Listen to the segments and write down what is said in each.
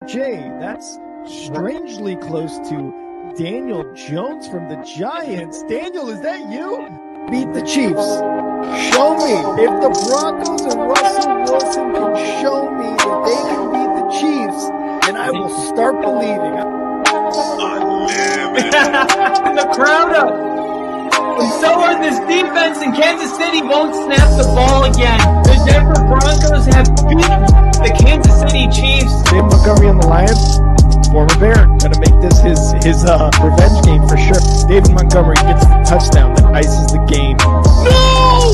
Jay, that's strangely close to Daniel Jones from the Giants. Daniel, is that you? Beat the Chiefs. Show me. If the Broncos and Russell Wilson can show me that they can beat the Chiefs, then I will start believing. The crowd up. So are this defense, and Kansas City won't snap the ball again. The Denver Broncos have beaten the Kansas City Chiefs. David Montgomery on the Lions, former Bear, gonna make this his revenge game for sure. David Montgomery gets the touchdown that ices the game. No!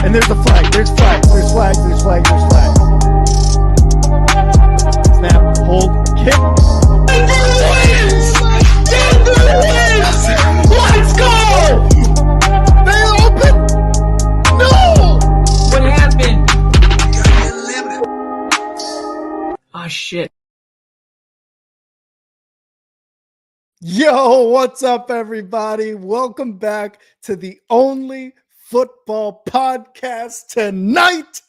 And there's a flag. There's flag. There's flag. There's flag. There's flag. Snap. Hold. Kick. Denver wins! Denver wins! Let's go! They open. No! What happened? Oh shit. Yo, what's up, everybody? Welcome back to the only football podcast tonight.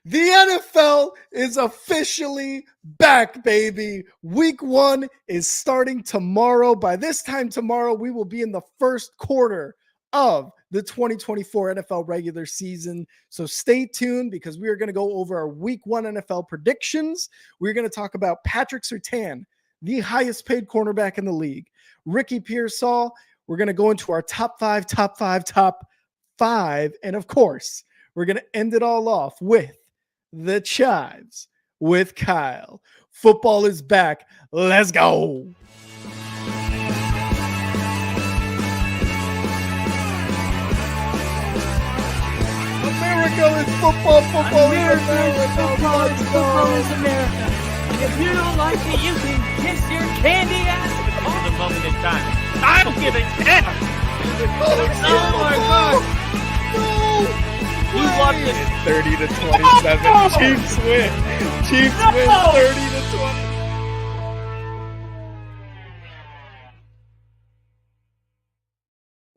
The NFL is officially back, baby. Week 1 is starting tomorrow. By this time tomorrow, we will be in the first quarter of the 2024 NFL regular season. So stay tuned because we are going to go over our Week 1 NFL predictions. We're going to talk about Patrick Surtain, the highest paid cornerback in the league. Ricky Pearsall. We're going to go into our top five. And of course, we're going to end it all off with the Chives with Kyle. Football is back. Let's go. America is football. Football is America. Football is America. If you don't like it, you can kiss your candy ass. This is a moment in time. I don't give a damn. Oh my god. You love this. 30 to 27. No! Chiefs win. Chiefs No! win 30 to 20.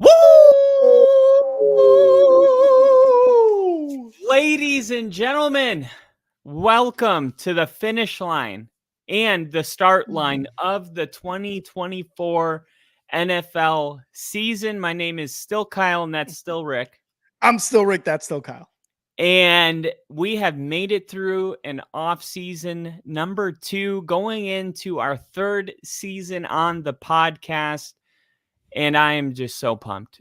Woo! Ladies and gentlemen, welcome to the finish line and the start line of the 2024 NFL season. My name is still Kyle, and that's still Rick. I'm still Rick. That's still Kyle. And we have made it through an off-season number 2, going into our 3rd season on the podcast. And I am just so pumped.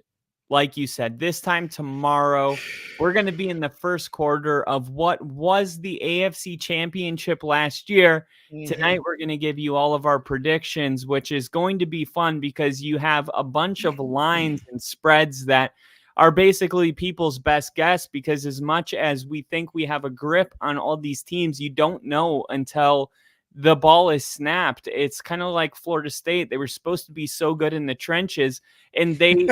Like you said, this time tomorrow, we're going to be in the first quarter of what was the AFC Championship last year. Tonight, we're going to give you all of our predictions, which is going to be fun because you have a bunch of lines and spreads that are basically people's best guess, because as much as we think we have a grip on all these teams, you don't know until the ball is snapped. It's kind of like Florida State. They were supposed to be so good in the trenches, and then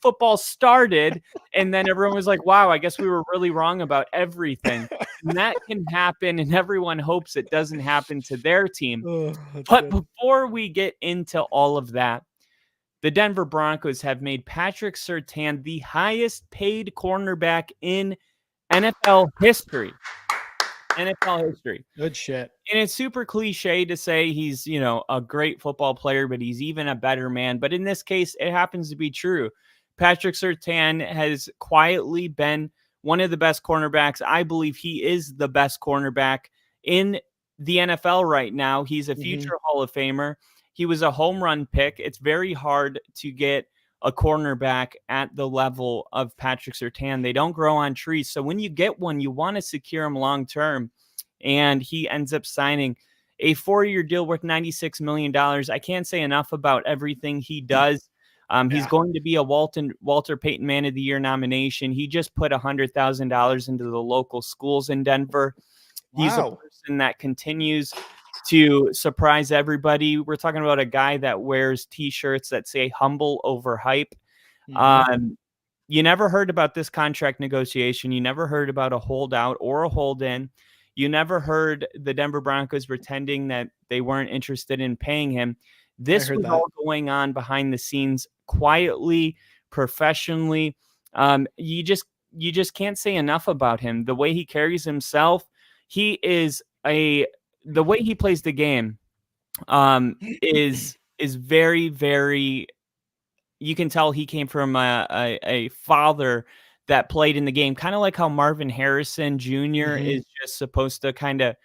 football started, and then everyone was like, wow, I guess we were really wrong about everything. And that can happen, and everyone hopes it doesn't happen to their team. But before we get into all of that, the Denver Broncos have made Patrick Surtain the highest paid cornerback in NFL history. Good shit. And it's super cliche to say he's, a great football player, but he's even a better man. But in this case, it happens to be true. Patrick Surtain has quietly been one of the best cornerbacks. I believe he is the best cornerback in the NFL right now. He's a future Hall of Famer. He was a home run pick. It's very hard to get a cornerback at the level of Patrick Surtain. They don't grow on trees. So when you get one, you want to secure him long term. And he ends up signing a 4-year deal worth $96 million. I can't say enough about everything he does. He's going to be a Walter Payton Man of the Year nomination. He just put $100,000 into the local schools in Denver. Wow. He's a person that continues to surprise everybody. We're talking about a guy that wears T-shirts that say humble over hype. You never heard about this contract negotiation. You never heard about a holdout or a hold in. You never heard the Denver Broncos pretending that they weren't interested in paying him. This was all going on behind the scenes, quietly, professionally. You just can't say enough about him. The way he carries himself, he is a the way he plays the game is very, very. You can tell he came from a father that played in the game, kind of like how Marvin Harrison Jr. is just supposed to kind of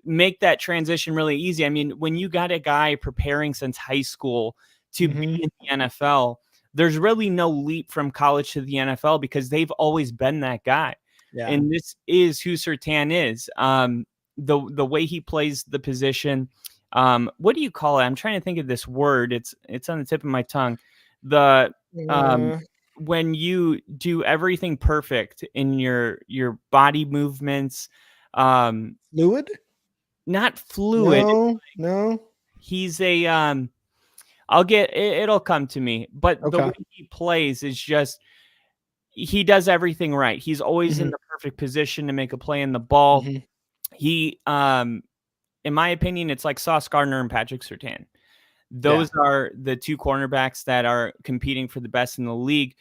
make that transition really easy. I mean, when you got a guy preparing since high school to be in the NFL, there's really no leap from college to the NFL because they've always been that guy. Yeah. And this is who Surtain is. The way he plays the position. What do you call it? I'm trying to think of this word. It's on the tip of my tongue. When you do everything perfect in your body movements, fluid? Not fluid. No. He's a it'll come to me, but the way he plays is just he does everything right. He's always in the perfect position to make a play in the ball. He in my opinion, it's like Sauce Gardner and Patrick Surtain. Those are the two cornerbacks that are competing for the best in the league.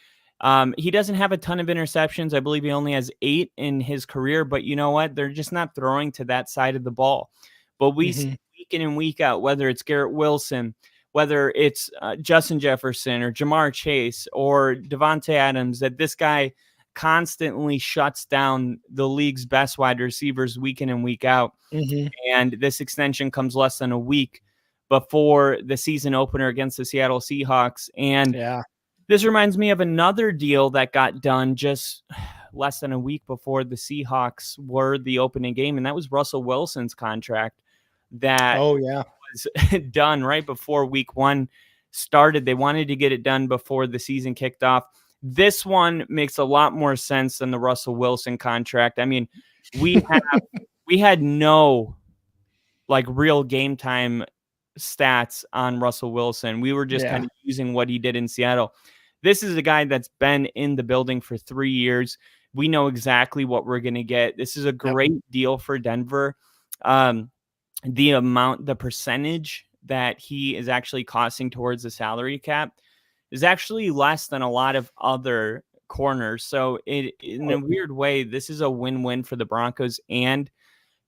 He doesn't have a ton of interceptions. I believe he only has 8 in his career, but you know what? They're just not throwing to that side of the ball. But we see week in and week out, whether it's Garrett Wilson, whether it's Justin Jefferson or Jamar Chase or Devontae Adams, that this guy constantly shuts down the league's best wide receivers week in and week out. And this extension comes less than a week before the season opener against the Seattle Seahawks. And this reminds me of another deal that got done just less than a week before the Seahawks were the opening game, and that was Russell Wilson's contract that was done right before week 1 started. They wanted to get it done before the season kicked off. This one makes a lot more sense than the Russell Wilson contract. I mean, we had no like real game time stats on Russell Wilson. We were just kind of using what he did in Seattle. This is a guy that's been in the building for 3 years. We know exactly what we're going to get. This is a great deal for Denver. The percentage that he is actually costing towards the salary cap is actually less than a lot of other corners. So in a weird way, this is a win-win for the Broncos and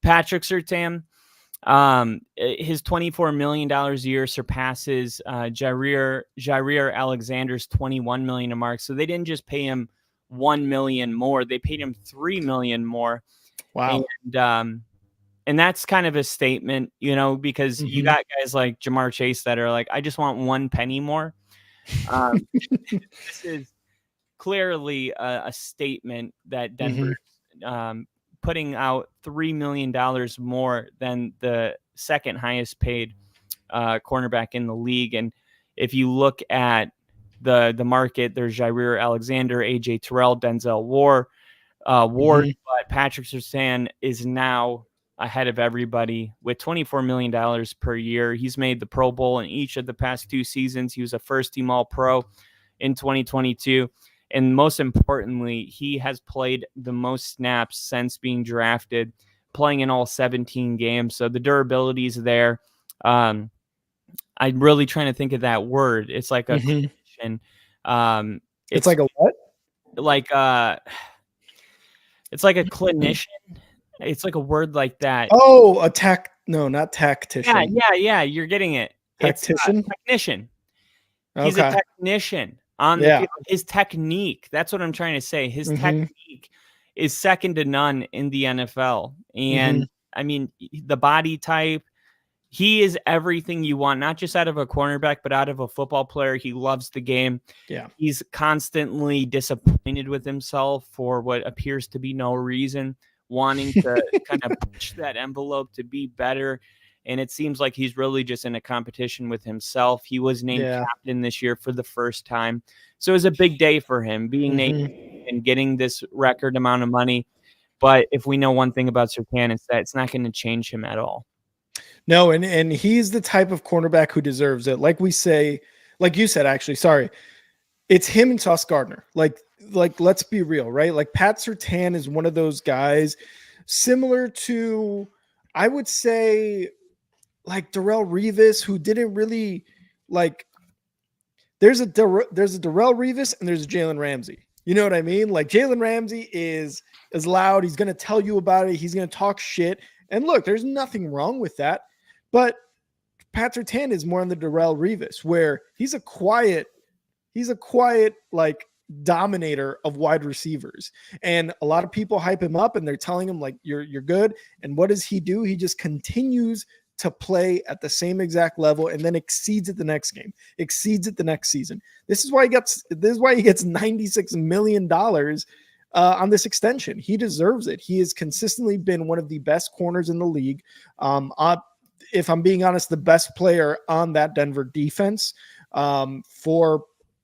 Patrick Surtain. His $24 million a year surpasses Jair Alexander's $21 million a mark. So they didn't just pay him $1 million more; they paid him $3 million more. Wow! And that's kind of a statement, you know, because you got guys like Jamar Chase that are like, I just want 1 penny more. This is clearly a statement that Denver. Putting out $3 million more than the second highest paid cornerback in the league. And if you look at the market, there's Jair Alexander, AJ Terrell, Denzel Ward, but Patrick Surtain is now ahead of everybody with $24 million per year. He's made the Pro Bowl in each of the past 2 seasons. He was a first-team All-Pro in 2022. And most importantly, he has played the most snaps since being drafted, playing in all 17 games. So the durability is there. I'm really trying to think of that word. It's like a clinician. It's like a what? It's like a clinician. It's like a word like that. Oh, no, not tactician. Yeah. You're getting it. Tactician? It's technician. He's a technician. On the field. His technique, that's what I'm trying to say. His technique is second to none in the NFL. And I mean, the body type, he is everything you want, not just out of a cornerback, but out of a football player. He loves the game. Yeah. He's constantly disappointed with himself for what appears to be no reason, wanting to kind of push that envelope to be better. And it seems like he's really just in a competition with himself. He was named captain this year for the first time. So it was a big day for him being named and getting this record amount of money. But if we know one thing about Surtain, it's that it's not going to change him at all. No, and he's the type of cornerback who deserves it. Like we say, like you said, actually, sorry. It's him and Sauce Gardner. Like let's be real, right? Like Pat Surtain is one of those guys similar to, I would say, like Darrelle Revis, who didn't really like. There's a Darrelle Revis and there's a Jalen Ramsey. You know what I mean? Like Jalen Ramsey is loud. He's going to tell you about it. He's going to talk shit. And look, there's nothing wrong with that. But Pat Surtain is more on the Darrelle Revis, where he's a quiet, like, dominator of wide receivers. And a lot of people hype him up and they're telling him, like, you're good. And what does he do? He just continues to play at the same exact level and then exceeds it the next game, exceeds it the next season. This is why he gets $96 million on this extension. He deserves it. He has consistently been one of the best corners in the league. If I'm being honest, the best player on that Denver defense for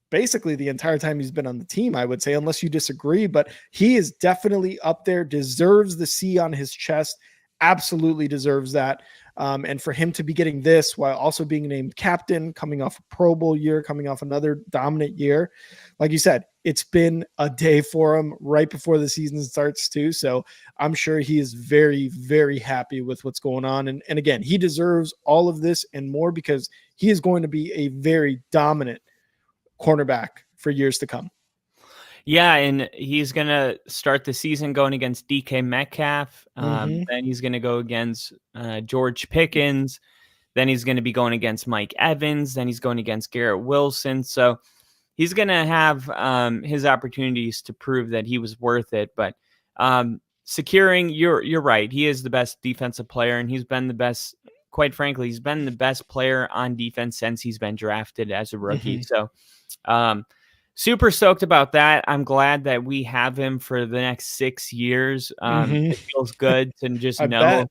basically the entire time he's been on the team, I would say, unless you disagree. But he is definitely up there, deserves the C on his chest, absolutely deserves that. And for him to be getting this while also being named captain, coming off a Pro Bowl year, coming off another dominant year, like you said, it's been a day for him right before the season starts too. So I'm sure he is very, very happy with what's going on. And again, he deserves all of this and more because he is going to be a very dominant cornerback for years to come. Yeah, and he's going to start the season going against DK Metcalf. Then he's going to go against George Pickens. Then he's going to be going against Mike Evans. Then he's going against Garrett Wilson. So he's going to have his opportunities to prove that he was worth it. But securing, you're right. He is the best defensive player, and he's been the best. Quite frankly, he's been the best player on defense since he's been drafted as a rookie. So super stoked about that. I'm glad that we have him for the next 6 years. It feels good to just know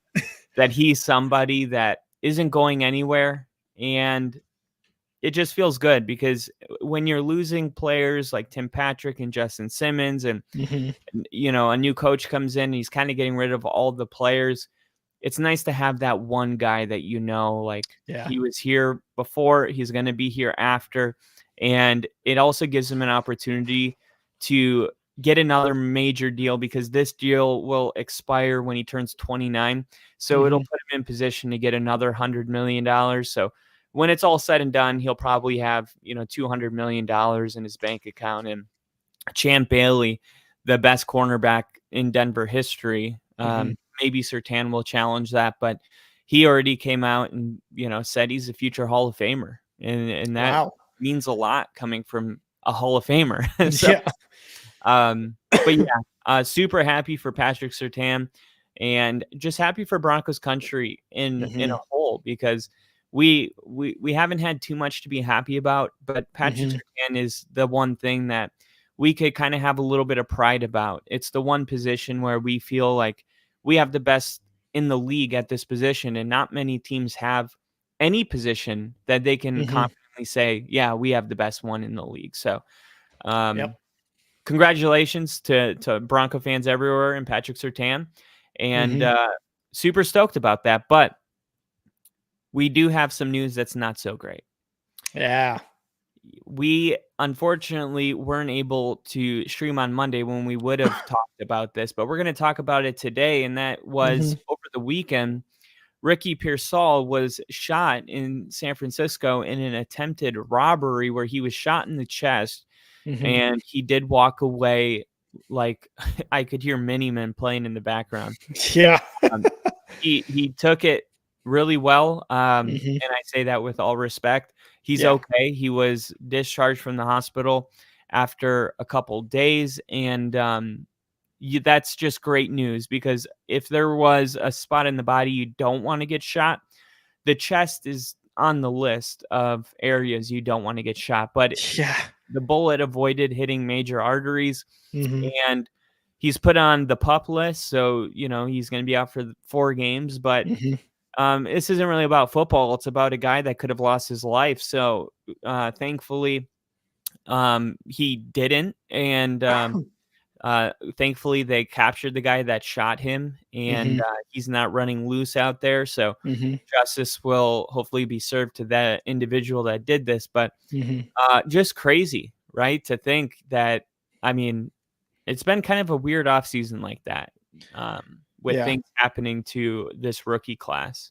that he's somebody that isn't going anywhere. And it just feels good because when you're losing players like Tim Patrick and Justin Simmons and, a new coach comes in, and he's kind of getting rid of all the players. It's nice to have that one guy that, he was here before, he's going to be here after. And it also gives him an opportunity to get another major deal because this deal will expire when he turns 29. So it'll put him in position to get another $100 million. So when it's all said and done, he'll probably have, $200 million in his bank account. And Champ Bailey, the best cornerback in Denver history, maybe Surtain will challenge that, but he already came out and, said he's a future Hall of Famer. And that means a lot coming from a Hall of Famer. Super happy for Patrick Surtain and just happy for Broncos country in a whole, because we haven't had too much to be happy about, but Patrick Surtain is the one thing that we could kind of have a little bit of pride about. It's the one position where we feel like we have the best in the league at this position, and not many teams have any position that they can confidently say, yeah, we have the best one in the league. So congratulations to Bronco fans everywhere and Patrick Surtain, and super stoked about that. But we do have some news that's not so great. Yeah. We unfortunately weren't able to stream on Monday when we would have talked about this, but we're going to talk about it today. And that was over the weekend, Ricky Pearsall was shot in San Francisco in an attempted robbery where he was shot in the chest, and he did walk away. Like, I could hear Miniman playing in the background. Yeah. He took it really well. And I say that with all respect. He's okay. He was discharged from the hospital after a couple days. And that's just great news, because if there was a spot in the body you don't want to get shot, the chest is on the list of areas you don't want to get shot. But the bullet avoided hitting major arteries, and he's put on the PUP list. So, he's going to be out for 4 games. But this isn't really about football. It's about a guy that could have lost his life. So thankfully, he didn't. And thankfully, they captured the guy that shot him, and he's not running loose out there. So justice will hopefully be served to that individual that did this. But just crazy, right? To think that, it's been kind of a weird offseason like that. With things happening to this rookie class.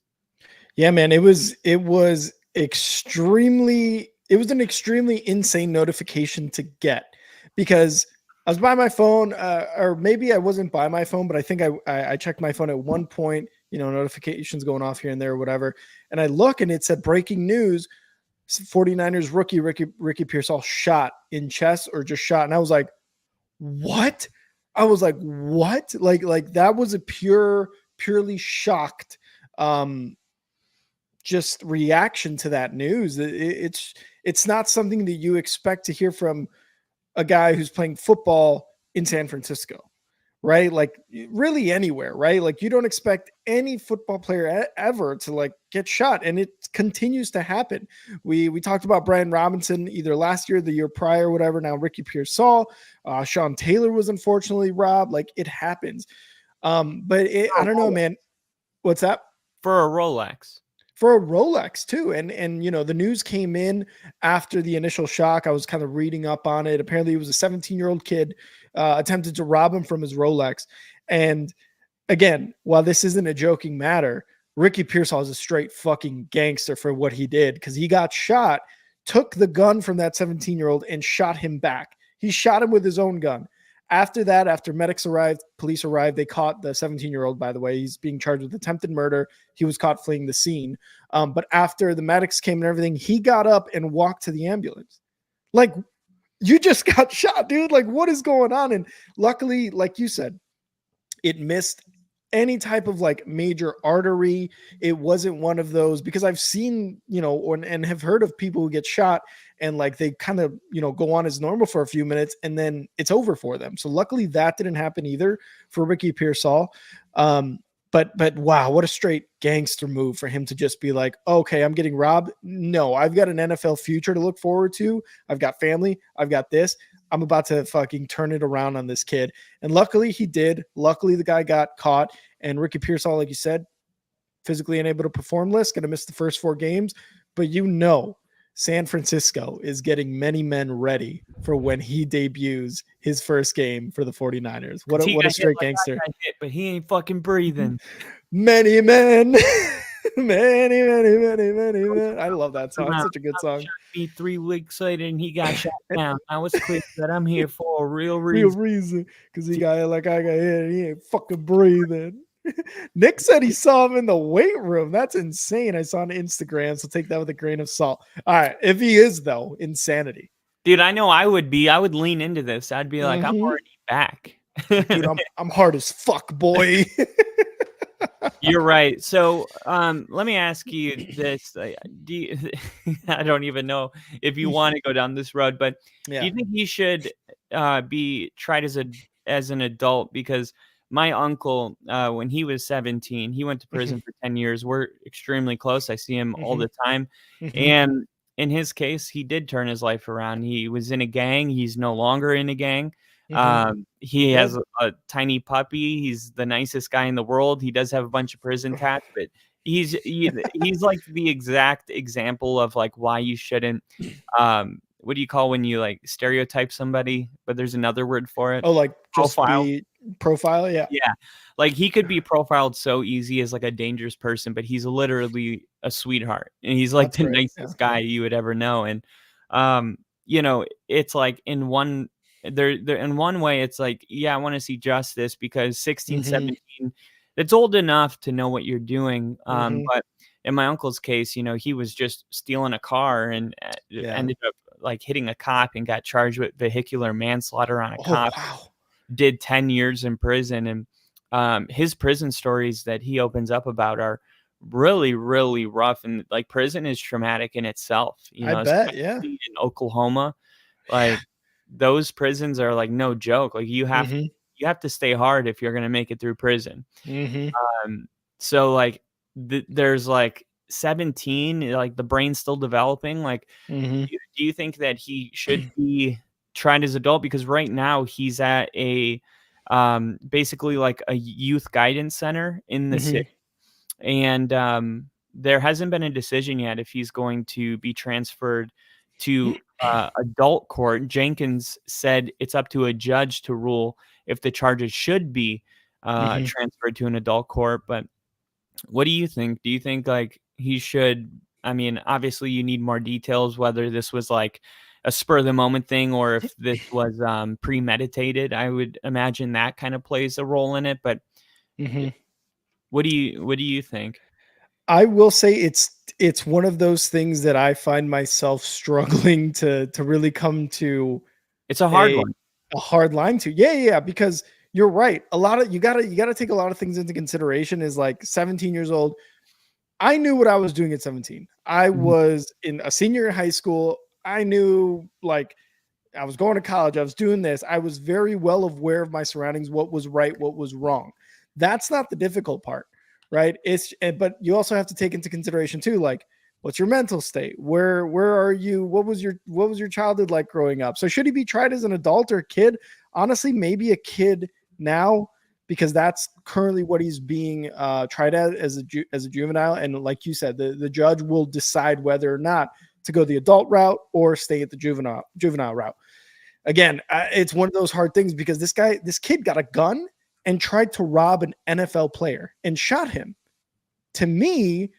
Yeah, man, it was an extremely insane notification to get, because I was by my phone, or maybe I wasn't by my phone, but I think I checked my phone at one point. notifications going off here and there or whatever. And I look and it said breaking news, 49ers rookie Ricky Pearsall shot in chest or just shot. And I was like, what? Like that was a purely shocked just reaction to that news. It's not something that you expect to hear from a guy who's playing football in San Francisco, right? Like really anywhere, right? Like you don't expect any football player ever to like get shot, and it continues to happen. We talked about Brian Robinson either last year, the year prior, whatever. Now Ricky Pearsall, Sean Taylor was unfortunately robbed. Like it happens. But I don't know, man. What's that? For a Rolex. For a Rolex too. And the news came in after the initial shock. I was kind of reading up on it. Apparently it was a 17-year-old kid attempted to rob him from his Rolex. And again, while this isn't a joking matter, Ricky Pearsall is a straight fucking gangster for what he did, because he got shot, took the gun from that 17-year-old and shot him back. He shot him with his own gun. After that, after medics arrived, police arrived, they caught the 17-year-old, by the way. He's being charged with attempted murder. He was caught fleeing the scene. But after the medics came and everything, he got up and walked to the ambulance. Like, you just got shot, dude. Like, what is going on? And luckily, like you said, it missed any type of like major artery. It wasn't one of those, because I've seen, and have heard of people who get shot and like they kind of, go on as normal for a few minutes and then it's over for them. So luckily that didn't happen either for Ricky Pearsall. But wow, what a straight gangster move for him to just be like, okay, I'm getting robbed. No, I've got an NFL future to look forward to. I've got family. I've got this. I'm about to fucking turn it around on this kid. And luckily he did. Luckily the guy got caught, and Ricky Pearsall, like you said, physically unable to perform list, going to miss the first 4 games. But San Francisco is getting many men ready for when he debuts his first game for the 49ers. What a straight gangster. But he ain't fucking breathing. Many men. many men. I love that song. It's such a good song. Me 3 weeks later and he got shot down. I was clear that I'm here for a real reason. Because he got like I got hit and he ain't fucking breathing. Nick said he saw him in the weight room. That's insane. I saw on Instagram, so take that with a grain of salt. All right. If he is, though, insanity. Dude, I know I would be. I would lean into this. I'd be like, I'm already back. Dude, I'm hard as fuck, boy. You're right. So let me ask you this. I don't even know if you want to go down this road, but do you think he should be tried as an adult? Because my uncle, when he was 17, he went to prison for 10 years. We're extremely close. I see him all the time. And in his case, he did turn his life around. He was in a gang. He's no longer in a gang. He has a tiny puppy. He's the nicest guy in the world. He does have a bunch of prison tats, but he's like the exact example of like why you shouldn't, what do you call when you like stereotype somebody, but there's another word for it? Oh, like just profile. Yeah. Like he could be profiled so easy as like a dangerous person, but he's literally a sweetheart, and he's like the nicest guy you would ever know. And it's like in one way it's like, I want to see justice, because 16, 17, it's old enough to know what you're doing. But in my uncle's case, he was just stealing a car and ended up like hitting a cop and got charged with vehicular manslaughter on a cop. Wow. Did 10 years in prison. And his prison stories that he opens up about are really, really rough. And like prison is traumatic in itself. I bet, yeah. In Oklahoma, like those prisons are like no joke. Like you have to stay hard if you're going to make it through prison. So like there's like 17, like the brain's still developing. Like, do you think that he should be tried as adult? Because right now he's at a basically like a youth guidance center in the city, and there hasn't been a decision yet if he's going to be transferred to adult court. Jenkins said it's up to a judge to rule if the charges should be transferred to an adult court. But what do you think? Do you think like he should? I mean, obviously you need more details, whether this was like a spur of the moment thing or if this was premeditated. I would imagine that kind of plays a role in it. But What do you think? I will say it's one of those things that I find myself struggling to really come to It's a hard one. a hard line to. Yeah, because you're right. A lot of you gotta take a lot of things into consideration. Is like 17 years old. I knew what I was doing at 17. I was in a senior in high school. I knew, like, I was going to college. I was doing this. I was very well aware of my surroundings, what was right, what was wrong. That's not the difficult part, right? But you also have to take into consideration too, like, what's your mental state? Where are you? What was your childhood like growing up? So should he be tried as an adult or a kid? Honestly, maybe a kid now, because that's currently what he's being tried as a juvenile. And like you said, the judge will decide whether or not to go the adult route or stay at the juvenile route. Again, it's one of those hard things because this kid got a gun and tried to rob an NFL player and shot him. To me,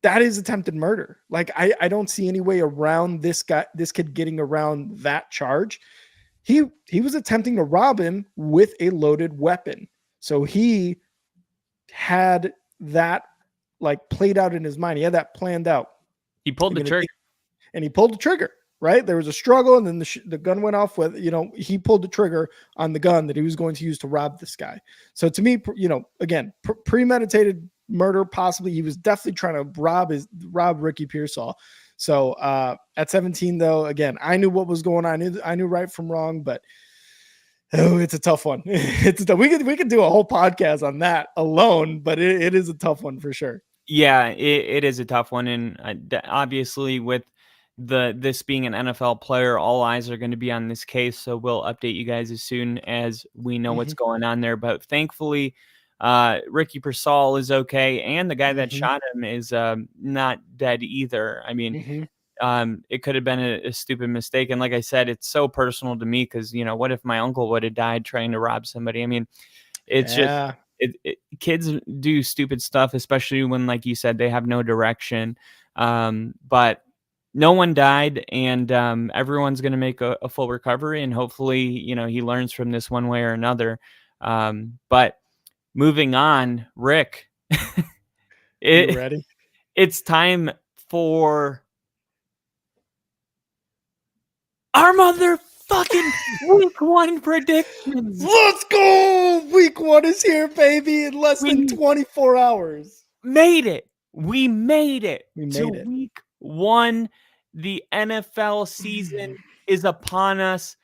that is attempted murder. Like, I don't see any way around this kid getting around that charge. He was attempting to rob him with a loaded weapon. So he had that, like, played out in his mind. He had that planned out. He pulled the trigger. And he pulled the trigger, right? There was a struggle, and then the gun went off with, he pulled the trigger on the gun that he was going to use to rob this guy. So to me, again, premeditated murder, possibly. He was definitely trying to rob Ricky Pearsall. So at 17, though, again, I knew what was going on. I knew right from wrong, but it's a tough one. We could do a whole podcast on that alone, but it is a tough one for sure. Yeah, it is a tough one, and obviously with this being an NFL player, all eyes are going to be on this case. So we'll update you guys as soon as we know what's going on there. But thankfully, Ricky Pearsall is okay, and the guy that shot him is not dead either. I mean, it could have been a stupid mistake, and like I said, it's so personal to me because what if my uncle would have died trying to rob somebody? I mean, it's just kids do stupid stuff, especially when, like you said, they have no direction. But no one died, and everyone's going to make a full recovery, and hopefully, he learns from this one way or another. But moving on, Rick, You ready? It's time for our motherfucking week 1 predictions. Let's go! Week 1 is here, baby, in less than 24 hours. Made it. We made it to week 1. The NFL season is upon us,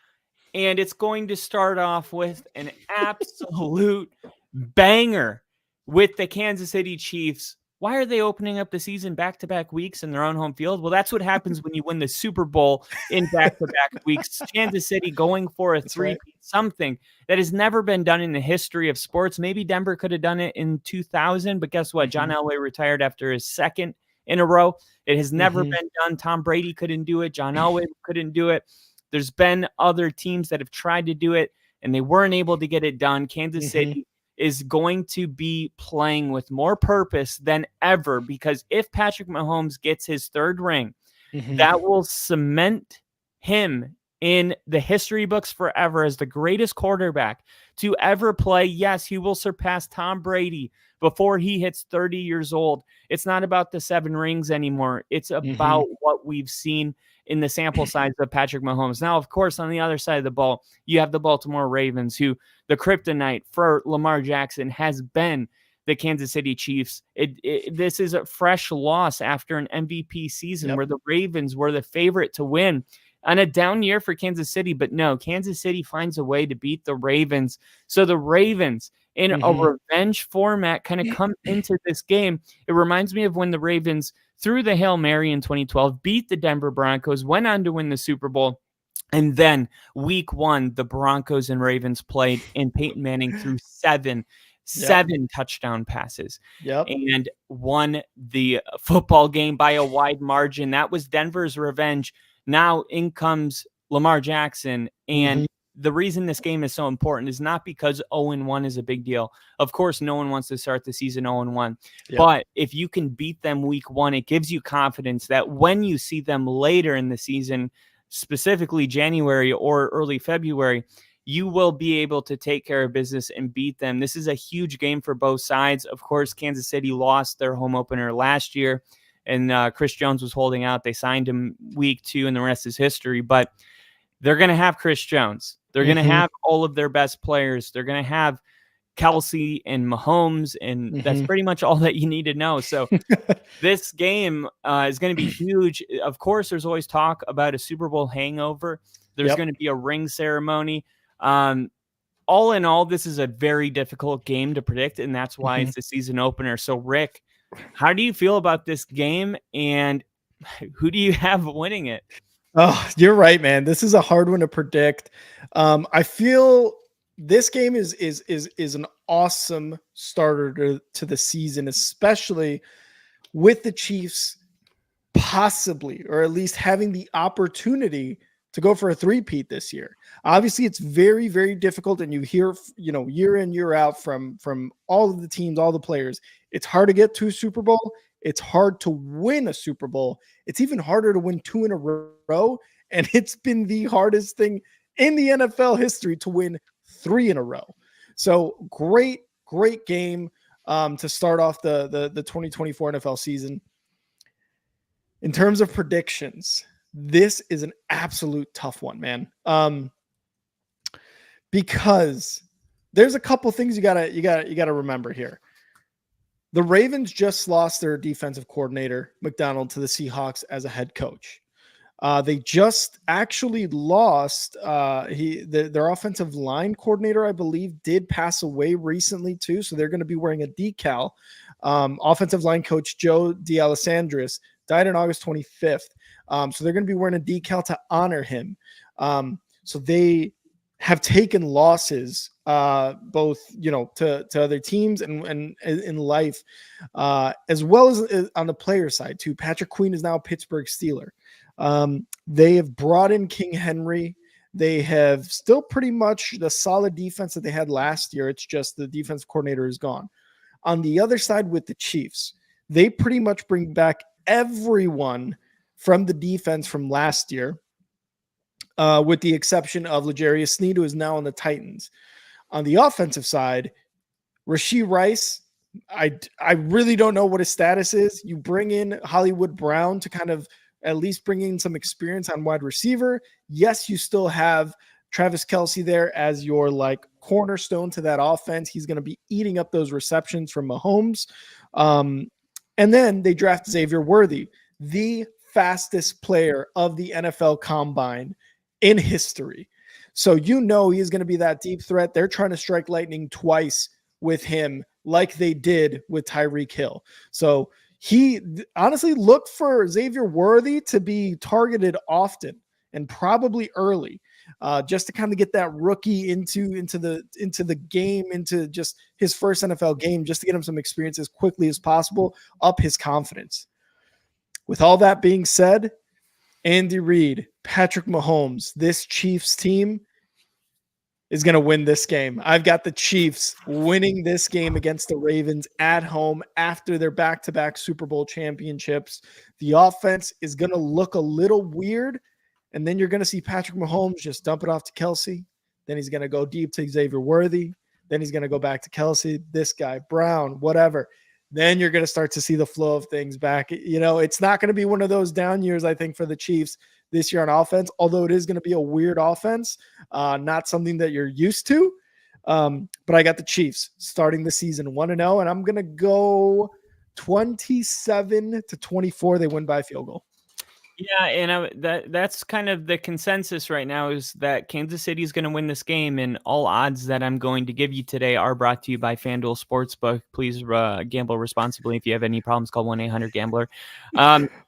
and it's going to start off with an absolute banger with the Kansas City Chiefs. Why are they opening up the season back-to-back weeks in their own home field? Well, that's what happens when you win the Super Bowl in back-to-back weeks. Kansas City going for a three-peat, something that has never been done in the history of sports. Maybe Denver could have done it in 2000, but guess what? John Elway retired after his second in a row. It has never been done. Tom Brady couldn't do it. John Elway couldn't do it. There's been other teams that have tried to do it, and they weren't able to get it done. Kansas City is going to be playing with more purpose than ever, because if Patrick Mahomes gets his third ring, that will cement him in the history books forever as the greatest quarterback to ever play. Yes, he will surpass Tom Brady before he hits 30 years old. It's not about the 7 rings anymore. It's about what we've seen in the sample size of Patrick Mahomes. Now, of course, on the other side of the ball, you have the Baltimore Ravens, who the kryptonite for Lamar Jackson has been the Kansas City Chiefs. This is a fresh loss after an MVP season where the Ravens were the favorite to win on a down year for Kansas City. But no, Kansas City finds a way to beat the Ravens. So the Ravens, in a revenge format, kind of come into this game. It reminds me of when the Ravens threw the Hail Mary in 2012, beat the Denver Broncos, went on to win the Super Bowl. And then week 1, the Broncos and Ravens played, and Peyton Manning threw seven touchdown passes and won the football game by a wide margin. That was Denver's revenge. Now in comes Lamar Jackson, and the reason this game is so important is not because 0-1 is a big deal. Of course, no one wants to start the season 0-1. But if you can beat them week 1, it gives you confidence that when you see them later in the season, specifically January or early February, you will be able to take care of business and beat them. This is a huge game for both sides. Of course, Kansas City lost their home opener last year, and Chris Jones was holding out. They signed him week 2, and the rest is history. But they're going to have Chris Jones. They're going to have all of their best players. They're going to have Kelsey and Mahomes, and that's pretty much all that you need to know. So this game is going to be huge. Of course, there's always talk about a Super Bowl hangover. There's going to be a ring ceremony. All in all, this is a very difficult game to predict, and that's why it's the season opener. So, Rick, how do you feel about this game, and who do you have winning it? Oh, you're right, man. This is a hard one to predict. I feel this game is an awesome starter to the season, especially with the Chiefs possibly, or at least having the opportunity to go for a three-peat this year. Obviously, it's very, very difficult, and you hear, year in, year out from all of the teams, all the players. It's hard to get to a Super Bowl. It's hard to win a Super Bowl. It's even harder to win 2 in a row, and it's been the hardest thing in the NFL history to win 3 in a row. So great game to start off the 2024 NFL season. In terms of predictions, this is an absolute tough one, man. Because there's a couple things you gotta remember here. The Ravens just lost their defensive coordinator, McDonald, to the Seahawks as a head coach. They just actually lost their offensive line coordinator, I believe, did pass away recently too. So they're going to be wearing a decal. Offensive line coach Joe D'Alessandris died on August 25th. So they're going to be wearing a decal to honor him. So they have taken losses, both, to other teams and in life, as well as on the player side too. Patrick Queen is now a Pittsburgh Steeler. They have brought in King Henry. They have still pretty much the solid defense that they had last year. It's just the defensive coordinator is gone. On the other side with the Chiefs, they pretty much bring back everyone from the defense from last year, with the exception of L'Jarius Sneed, who is now on the Titans. On the offensive side, Rashee Rice, I really don't know what his status is. You bring in Hollywood Brown to kind of at least bring in some experience on wide receiver. Yes, you still have Travis Kelce there as your cornerstone to that offense. He's going to be eating up those receptions from Mahomes. And then they draft Xavier Worthy, the fastest player of the NFL Combine in history. So he is going to be that deep threat. They're trying to strike lightning twice with him like they did with Tyreek Hill. So he honestly looked for Xavier Worthy to be targeted often and probably early, just to kind of get that rookie into the game, into just his first NFL game, just to get him some experience as quickly as possible, up his confidence. With all that being said, Andy Reid, Patrick Mahomes, this Chiefs team is going to win this game. I've got the Chiefs winning this game against the Ravens at home after their back-to-back Super Bowl championships. The offense is going to look a little weird, and then you're going to see Patrick Mahomes just dump it off to Kelsey. Then he's going to go deep to Xavier Worthy. Then he's going to go back to Kelsey, this guy, Brown, whatever. Then you're going to start to see the flow of things back. It's not going to be one of those down years, I think, for the Chiefs this year on offense, although it is going to be a weird offense, not something that you're used to. But I got the Chiefs starting the season 1-0, and I'm going to go 27-24. They win by a field goal. Yeah, and that's kind of the consensus right now, is that Kansas City is going to win this game, and all odds that I'm going to give you today are brought to you by FanDuel Sportsbook. Please gamble responsibly. If you have any problems, call 1-800-GAMBLER.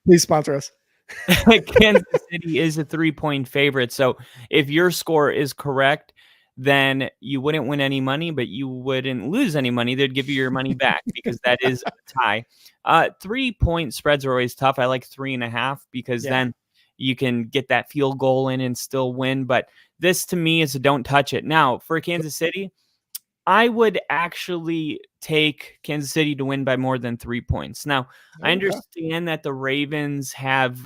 Please sponsor us. Kansas City is a 3-point favorite, so if your score is correct, then you wouldn't win any money, but you wouldn't lose any money. They'd give you your money back because that is a tie. 3-point spreads are always tough. I like 3.5 because then you can get that field goal in and still win. But this to me is a don't touch it. Now for Kansas City, I would actually take Kansas City to win by more than 3 points. Now, I understand that the Ravens have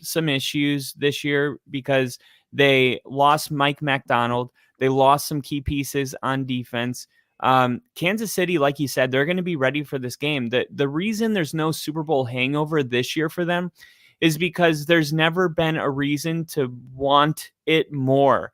some issues this year because they lost Mike McDonald. They lost some key pieces on defense. Kansas City, like you said, they're going to be ready for this game. The reason there's no Super Bowl hangover this year for them is because there's never been a reason to want it more.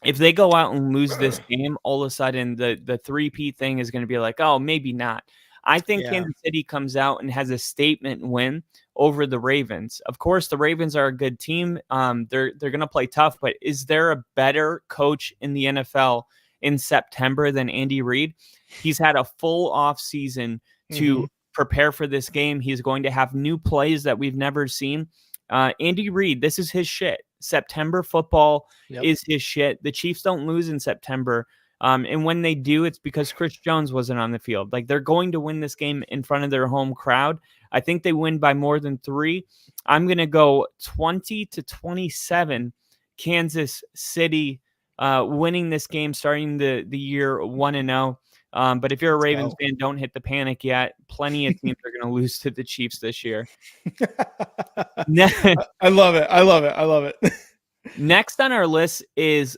If they go out and lose this game, all of a sudden the three-peat thing is going to be like, oh, maybe not. I think Kansas City comes out and has a statement win over the Ravens. Of course, the Ravens are a good team. They're going to play tough, but is there a better coach in the NFL in September than Andy Reid? He's had a full off season to prepare for this game. He's going to have new plays that we've never seen. Andy Reid, this is his shit. September football is his shit. The Chiefs don't lose in September. And when they do, it's because Chris Jones wasn't on the field. Like, they're going to win this game in front of their home crowd. I think they win by more than 3. I'm going to go 20-27 Kansas City winning this game, starting the year 1-0. But if you're a Ravens fan, don't hit the panic yet. Plenty of teams are going to lose to the Chiefs this year. I love it. I love it. Next on our list is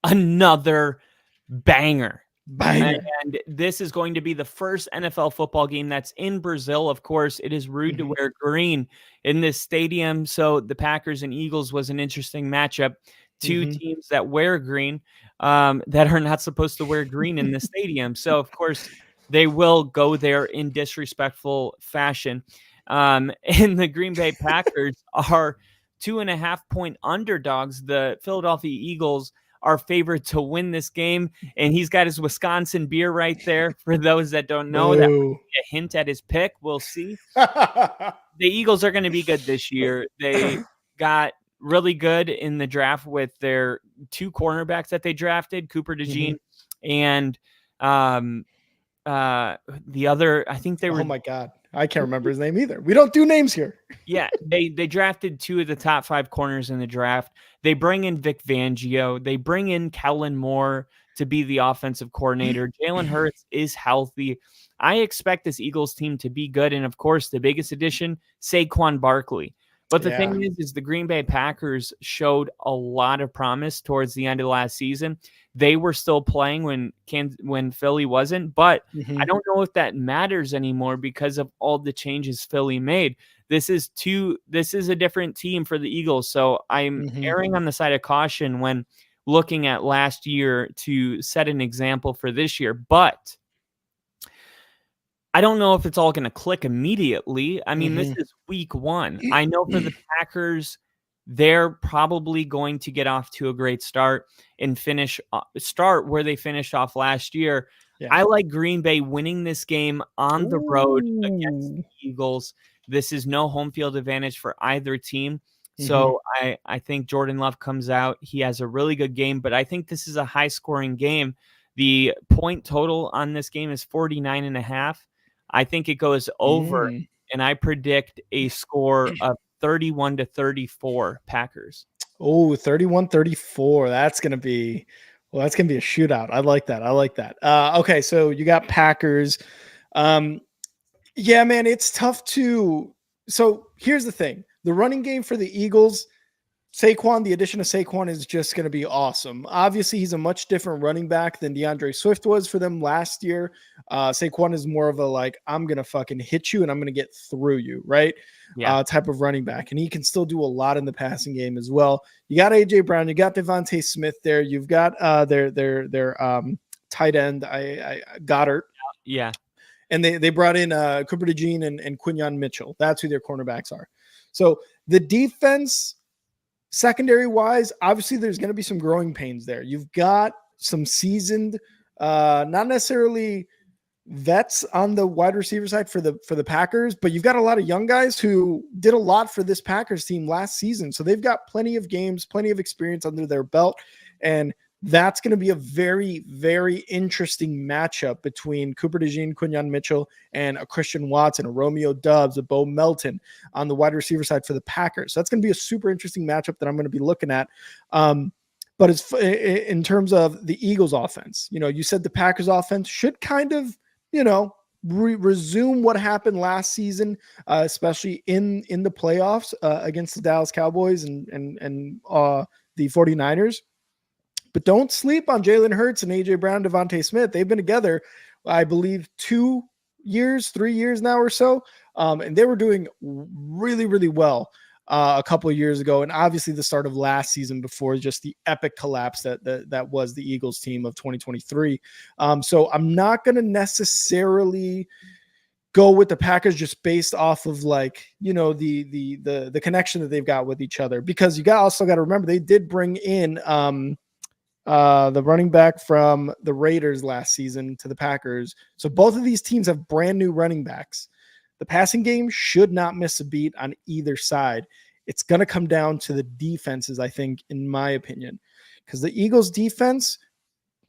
another banger. And this is going to be the first NFL football game that's in Brazil. Of course, it is rude to wear green in this stadium. So the Packers and Eagles was an interesting matchup. Two teams that wear green that are not supposed to wear green in the stadium. So, of course, they will go there in disrespectful fashion. And the Green Bay Packers are 2.5-point underdogs. The Philadelphia Eagles are favored to win this game. And he's got his Wisconsin beer right there. For those that don't know, that would be a hint at his pick. We'll see. The Eagles are going to be good this year. They got really good in the draft with their 2 cornerbacks that they drafted, Cooper DeJean and the other, I think they were. Oh my God. I can't remember his name either. We don't do names here. Yeah. They drafted 2 of the top 5 corners in the draft. They bring in Vic Fangio. They bring in Kellen Moore to be the offensive coordinator. Jalen Hurts is healthy. I expect this Eagles team to be good. And of course, the biggest addition, Saquon Barkley. But the thing is the Green Bay Packers showed a lot of promise towards the end of last season. They were still playing when Philly wasn't, but I don't know if that matters anymore because of all the changes Philly made. This is a different team for the Eagles, so I'm erring on the side of caution when looking at last year to set an example for this year, but I don't know if it's all going to click immediately. I mean, this is week 1. I know for the Packers, they're probably going to get off to a great start and start where they finished off last year. Yeah. I like Green Bay winning this game on the road against the Eagles. This is no home field advantage for either team. So I think Jordan Love comes out. He has a really good game, but I think this is a high-scoring game. The point total on this game is 49.5. I think it goes over, and I predict a score of 31-34 Packers. Oh, 31-34. That's going to be a shootout. I like that. Okay, so you got Packers. Yeah, man, it's tough to. So here's the thing. The running game for the Eagles, the addition of Saquon is just going to be awesome. Obviously, he's a much different running back than DeAndre Swift was for them last year. Saquon is more of a I'm going to fucking hit you and I'm going to get through you, right? Yeah. Type of running back. And he can still do a lot in the passing game as well. You got A.J. Brown. You got Devontae Smith there. You've got their tight end, I Goddard. Yeah. And they brought in Cooper DeJean and Quinyon Mitchell. That's who their cornerbacks are. So the defense, secondary wise, obviously there's going to be some growing pains there. You've got some seasoned, not necessarily vets on the wide receiver side for the Packers, but you've got a lot of young guys who did a lot for this Packers team last season. So they've got plenty of games, plenty of experience under their belt. And that's going to be a very, very interesting matchup between Cooper DeJean, Quinyon Mitchell, and a Christian Watson, a Romeo Doubs, a Bo Melton on the wide receiver side for the Packers. So that's going to be a super interesting matchup that I'm going to be looking at. But it's in terms of the Eagles offense, you said the Packers offense should kind of, resume what happened last season, especially in the playoffs against the Dallas Cowboys and the 49ers. But don't sleep on Jalen Hurts and A.J. Brown, Devontae Smith. They've been together, I believe, 3 years now or so. And they were doing really, really well a couple of years ago. And obviously the start of last season before just the epic collapse that was the Eagles team of 2023. So I'm not going to necessarily go with the Packers just based off of like, the connection that they've got with each other, because also got to remember they did bring in the running back from the Raiders last season to the Packers. So both of these teams have brand new running backs. The passing game should not miss a beat on either side. It's going to come down to the defenses, I think, in my opinion, because the Eagles defense,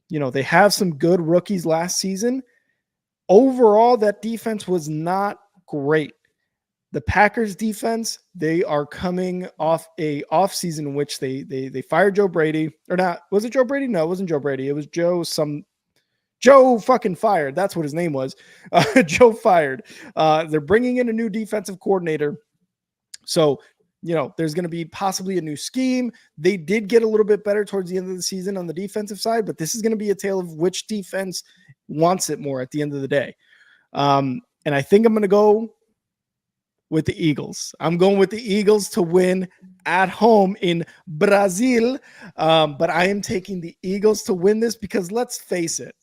they have some good rookies last season. Overall, that defense was not great. The Packers defense, they are coming off a offseason in which they fired Joe Brady. Or not. Was it Joe Brady? No, it wasn't Joe Brady. It was Joe fucking fired. That's what his name was. Joe fired. They're bringing in a new defensive coordinator. So, there's going to be possibly a new scheme. They did get a little bit better towards the end of the season on the defensive side, but this is going to be a tale of which defense wants it more at the end of the day. And I think I'm going to go with the Eagles. I'm going with the Eagles to win at home in Brazil. But I am taking the Eagles to win this because let's face it,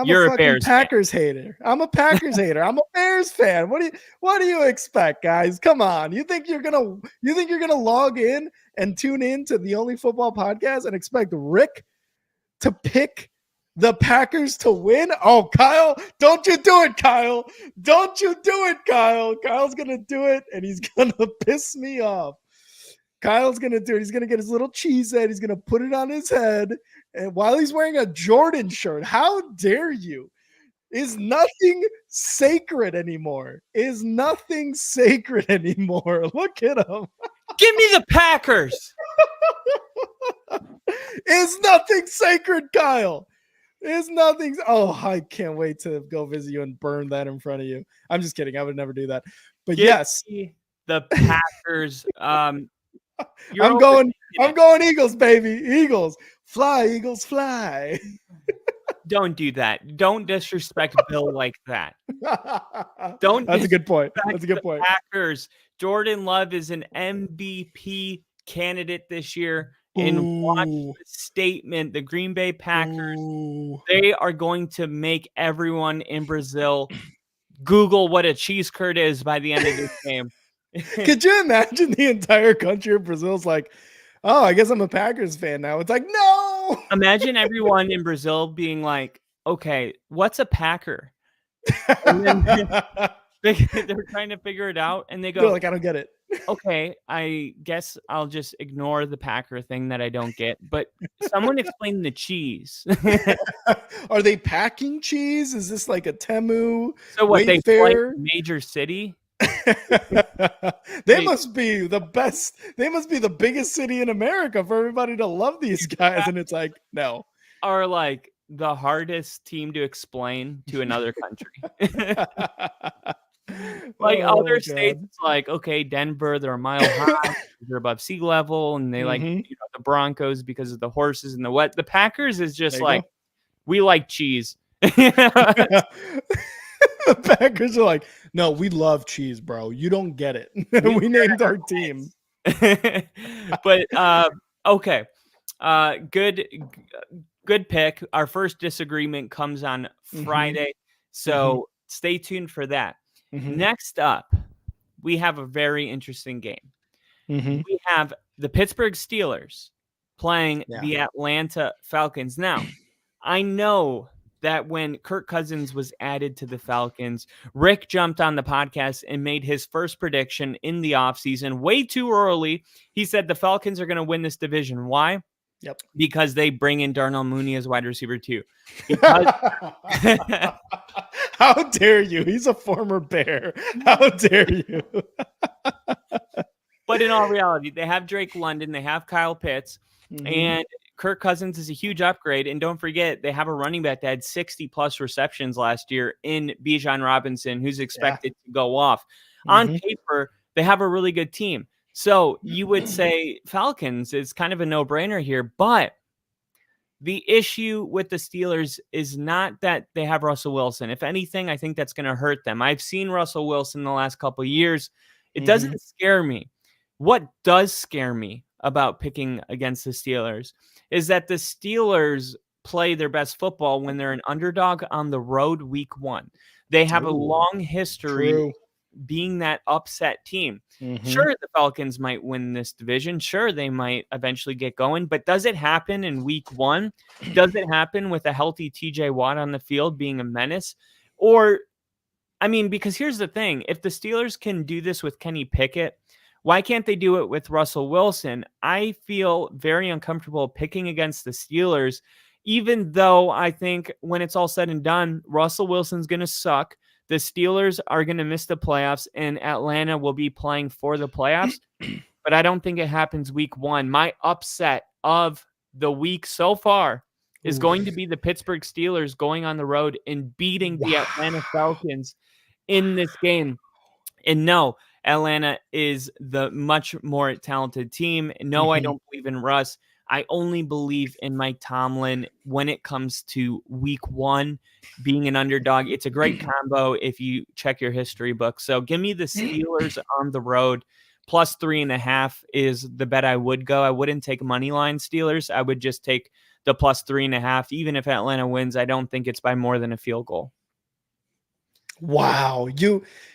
You're a fucking Packers hater. I'm a Packers hater. I'm a Bears fan. What do you expect, guys? Come on. You think you're gonna log in and tune in to the Only Football Podcast and expect Rick to pick the Packers to win? Oh, Kyle, don't you do it, Kyle. Don't you do it, Kyle. Kyle's gonna do it, and he's gonna piss me off. Kyle's going to do it. He's going to get his little cheese head. He's going to put it on his head. And while he's wearing a Jordan shirt, how dare you? Is nothing sacred anymore? Is nothing sacred anymore? Look at him. Give me the Packers. Is nothing sacred, Kyle? Is nothing. Oh, I can't wait to go visit you and burn that in front of you. I'm just kidding. I would never do that. But yes. The Packers. I'm going Eagles, baby. Eagles. Fly, Eagles, fly. Don't do that. Don't disrespect Bill like that. That's a good point. That's a good point. Packers. Jordan Love is an MVP candidate this year. And watch the statement. The Green Bay Packers, they are going to make everyone in Brazil Google what a cheese curd is by the end of this game. Could you imagine the entire country of Brazil's like, oh, I guess I'm a Packers fan now. It's like, no. Imagine everyone in Brazil being like, okay, what's a Packer? And then they're trying to figure it out, and they go, like, I don't get it. Okay, I guess I'll just ignore the Packer thing that I don't get. But someone explain the cheese. Are they packing cheese? Is this like a Temu? So what, they fly major city? They must be the best. They must be the biggest city in America for everybody to love these guys. And it's like, no. Are like the hardest team to explain to another country. Like other states, it's like, okay, Denver, they're a mile high, they're above sea level, and they like the Broncos because of the horses and the what. The Packers is just like, we like cheese. The Packers are like, no, we love cheese, bro. You don't get it. We named our team. But okay. Good pick. Our first disagreement comes on Friday. So stay tuned for that. Next up, we have a very interesting game. We have the Pittsburgh Steelers playing the Atlanta Falcons. Now, I know that when Kirk Cousins was added to the Falcons, Rick jumped on the podcast and made his first prediction in the offseason way too early. He said the Falcons are going to win this division. Why? Yep. Because they bring in Darnell Mooney as wide receiver too. How dare you? He's a former Bear. How dare you? But in all reality, they have Drake London, they have Kyle Pitts, and Kirk Cousins is a huge upgrade. And don't forget, they have a running back that had 60-plus receptions last year in Bijan Robinson, who's expected to go off. On paper, they have a really good team. So you would say Falcons is kind of a no-brainer here, but The issue with the Steelers is not that they have Russell Wilson. If anything, I think that's going to hurt them. I've seen Russell Wilson the last couple of years. It doesn't scare me. What does scare me about picking against the Steelers is that the Steelers play their best football when they're an underdog on the road week 1. They have a long history being that upset team. Sure, the Falcons might win this division. Sure, they might eventually get going. But does it happen in week 1? Does it happen with a healthy TJ Watt on the field being a menace? Or, I mean, because here's the thing. If the Steelers can do this with Kenny Pickett, why can't they do it with Russell Wilson? I feel very uncomfortable picking against the Steelers, even though I think when it's all said and done, Russell Wilson's going to suck. The Steelers are going to miss the playoffs, and Atlanta will be playing for the playoffs. But I don't think it happens week 1. My upset of the week so far is going to be the Pittsburgh Steelers going on the road and beating the Atlanta Falcons in this game. And no, Atlanta is the much more talented team. No, I don't believe in Russ. I only believe in Mike Tomlin when it comes to week 1 being an underdog. It's a great combo if you check your history book. So give me the Steelers on the road. Plus 3.5 is the bet I would go. I wouldn't take money line Steelers. I would just take the plus 3.5. Even if Atlanta wins, I don't think it's by more than a field goal. Wow.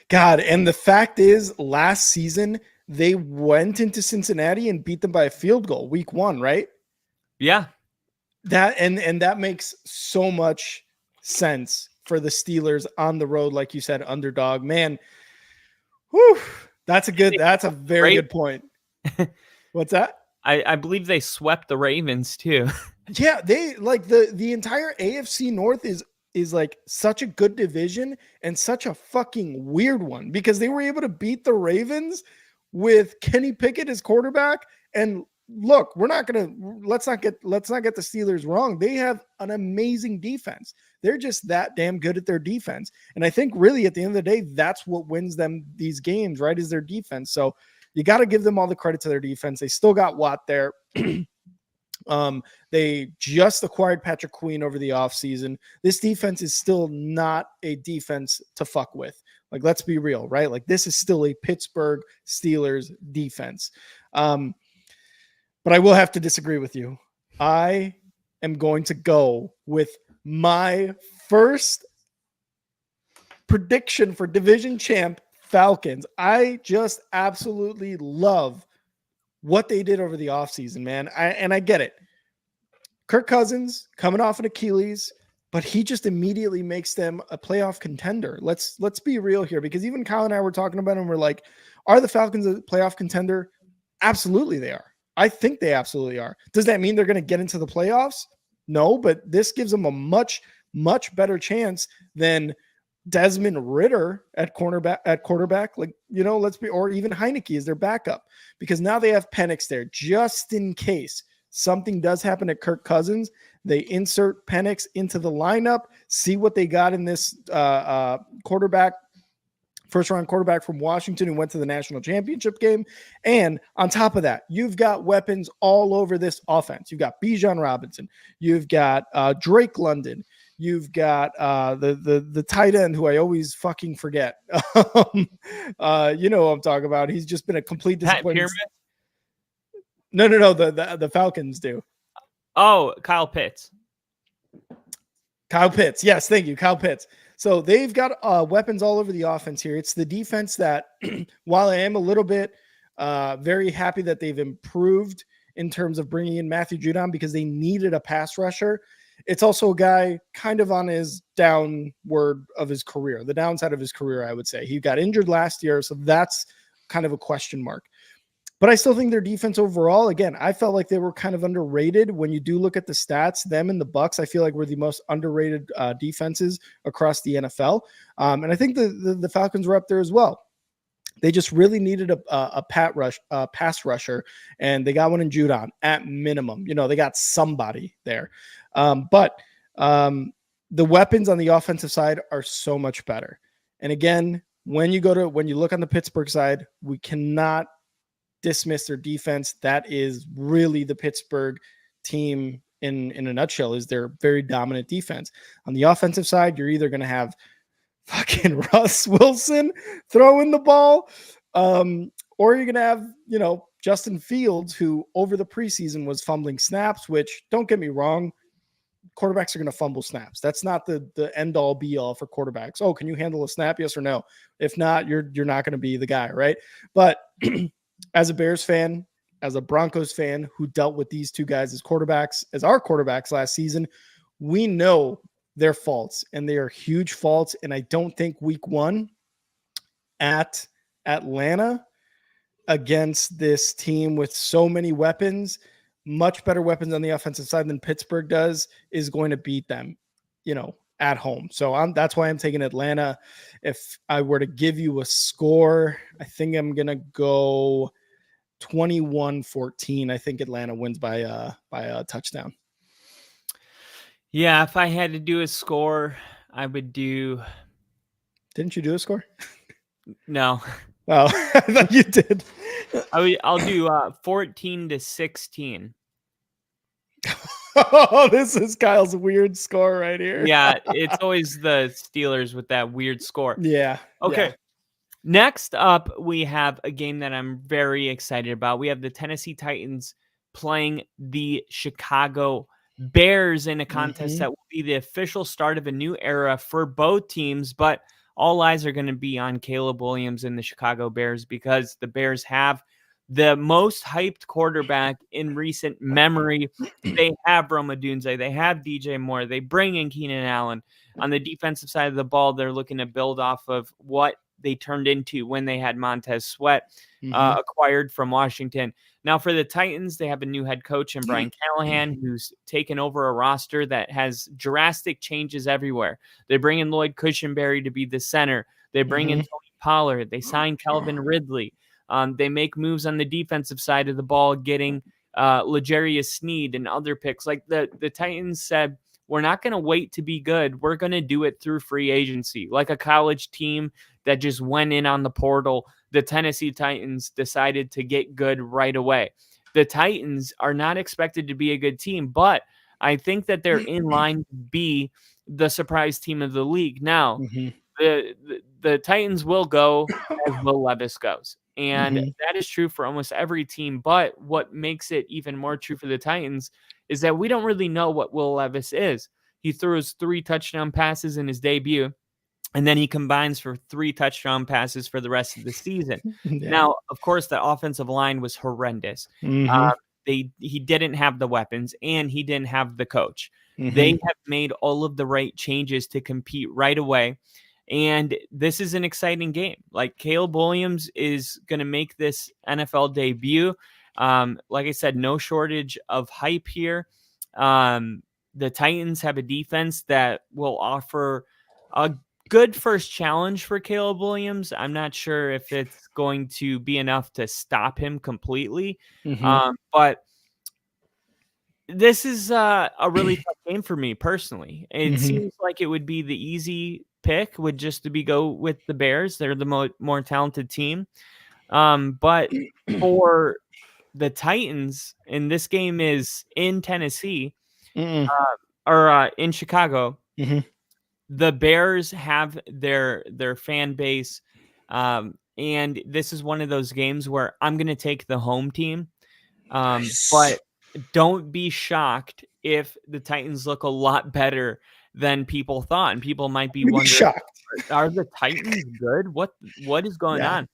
God. And the fact is, last season, they went into Cincinnati and beat them by a field goal week 1, right? Yeah. That and that makes so much sense for the Steelers on the road, like you said, underdog. Man, whew, that's a very good point. What's that? I believe they swept the Ravens too. Yeah, they like the entire AFC North is like such a good division and such a fucking weird one because they were able to beat the Ravens with Kenny Pickett as quarterback. And look, let's not get the Steelers wrong. They have an amazing defense. They're just that damn good at their defense. And I think really at the end of the day, that's what wins them these games, right? Is their defense. So you got to give them all the credit to their defense. They still got Watt there. They just acquired Patrick Queen over the offseason. This defense is still not a defense to fuck with. Like, let's be real, right? Like, this is still a Pittsburgh Steelers defense. But I will have to disagree with you. I am going to go with my first prediction for division champ Falcons. I just absolutely love what they did over the offseason, man. I get it. Kirk Cousins coming off an Achilles, but he just immediately makes them a playoff contender. Let's be real here, because even Kyle and I were talking about it, and we're like, are the Falcons a playoff contender? Absolutely they are. I think they absolutely are. Does that mean they're going to get into the playoffs? No, but this gives them a much, much better chance than Desmond Ridder at quarterback. Like, you know, or even Heineke as their backup, because now they have Penix there just in case something does happen at Kirk Cousins. They insert Penix into the lineup, see what they got in this first-round quarterback from Washington who went to the national championship game. And on top of that, you've got weapons all over this offense. You've got Bijan Robinson. You've got Drake London. You've got the tight end who I always fucking forget. You know what I'm talking about. He's just been a complete disappointment. No. The Falcons do. Oh, Kyle Pitts. Yes, thank you, Kyle Pitts. So they've got weapons all over the offense here. It's the defense that, while I am a little bit very happy that they've improved in terms of bringing in Matthew Judon because they needed a pass rusher, it's also a guy kind of on his downward of his career, the downside of his career, I would say. He got injured last year, so that's kind of a question mark. But I still think their defense overall, again, I felt like they were kind of underrated. When you do look at the stats, them and the Bucs, I feel like we're the most underrated defenses across the NFL. And I think the Falcons were up there as well. They just really needed a pass rusher, and they got one in Judon at minimum. You know, they got somebody there. But the weapons on the offensive side are so much better. And again, when you look on the Pittsburgh side, we cannot dismiss their defense. That is really the Pittsburgh team in a nutshell is their very dominant defense. On the offensive side, you're either going to have fucking Russ Wilson throwing the ball, or you're going to have, Justin Fields, who over the preseason was fumbling snaps, which, don't get me wrong, quarterbacks are going to fumble snaps. That's not the end all be all for quarterbacks. Oh, can you handle a snap? Yes or no? If not, you're not going to be the guy, right? But as a Bears fan, as a Broncos fan who dealt with these two guys as our quarterbacks last season, we know their faults, and they are huge faults. And I don't think week 1 at Atlanta against this team with so many weapons, much better weapons on the offensive side than Pittsburgh does, is going to beat them, at home. So that's why I'm taking Atlanta. If I were to give you a score, I think I'm going to go 21-14. I think Atlanta wins by a touchdown. Yeah, if I had to do a score, I would do... Didn't you do a score? No. Oh, I thought you did. I'll do 14-16. Oh, this is Kyle's weird score right here. Yeah, it's always the Steelers with that weird score. Yeah. Okay. Yeah. Next up, we have a game that I'm very excited about. We have the Tennessee Titans playing the Chicago Bears in a contest that will be the official start of a new era for both teams, but all eyes are going to be on Caleb Williams and the Chicago Bears because the Bears have the most hyped quarterback in recent memory. They have Rome Odunze. They have DJ Moore. They bring in Keenan Allen. On the defensive side of the ball, they're looking to build off of what they turned into when they had Montez Sweat acquired from Washington. Now for the Titans, they have a new head coach in Brian Callahan, who's taken over a roster that has drastic changes everywhere. They bring in Lloyd Cushenberry to be the center. They bring in Tony Pollard. They sign Calvin Ridley. They make moves on the defensive side of the ball, getting L'Jarius Sneed and other picks. Like the Titans said, we're not going to wait to be good. We're going to do it through free agency. Like a college team that just went in on the portal, the Tennessee Titans decided to get good right away. The Titans are not expected to be a good team, but I think that they're in line to be the surprise team of the league. Now, the Titans will go as Will Levis goes. And that is true for almost every team. But what makes it even more true for the Titans is that we don't really know what Will Levis is. He throws 3 touchdown passes in his debut, and then he combines for 3 touchdown passes for the rest of the season. Now, of course, the offensive line was horrendous. He didn't have the weapons, and he didn't have the coach. They have made all of the right changes to compete right away. And this is an exciting game. Like Caleb Williams is going to make this NFL debut. Like I said, no shortage of hype here. The Titans have a defense that will offer a good first challenge for Caleb Williams. I'm not sure if it's going to be enough to stop him completely. But this is a really tough game for me personally. It seems like it would be the easy pick would just to be go with the Bears. They're the more talented team. But for the Titans, and this game is in Tennessee or in Chicago, the Bears have their fan base. And this is one of those games where I'm going to take the home team. But don't be shocked if the Titans look a lot better than people thought, and people might be wondering, shocked. Are the Titans good? What is going on?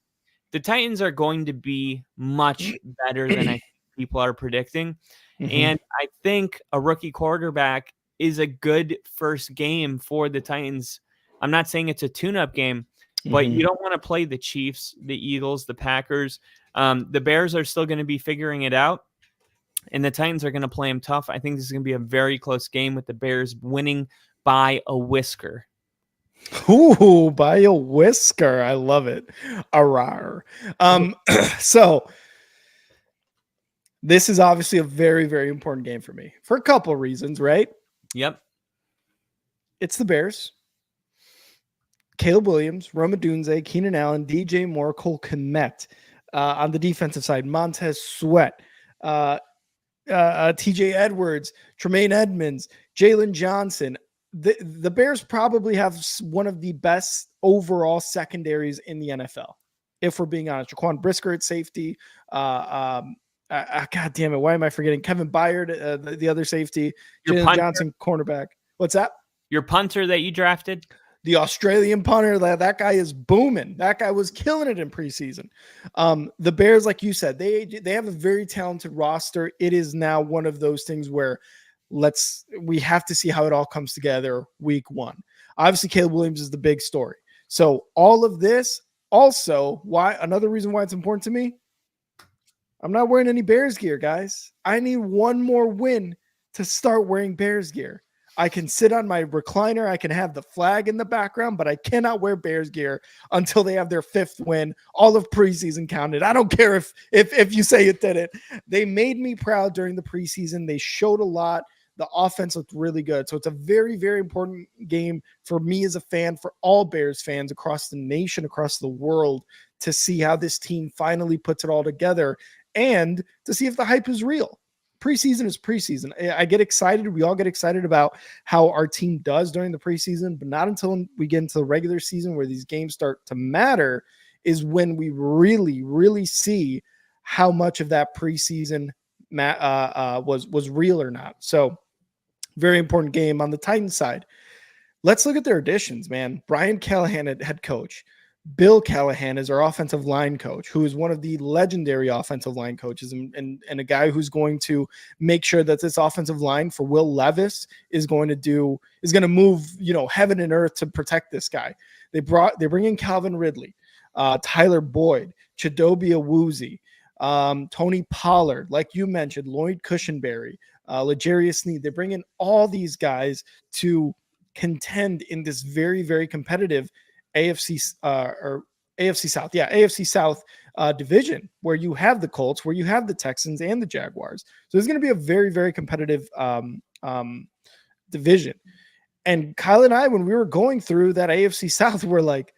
The Titans are going to be much better than I think people are predicting. And I think a rookie quarterback is a good first game for the Titans. I'm not saying it's a tune-up game, but you don't want to play the Chiefs, the Eagles, the Packers. The Bears are still going to be figuring it out, and the Titans are going to play them tough. I think this is going to be a very close game with the Bears winning by a whisker. Ooh, by a whisker. I love it. Arar. So this is obviously a very, very important game for me for a couple of reasons, right? Yep. It's the Bears. Caleb Williams, Rome Odunze, Keenan Allen, DJ Moore, Cole Kmet. On the defensive side, Montez Sweat. TJ Edwards, Tremaine Edmonds, Jalen Johnson. The Bears probably have one of the best overall secondaries in the NFL. If we're being honest, Jaquan Brisker at safety. God damn it. Why am I forgetting? Kevin Byard, the other safety. Jalen Johnson, cornerback. What's that? Your punter that you drafted? The Australian punter, that guy is booming. That guy was killing it in preseason. The Bears, like you said, they have a very talented roster. It is now one of those things where we have to see how it all comes together week one. Obviously, Caleb Williams is the big story. So all of this, also, another reason why it's important to me, I'm not wearing any Bears gear, guys. I need one more win to start wearing Bears gear. I can sit on my recliner. I can have the flag in the background, but I cannot wear Bears gear until they have their 5th win. All of preseason counted. I don't care if you say it didn't. They made me proud during the preseason. They showed a lot. The offense looked really good. So it's a very, very important game for me as a fan, for all Bears fans across the nation, across the world, to see how this team finally puts it all together and to see if the hype is real. Preseason is preseason. I get excited. We all get excited about how our team does during the preseason, but not until we get into the regular season where these games start to matter is when we really, really see how much of that preseason was real or not. So very important game on the Titans side. Let's look at their additions, man. Brian Callahan, head coach. Bill Callahan is our offensive line coach, who is one of the legendary offensive line coaches and a guy who's going to make sure that this offensive line for Will Levis is going to move, heaven and earth to protect this guy. They bring in Calvin Ridley, Tyler Boyd, Chidobe Awuzie, Tony Pollard, like you mentioned, Lloyd Cushenberry, L'Jarius Sneed. They bring in all these guys to contend in this very, very competitive AFC South division, where you have the Colts, where you have the Texans and the Jaguars. So it's going to be a very, very competitive division. And Kyle and I, when we were going through that AFC South, we're like,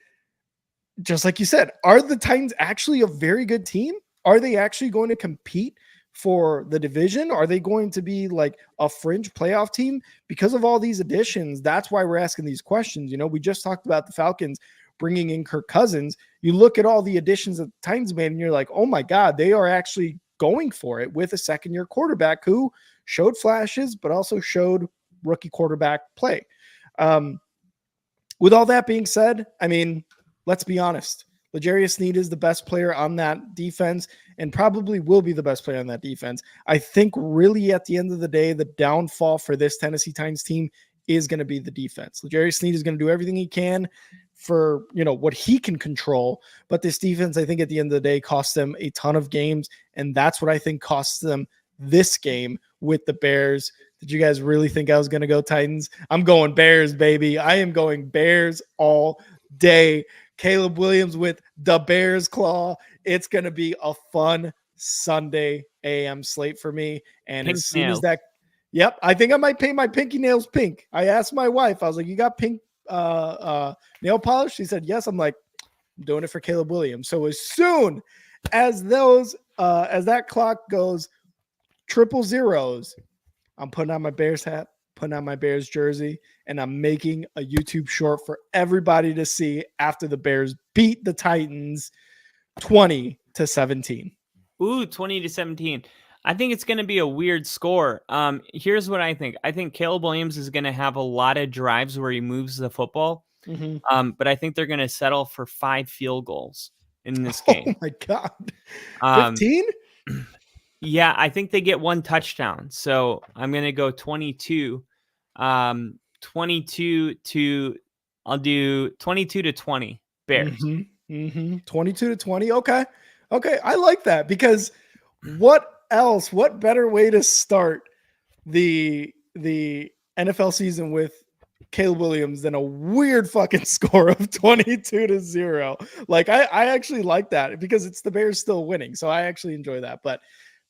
just like you said, are the Titans actually a very good team? Are they actually going to compete for the division? Are they going to be like a fringe playoff team? Because of all these additions, that's why we're asking these questions. We just talked about the Falcons bringing in Kirk Cousins. You look at all the additions that the Titans made and you're like, oh my God, they are actually going for it with a second-year quarterback who showed flashes, but also showed rookie quarterback play. With all that being said, let's be honest. L'Jarius Sneed is the best player on that defense and probably will be the best player on that defense. I think really at the end of the day, the downfall for this Tennessee Titans team is going to be the defense. L'Jarius Sneed is going to do everything he can for, what he can control. But this defense, I think at the end of the day, costs them a ton of games. And that's what I think costs them this game with the Bears. Did you guys really think I was going to go Titans? I'm going Bears, baby. I am going Bears all day. Caleb Williams with the Bears claw. It's going to be a fun Sunday AM slate for me. And Pink as soon nails. as that, yep, I think I might paint my pinky nails pink. I asked my wife, I was like, you got pink nail polish? She said, yes. I'm like, I'm doing it for Caleb Williams. So as soon as as that clock goes 000, I'm putting on my Bears hat, putting on my Bears jersey, and I'm making a YouTube short for everybody to see after the Bears beat the Titans 20-17. Ooh, 20-17. I think it's going to be a weird score. Here's what I think. I think Caleb Williams is going to have a lot of drives where he moves the football. Mm-hmm. But I think they're going to settle for 5 field goals in this game. Oh my God. 15? Yeah, I think they get 1 touchdown. So I'm going to go 22. 22 to 20 Bears. 22-20. Okay. I like that because what better way to start the NFL season with Caleb Williams than a weird fucking score of 22-0. Like I actually like that because it's the Bears still winning. So I actually enjoy that, but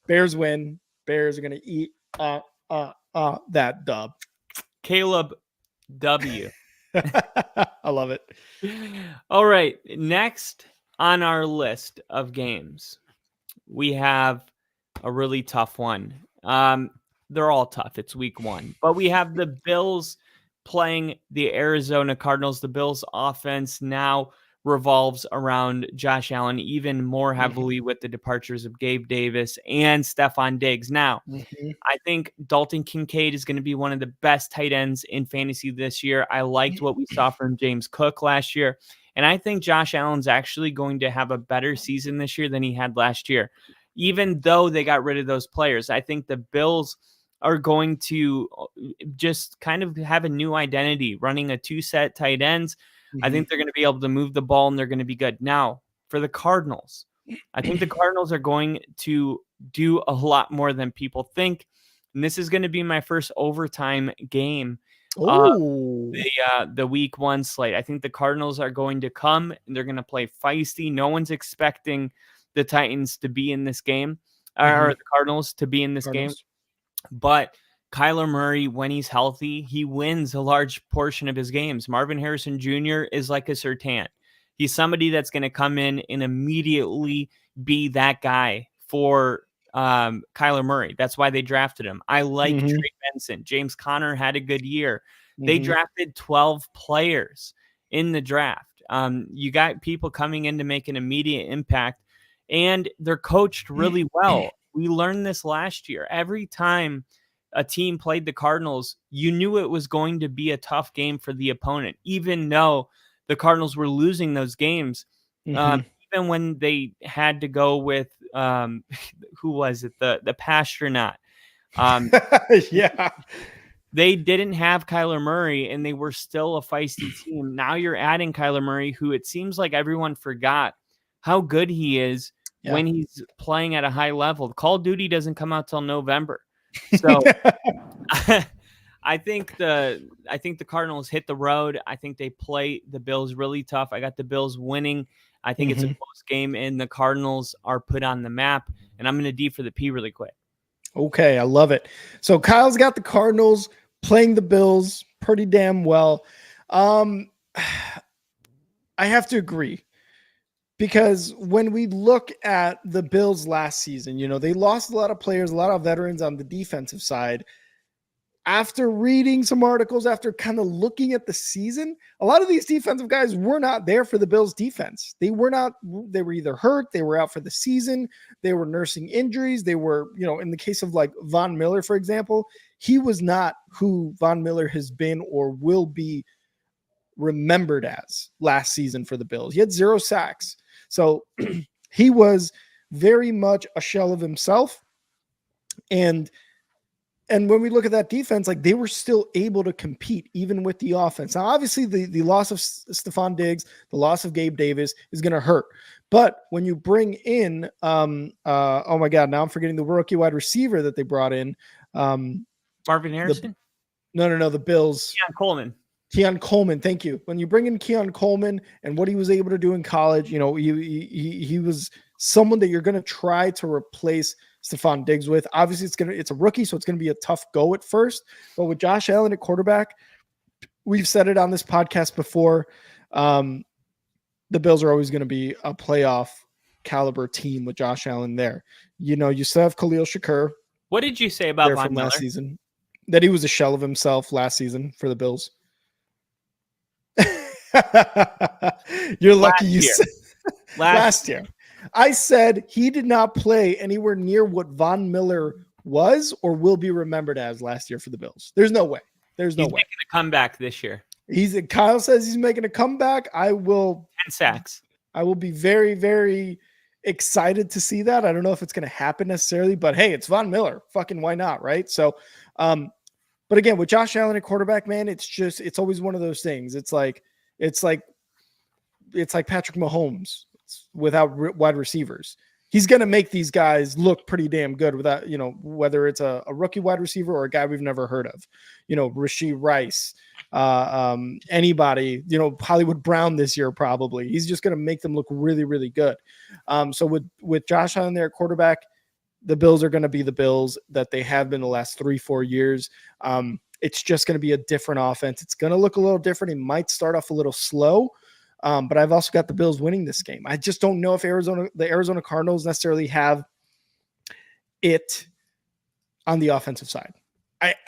Bears win. Bears are going to eat that dub. Caleb W. I love it. All right. Next on our list of games, we have a really tough one. They're all tough. It's week 1. But we have the Bills playing the Arizona Cardinals. The Bills offense now revolves around Josh Allen even more heavily with the departures of Gabe Davis and Stephon Diggs. Now, I think Dalton Kincaid is going to be one of the best tight ends in fantasy this year. I liked what we saw from James Cook last year. And I think Josh Allen's actually going to have a better season this year than he had last year. Even though they got rid of those players, I think the Bills are going to just kind of have a new identity running a 2-set tight ends. I think they're going to be able to move the ball and they're going to be good. Now, for the Cardinals, I think the Cardinals are going to do a lot more than people think. And this is going to be my first overtime game of the week 1 slate. I think the Cardinals are going to come and they're going to play feisty. No one's expecting the Titans to be in this game or the Cardinals to be in this game. But Kyler Murray, when he's healthy, he wins a large portion of his games. Marvin Harrison Jr. is like a Surtain. He's somebody that's going to come in and immediately be that guy for Kyler Murray. That's why they drafted him. I like Trey Benson. James Conner had a good year. They drafted 12 players in the draft. You got people coming in to make an immediate impact, and they're coached really well. We learned this last year. Every time a team played the Cardinals, you knew it was going to be a tough game for the opponent, even though the Cardinals were losing those games. Even when they had to go with, who was it? The Pastronaut. They didn't have Kyler Murray, and they were still a feisty team. Now you're adding Kyler Murray, who it seems like everyone forgot how good he is when he's playing at a high level. Call of Duty doesn't come out till November. So I think the Cardinals hit the road. I think they play the Bills really tough. I got the Bills winning. I think it's a close game, and the Cardinals are put on the map. And I'm going to D for the P really quick. Okay, I love it. So Kyle's got the Cardinals playing the Bills pretty damn well. I have to agree. Because when we look at the Bills last season, they lost a lot of players, a lot of veterans on the defensive side. After reading some articles, after kind of looking at the season, a lot of these defensive guys were not there for the Bills defense. They were either hurt, they were out for the season, they were nursing injuries. They were, in the case of like Von Miller, for example, he was not who Von Miller has been or will be remembered as last season for the Bills. He had 0 sacks. So he was very much a shell of himself. And when we look at that defense, like they were still able to compete even with the offense. Now, obviously the loss of Stephon Diggs, the loss of Gabe Davis is going to hurt. But when you bring in, oh my God, now I'm forgetting the rookie wide receiver that they brought in. Marvin Harrison? No, the Bills. Keon Coleman, thank you. When you bring in Keon Coleman and what he was able to do in college, he was someone that you're going to try to replace Stephon Diggs with. Obviously, it's a rookie, so it's going to be a tough go at first. But with Josh Allen at quarterback, we've said it on this podcast before. The Bills are always going to be a playoff caliber team with Josh Allen there. You still have Khalil Shakur. What did you say about Von Miller? Last season? That he was a shell of himself last season for the Bills. You're lucky you said last year. I said he did not play anywhere near what Von Miller was or will be remembered as last year for the Bills. There's no way. He's making a comeback this year. Kyle says he's making a comeback. 10 sacks. I will be very, very excited to see that. I don't know if it's going to happen necessarily, but hey, it's Von Miller. Fucking why not, right? So, but again, with Josh Allen at quarterback, man, it's always one of those things. It's like Patrick Mahomes without wide receivers. He's going to make these guys look pretty damn good without, whether it's a rookie wide receiver or a guy we've never heard of, Rashee Rice, anybody, Hollywood Brown this year, probably. He's just going to make them look really, really good. So with Josh Allen there at quarterback, the Bills are going to be the Bills that they have been the last 3-4 years. It's just going to be a different offense. It's going to look a little different. It might start off a little slow, but I've also got the Bills winning this game. I just don't know if the Arizona Cardinals necessarily have it on the offensive side.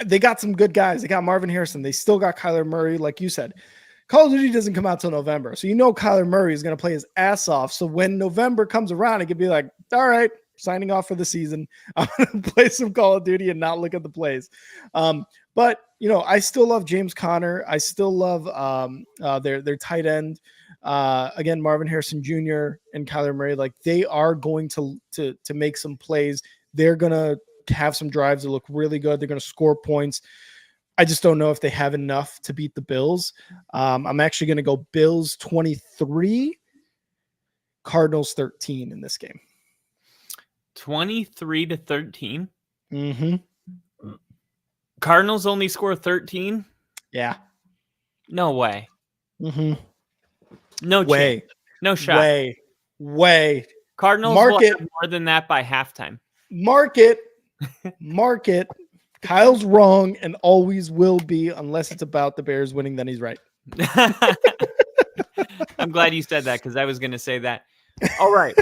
They got some good guys. They got Marvin Harrison. They still got Kyler Murray, like you said. Call of Duty doesn't come out till November. So Kyler Murray is going to play his ass off. So when November comes around, it could be like, all right, signing off for the season. I'm going to play some Call of Duty and not look at the plays. But, I still love James Conner. I still love their tight end. Again, Marvin Harrison Jr. and Kyler Murray, like they are going to make some plays. They're going to have some drives that look really good. They're going to score points. I just don't know if they have enough to beat the Bills. I'm actually going to go Bills 23, Cardinals 13 in this game. 23-13. Mm-hmm. Cardinals only score 13? Yeah. No way. Mm-hmm. No way. Chance. No shot. Way. Cardinals will have more than that by halftime. Mark it. Kyle's wrong and always will be, unless it's about the Bears winning, then he's right. I'm glad you said that because I was going to say that. All right.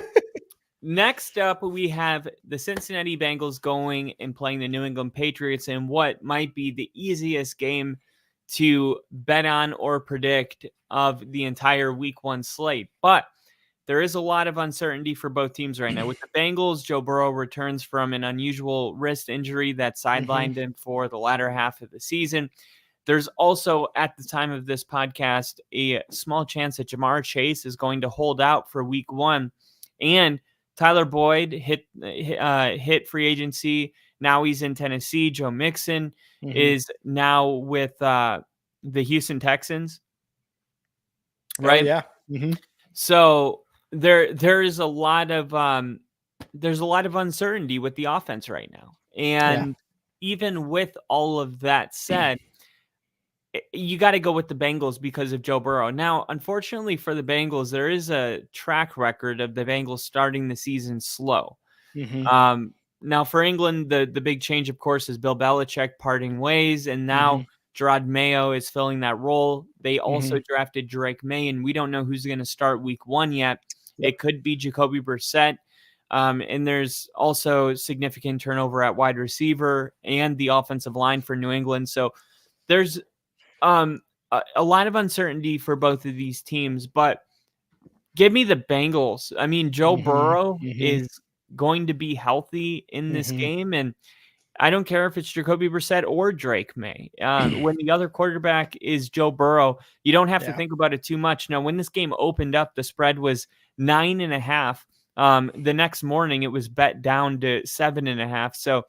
Next up, we have the Cincinnati Bengals going and playing the New England Patriots in what might be the easiest game to bet on or predict of the entire week 1 slate. But there is a lot of uncertainty for both teams right now. With the Bengals, Joe Burrow returns from an unusual wrist injury that sidelined him for the latter half of the season. There's also, at the time of this podcast, a small chance that Jamar Chase is going to hold out for week 1. And Tyler Boyd hit free agency. Now he's in Tennessee. Joe Mixon is now with the Houston Texans. Right? Oh, yeah. Mm-hmm. So there is a lot of uncertainty with the offense right now. And even with all of that said, you got to go with the Bengals because of Joe Burrow. Now, unfortunately for the Bengals, there is a track record of the Bengals starting the season slow. Mm-hmm. Now for England, the big change, of course, is Bill Belichick parting ways. And now Gerard Mayo is filling that role. They also drafted Drake May, and we don't know who's going to start week 1 yet. It could be Jacoby Brissett. And there's also significant turnover at wide receiver and the offensive line for New England. So there's a lot of uncertainty for both of these teams, but give me the Bengals. I mean, Joe Burrow is going to be healthy in this game, and I don't care if it's Jacoby Brissett or Drake May. When the other quarterback is Joe Burrow, you don't have to think about it too much. Now, when this game opened up, the spread was 9.5. The next morning, it was bet down to 7.5. So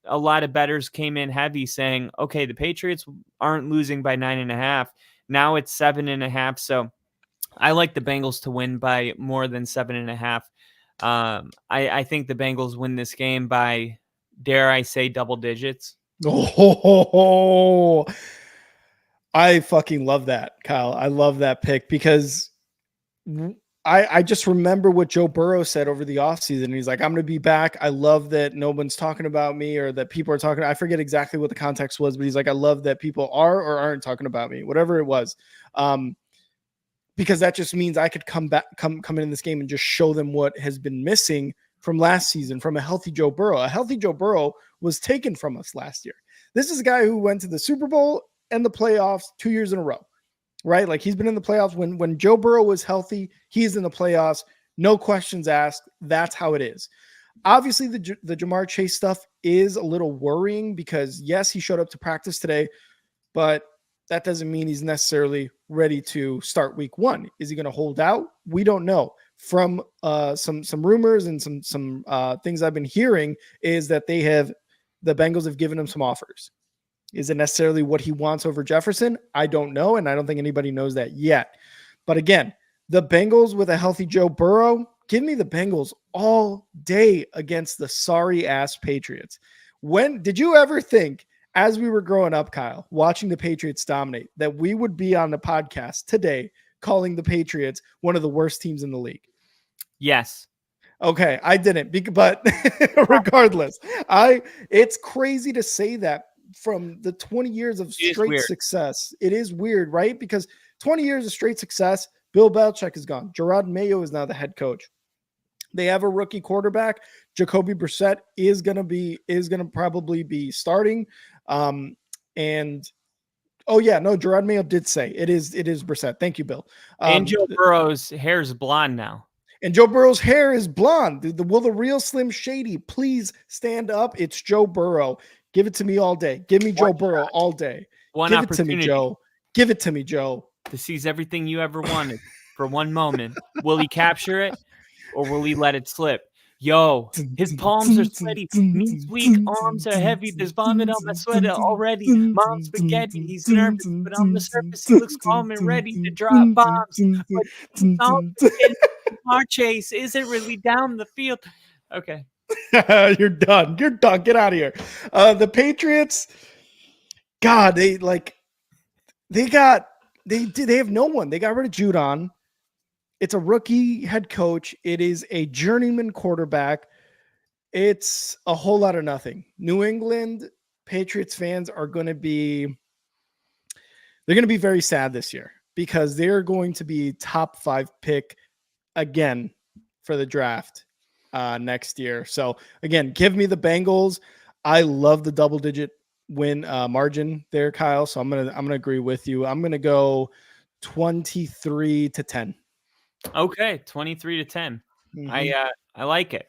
a lot of bettors came in heavy saying, okay, the Patriots aren't losing by 9.5. Now it's 7.5. So I like the Bengals to win by more than 7.5. I think the Bengals win this game by, dare I say, double digits. Oh, I fucking love that, Kyle. I love that pick because I just remember what Joe Burrow said over the offseason. He's like, I'm going to be back. I love that no one's talking about me or that people are talking. I forget exactly what the context was, but he's like, I love that people are or aren't talking about me, whatever it was. Because that just means I could come in this game and just show them what has been missing from last season from a healthy Joe Burrow. A healthy Joe Burrow was taken from us last year. This is a guy who went to the Super Bowl and the playoffs 2 years in a row, right? Like he's been in the playoffs when Joe Burrow was healthy, he's in the playoffs. No questions asked. That's how it is. Obviously the Jamar Chase stuff is a little worrying because yes, he showed up to practice today, but that doesn't mean he's necessarily ready to start week 1. Is he going to hold out? We don't know. From some rumors and some things I've been hearing is that the Bengals have given him some offers. Is it necessarily what he wants over Jefferson? I don't know, and I don't think anybody knows that yet. But again, the Bengals with a healthy Joe Burrow, give me the Bengals all day against the sorry-ass Patriots. When did you ever think, as we were growing up, Kyle, watching the Patriots dominate, that we would be on the podcast today calling the Patriots one of the worst teams in the league? Yes. Okay, I didn't, but regardless, it's crazy to say that from the 20 years of straight success. It is weird, right? Because 20 years of straight success, Bill Belichick is gone. Gerard Mayo is now the head coach. They have a rookie quarterback. Jacoby Brissett is gonna probably be starting. And Gerard Mayo did say it is Brissett. Thank you, Bill. And Joe Burrow's hair is blonde now. And Joe Burrow's hair is blonde. Will the real Slim Shady please stand up? It's Joe Burrow. Give it to me all day. Give me Joe Burrow all day. Give it to me, Joe. Give it to me, Joe. To seize everything you ever wanted for one moment. Will he capture it or will he let it slip? Yo, his palms are sweaty, knees weak, arms are heavy, there's vomit on my sweater already. Mom's spaghetti, he's nervous, but on the surface he looks calm and ready to drop bombs. But our chase isn't really down the field. Okay. You're done. You're done. Get out of here. The Patriots, God, they have no one. They got rid of Judon. It's a rookie head coach. It is a journeyman quarterback. It's a whole lot of nothing. New England Patriots fans are going to be very sad this year because they're going to be top 5 pick again for the draft next year. So again, give me the Bengals. I love the double-digit win margin there, Kyle. So I'm gonna agree with you. I'm gonna go 23-10. Okay, 23-10. Mm-hmm. I like it.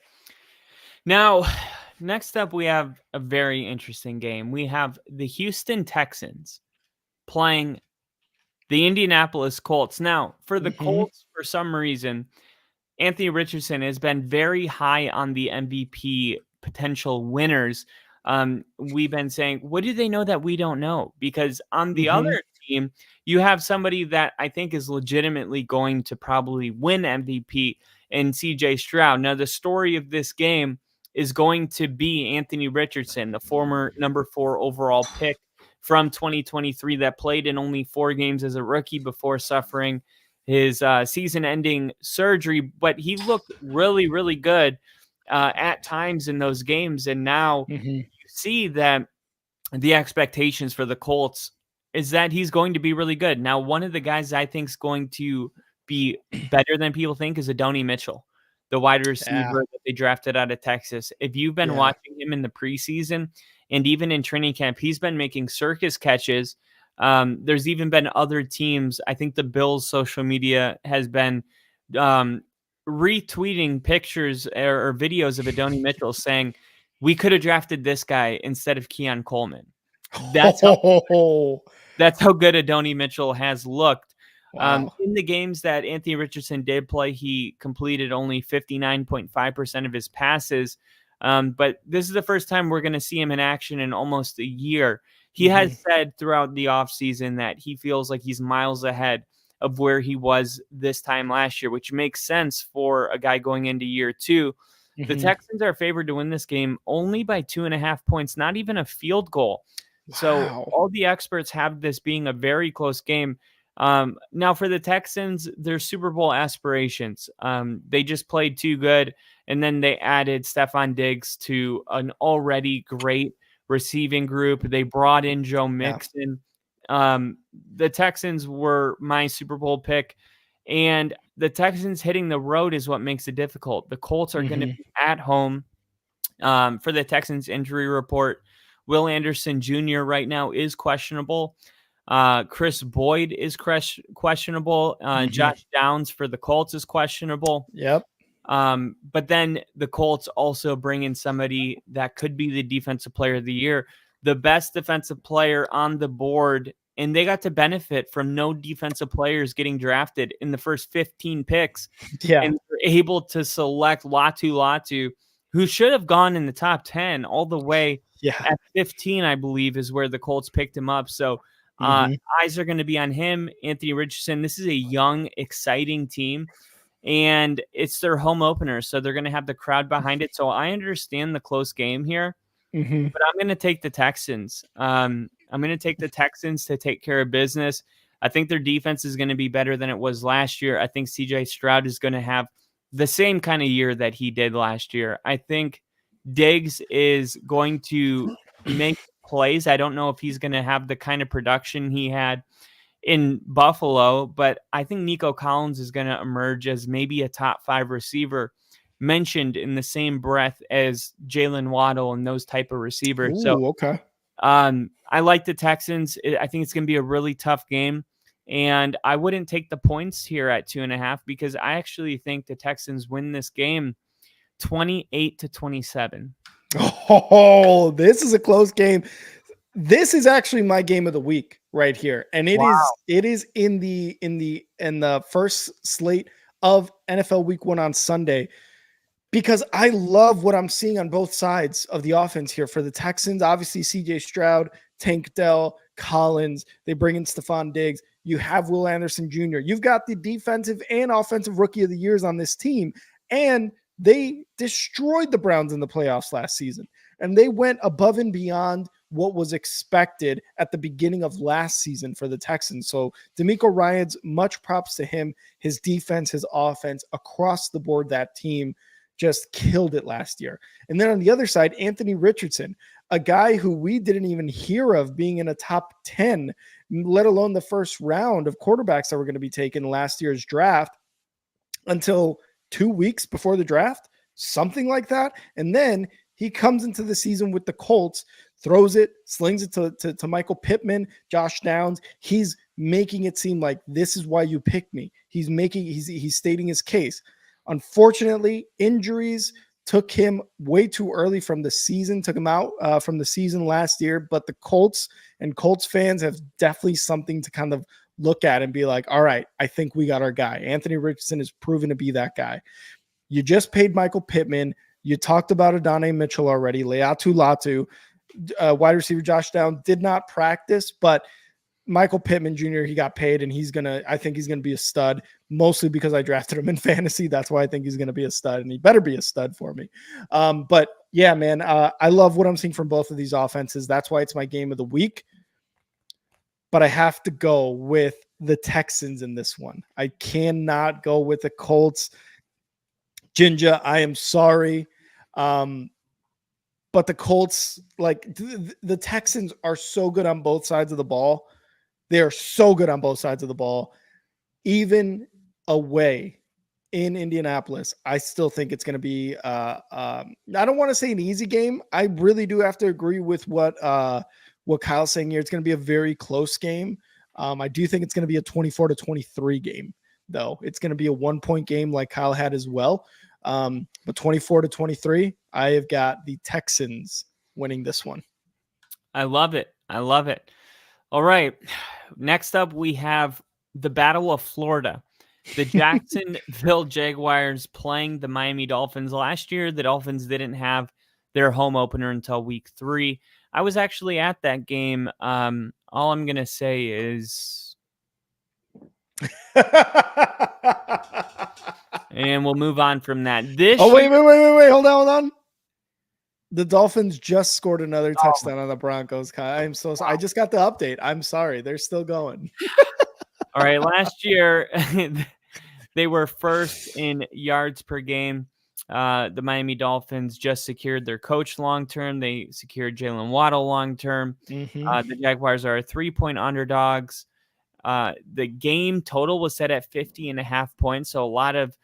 Now, next up, we have a very interesting game. We have the Houston Texans playing the Indianapolis Colts. Now, for the Colts, for some reason, Anthony Richardson has been very high on the MVP potential winners. We've been saying, what do they know that we don't know? Because on the other team, you have somebody that I think is legitimately going to probably win MVP in CJ Stroud. Now, the story of this game is going to be Anthony Richardson, the former number 4 overall pick from 2023 that played in only 4 games as a rookie before suffering his season-ending surgery. But he looked really, really good at times in those games. And now you see that the expectations for the Colts is that he's going to be really good. Now, one of the guys I think is going to be better than people think is Adonai Mitchell, the wide receiver that they drafted out of Texas. If you've been watching him in the preseason and even in training camp, he's been making circus catches. There's even been other teams. I think the Bills' social media has been retweeting pictures or videos of Adonai Mitchell saying, we could have drafted this guy instead of Keon Coleman. That's how good Adonai Mitchell has looked. Wow. In the games that Anthony Richardson did play, he completed only 59.5% of his passes. But this is the first time we're going to see him in action in almost a year. He has said throughout the offseason that he feels like he's miles ahead of where he was this time last year, which makes sense for a guy going into year 2. The Texans are favored to win this game only by 2.5 points, not even a field goal. Wow. So all the experts have this being a very close game. Now for the Texans, their Super Bowl aspirations, they just played too good. And then they added Stephon Diggs to an already great receiving group. They brought in Joe Mixon. The Texans were my Super Bowl pick, and the Texans hitting the road is what makes it difficult. The Colts are going to be at home. For the Texans injury report, Will Anderson Jr. right now is questionable. Chris Boyd is questionable. Josh Downs for the Colts is questionable. Yep. But then the Colts also bring in somebody that could be the defensive player of the year, the best defensive player on the board. And they got to benefit from no defensive players getting drafted in the first 15 picks. Yeah. And they're able to select Latu, who should have gone in the top 10 all the way. Yeah. At 15, I believe, is where the Colts picked him up. So eyes are going to be on him, Anthony Richardson. This is a young, exciting team, and it's their home opener, so they're going to have the crowd behind it. So I understand the close game here, but I'm going to take the Texans. I'm going to take the Texans to take care of business. I think their defense is going to be better than it was last year. I think CJ Stroud is going to have the same kind of year that he did last year. I think Diggs is going to make plays. I don't know if he's going to have the kind of production he had in Buffalo, but I think Nico Collins is going to emerge as maybe a top 5 receiver mentioned in the same breath as Jalen Waddle and those type of receivers. Ooh, So okay. I like the Texans. I think it's going to be a really tough game. And I wouldn't take the points here at 2.5 because I actually think the Texans win this game 28-27. Oh, this is a close game. This is actually my game of the week right here. And it is in the first slate of NFL Week 1 on Sunday, because I love what I'm seeing on both sides of the offense here for the Texans. Obviously, CJ Stroud, Tank Dell, Collins, they bring in Stephon Diggs. You have Will Anderson Jr. You've got the defensive and offensive rookie of the years on this team. And they destroyed the Browns in the playoffs last season. And they went above and beyond what was expected at the beginning of last season for the Texans. So DeMeco Ryans, much props to him. His defense, his offense, across the board, that team just killed it last year. And then on the other side, Anthony Richardson, a guy who we didn't even hear of being in a top 10, let alone the first round of quarterbacks that were going to be taken last year's draft, until 2 weeks before the draft, something like that. And then he comes into the season with the Colts, throws it, slings it to Michael Pittman, Josh Downs. He's making it seem like this is why you picked me. He's stating his case. Unfortunately, injuries took him way too early from the season, took him out from the season last year. But the Colts and Colts fans have definitely something to kind of look at and be like, all right, I think we got our guy. Anthony Richardson is proven to be that guy. You just paid Michael Pittman. You talked about Adonai Mitchell already. Leatu Latu, wide receiver Josh Downs did not practice, but Michael Pittman Jr., he got paid, and I think he's going to be a stud, mostly because I drafted him in fantasy. That's why I think he's going to be a stud, and he better be a stud for me. But yeah, man, I love what I'm seeing from both of these offenses. That's why it's my game of the week. But I have to go with the Texans in this one. I cannot go with the Colts. Ginger, I am sorry. But the Colts, like the Texans are so good on both sides of the ball. They are so good on both sides of the ball. Even away in Indianapolis, I still think it's going to be, I don't want to say an easy game. I really do have to agree with what Kyle's saying here. It's going to be a very close game. I do think it's going to be a 24-23 game, though. It's going to be a 1-point game like Kyle had as well. But 24-23, I have got the Texans winning this one. I love it. All right. Next up, we have the Battle of Florida. The Jacksonville Jaguars playing the Miami Dolphins. Last year, the Dolphins didn't have their home opener until week 3. I was actually at that game. All I'm going to say is... and we'll move on from that. Wait. Hold on. The Dolphins just scored another touchdown on the Broncos. I'm so sorry. I just got the update. I'm sorry. They're still going. All right. Last year, they were first in yards per game. The Miami Dolphins just secured their coach long-term. They secured Jalen Waddle long-term. Mm-hmm. The Jaguars are 3-point underdogs. The game total was set at 50.5 points. So a lot of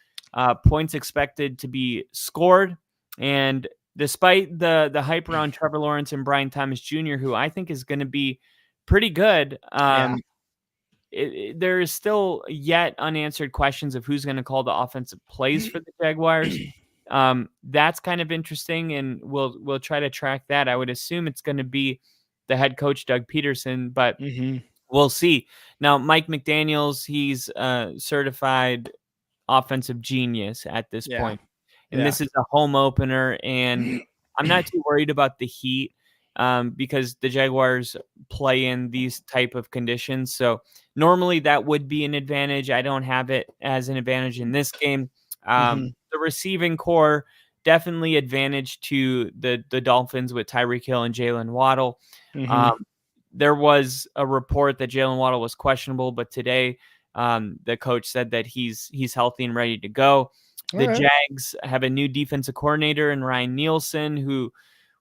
points expected to be scored. And despite the hype around Trevor Lawrence and Brian Thomas Jr., who I think is going to be pretty good, there is still yet unanswered questions of who's going to call the offensive plays for the Jaguars. That's kind of interesting, and we'll try to track that. I would assume it's going to be the head coach, Doug Peterson, but we'll see. Now, Mike McDaniels, he's a certified offensive genius at this point. And this is a home opener, and I'm not too worried about the heat because the Jaguars play in these type of conditions. So normally that would be an advantage. I don't have it as an advantage in this game. The receiving core, definitely advantage to the Dolphins with Tyreek Hill and Jalen Waddle. There was a report that Jalen Waddle was questionable, but today the coach said that he's healthy and ready to go. Jags have a new defensive coordinator in Ryan Nielsen, who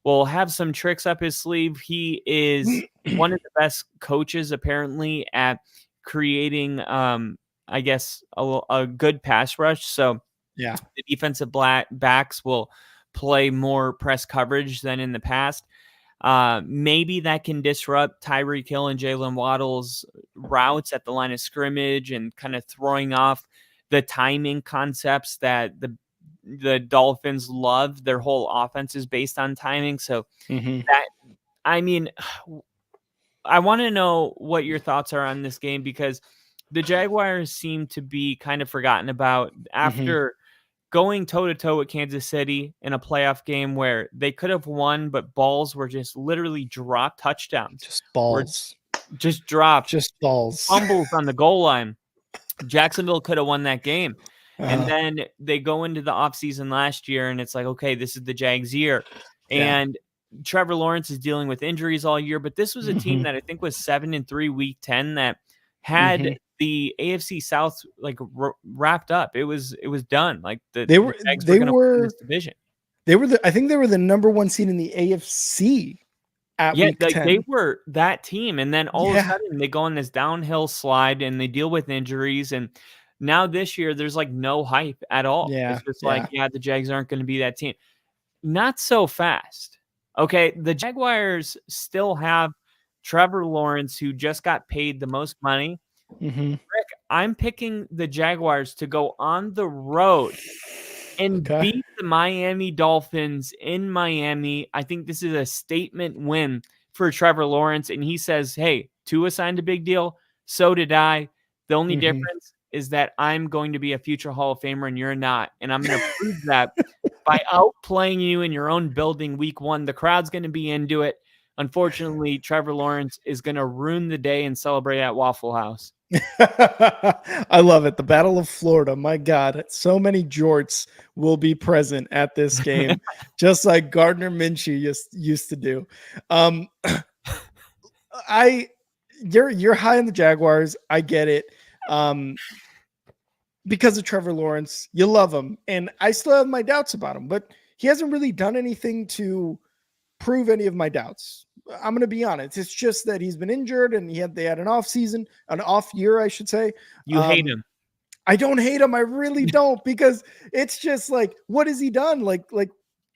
will have some tricks up his sleeve. He is one of the best coaches, apparently, at creating, I guess, a good pass rush. So Yeah. the defensive backs will play more press coverage than in the past. Maybe that can disrupt Tyreek Hill and Jalen Waddle's routes at the line of scrimmage and kind of throwing off the timing concepts that the Dolphins love. Their whole offense is based on timing. So I want to know what your thoughts are on this game, because the Jaguars seem to be kind of forgotten about after going toe-to-toe with Kansas City in a playoff game where they could have won, but balls were just literally dropped. Touchdowns. Just balls. Just dropped. Just balls. Fumbles on the goal line. Jacksonville could have won that game. And then they go into the offseason last year, and it's like, okay, this is the Jags' year. And Trevor Lawrence is dealing with injuries all year, but this was a team that I think was 7-3 week 10 that had the AFC South like wrapped up. It was done. Like the Jags were going to win this division. I think they were the number 1 seed in the AFC at week 10. They were that team, and then all of a sudden they go on this downhill slide and they deal with injuries, and now this year there's like no hype at all. It's just like, the Jags aren't going to be that team. Not so fast. Okay, the Jaguars still have Trevor Lawrence, who just got paid the most money. Rick, I'm picking the Jaguars to go on the road and beat the Miami Dolphins in Miami. I think this is a statement win for Trevor Lawrence, and he says, hey, Tua signed a big deal. So did I. The only difference is that I'm going to be a future Hall of Famer and you're not. And I'm going to prove that by outplaying you in your own building week 1. The crowd's going to be into it. Unfortunately, Trevor Lawrence is going to ruin the day and celebrate at Waffle House. I love it. The Battle of Florida. My God, so many jorts will be present at this game, just like Gardner Minshew used to do. You're high on the Jaguars. I get it. Because of Trevor Lawrence, you love him, and I still have my doubts about him, but he hasn't really done anything to prove any of my doubts. I'm going to be honest. It's just that he's been injured, and they had an off year, I should say. You hate him. I don't hate him. I really don't, because it's just like, what has he done? Like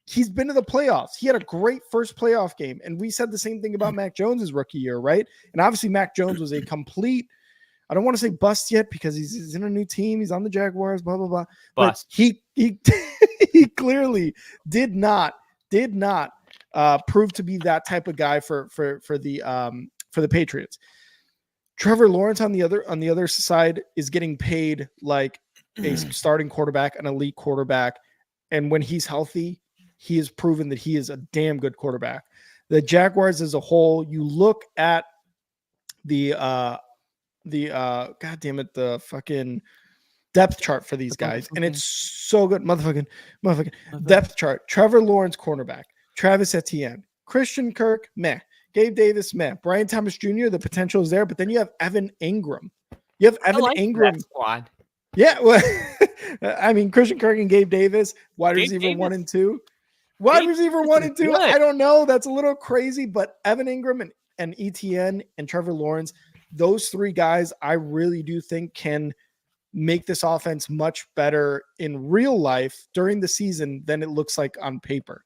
he's been to the playoffs. He had a great first playoff game, and we said the same thing about Mac Jones's rookie year, right? And obviously Mac Jones was a complete, I don't want to say bust yet because he's in a new team. He's on the Jaguars, blah, blah, blah. Bust. But he he clearly did not prove to be that type of guy for the Patriots. Trevor Lawrence on the other side is getting paid like a starting quarterback, an elite quarterback. And when he's healthy, he has proven that he is a damn good quarterback. The Jaguars as a whole, you look at the fucking depth chart for these guys, and it's so good. Motherfucking depth chart. Trevor Lawrence, cornerback. Travis Etienne. Christian Kirk, meh. Gabe Davis, meh. Brian Thomas Jr., the potential is there, but then you have Evan Ingram. Ingram. That squad. Yeah, well, I mean, Christian Kirk and Gabe Davis, wide receiver 1 and 2. Wide receiver 1 and 2, good. I don't know. That's a little crazy, but Evan Ingram and Etienne and Trevor Lawrence, those 3 guys, I really do think can make this offense much better in real life during the season than it looks like on paper,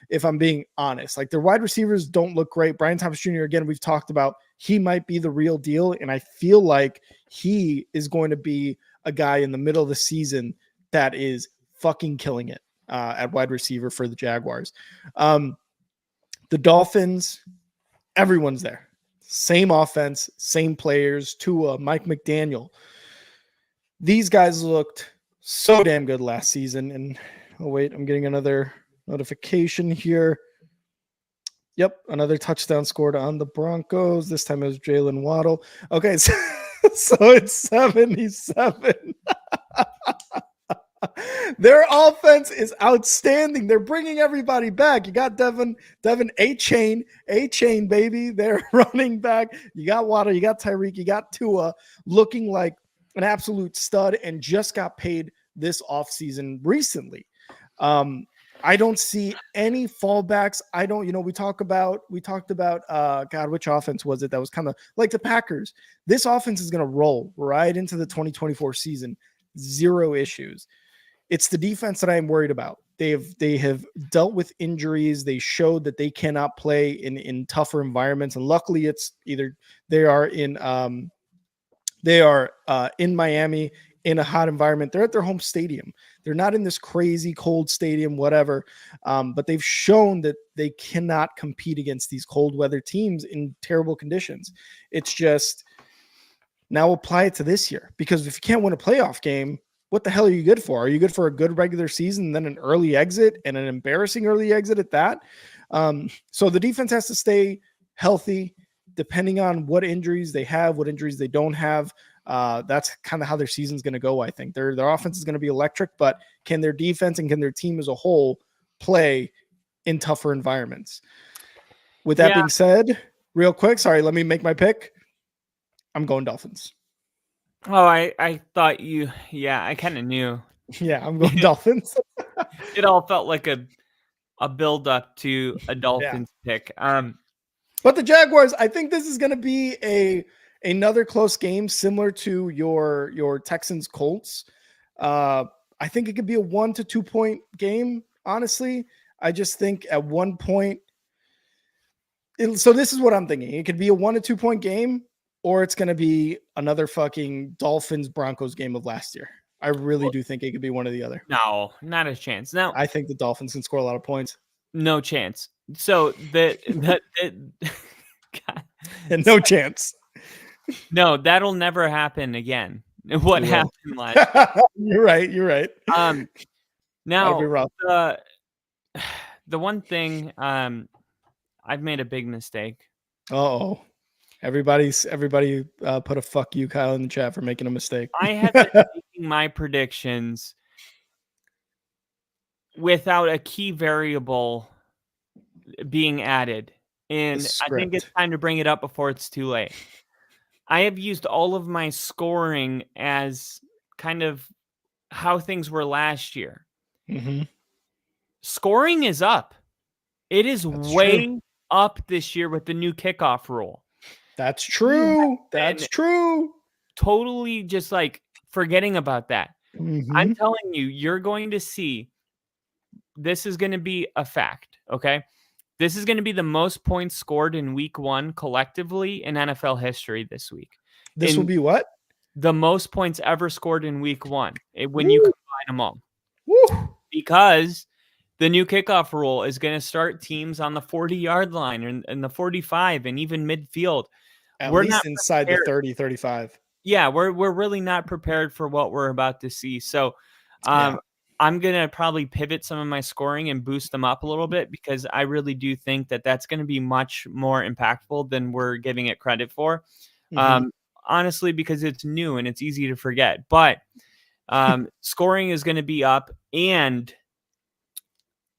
if I'm being honest. Like, their wide receivers don't look great. Brian Thomas Jr., again, we've talked about, he might be the real deal, and I feel like he is going to be a guy in the middle of the season that is fucking killing it at wide receiver for the Jaguars. The Dolphins, everyone's there. Same offense, same players, Tua, Mike McDaniel. These guys looked so damn good last season. And oh wait, I'm getting another notification here. Yep, another touchdown scored on the Broncos. This time it was Jalen Waddle. Okay, so it's 77. Their offense is outstanding. They're bringing everybody back. You got Devin A-Chain, baby. They're running back. You got Waddle, you got Tyreek, you got Tua looking like an absolute stud and just got paid this offseason recently. I don't see any fallbacks. We talked about, God, which offense was it? That was kind of like the Packers. This offense is going to roll right into the 2024 season. Zero issues. it's the defense that I'm worried about. They have dealt with injuries. They showed that they cannot play in tougher environments, and luckily, it's either they are in Miami in a hot environment. They're at their home stadium. They're not in this crazy cold stadium, whatever. But they've shown that they cannot compete against these cold weather teams in terrible conditions. It's just now apply it to this year, because if you can't win a playoff game, what the hell are you good for? Are you good for a good regular season and then an early exit, and an embarrassing early exit at that? So the defense has to stay healthy, depending on what injuries they have, what injuries they don't have. That's kind of how their season's going to go. I think their offense is going to be electric, but can their defense and can their team as a whole play in tougher environments? With that being said, real quick, sorry, let me make my pick. I'm going Dolphins. Oh, I thought I kind of knew. Yeah, I'm going Dolphins. It all felt like a build up to a Dolphins pick. But the Jaguars, I think this is going to be another close game, similar to your Texans Colts. I think it could be a 1 to 2 point game. Honestly, I just think at one point. So this is what I'm thinking. It could be a 1 to 2 point game, or it's going to be another fucking Dolphins Broncos game of last year. I really do think it could be one or the other. No, not a chance. Now, I think the Dolphins can score a lot of points. No chance. So no chance. No, that'll never happen again. What happened last? You're right. Now the one thing I've made a big mistake. Oh. Everybody put a fuck you, Kyle, in the chat for making a mistake. I have been making my predictions without a key variable being added. And I think it's time to bring it up before it's too late. I have used all of my scoring as kind of how things were last year. Mm-hmm. Scoring is up. It is way up this year with the new kickoff rule. That's true. That's true. Totally just like forgetting about that. Mm-hmm. I'm telling you, you're going to see this is going to be a fact. Okay. This is going to be the most points scored in week 1 collectively in NFL history this week. This will be what? The most points ever scored in week 1 when you combine them all. Woo. Because the new kickoff rule is going to start teams on the 40-yard line and the 45 and even midfield. We're not inside prepared. The 30, 35. Yeah, we're really not prepared for what we're about to see. So I'm going to probably pivot some of my scoring and boost them up a little bit, because I really do think that that's going to be much more impactful than we're giving it credit for. Mm-hmm. Honestly, because it's new and it's easy to forget. But scoring is going to be up, and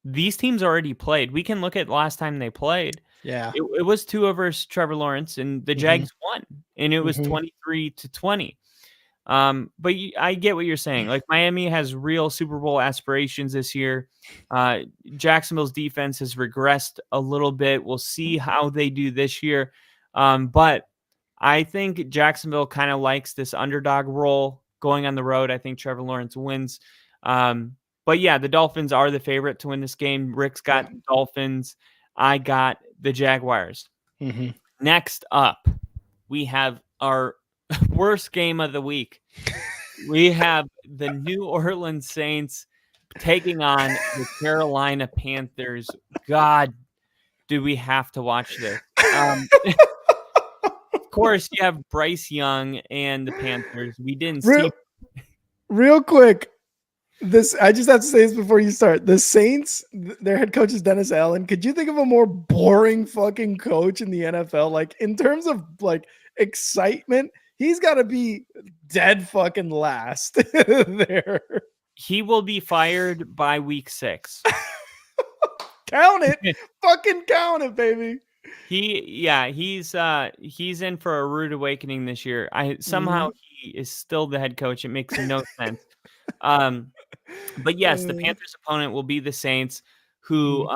these teams already played. We can look at last time they played. Yeah, it was Tua versus Trevor Lawrence, and the Jags won, and it was 23-20. But I get what you're saying. Like, Miami has real Super Bowl aspirations this year. Jacksonville's defense has regressed a little bit. We'll see how they do this year. But I think Jacksonville kind of likes this underdog role going on the road. I think Trevor Lawrence wins. But yeah, the Dolphins are the favorite to win this game. Rick's got Dolphins. I got the Jaguars. Mm-hmm. Next up, we have our worst game of the week. We have the New Orleans Saints taking on the Carolina Panthers. God, do we have to watch this? Of course, you have Bryce Young and the Panthers. We didn't see. Real quick. I just have to say this before you start. The Saints, their head coach is Dennis Allen. Could you think of a more boring fucking coach in the NFL? Like, in terms of like excitement, he's got to be dead fucking last there. He will be fired by week 6. Count it. Fucking count it, baby. He's in for a rude awakening this year. Somehow he is still the head coach. It makes no sense. But yes, the Panthers' opponent will be the Saints, who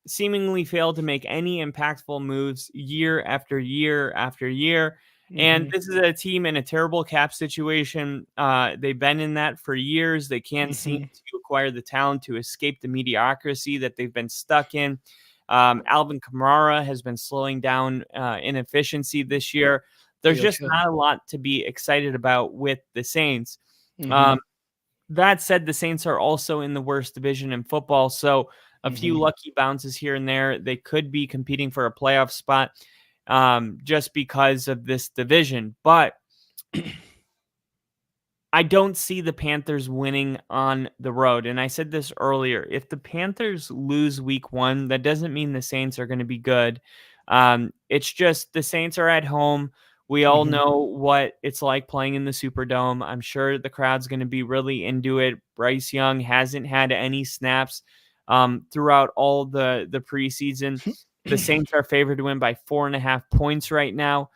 seemingly failed to make any impactful moves year after year after year. And this is a team in a terrible cap situation. They've been in that for years. They can't seem to acquire the talent to escape the mediocrity that they've been stuck in. Alvin Kamara has been slowing down in efficiency this year. There's just not a lot to be excited about with the Saints. That said, the Saints are also in the worst division in football. So a few lucky bounces here and there. They could be competing for a playoff spot just because of this division. But I don't see the Panthers winning on the road. And I said this earlier. If the Panthers lose week 1, that doesn't mean the Saints are going to be good. It's just the Saints are at home. We all know what it's like playing in the Superdome. I'm sure the crowd's going to be really into it. Bryce Young hasn't had any snaps throughout all the preseason. The Saints are favored to win by 4.5 points right now.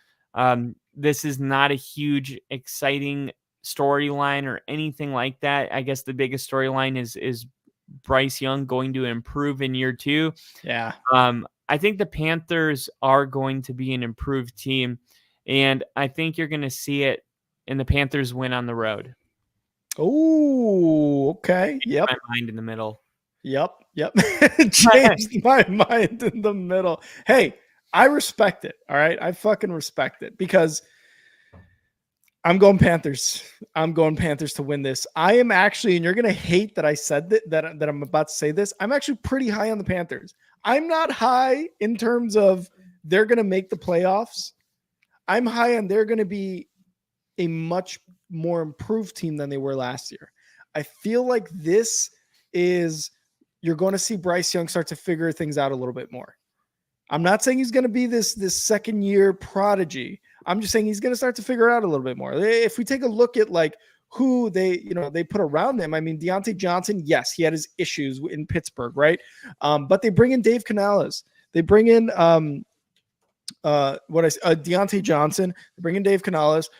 This is not a huge, exciting storyline or anything like that. I guess the biggest storyline is Bryce Young going to improve in year 2. Yeah. I think the Panthers are going to be an improved team, and I think you're going to see it in the Panthers win on the road. Oh, okay. Yep. My mind in the middle. Yep. Changed my mind in the middle. Hey, I respect it. All right. I fucking respect it because I'm going Panthers. I'm going Panthers to win this. I am actually, and you're going to hate that I said that I'm about to say this. I'm actually pretty high on the Panthers. I'm not high in terms of they're going to make the playoffs. I'm high on they're going to be a much more improved team than they were last year. I feel like this is, you're going to see Bryce Young start to figure things out a little bit more. I'm not saying he's going to be this second year prodigy. I'm just saying he's going to start to figure it out a little bit more. If we take a look at like who they put around them, I mean, Deontay Johnson, yes, he had his issues in Pittsburgh, right? But they bring in Dave Canales. They bring in Deontay Johnson. They bring in Dave Canales.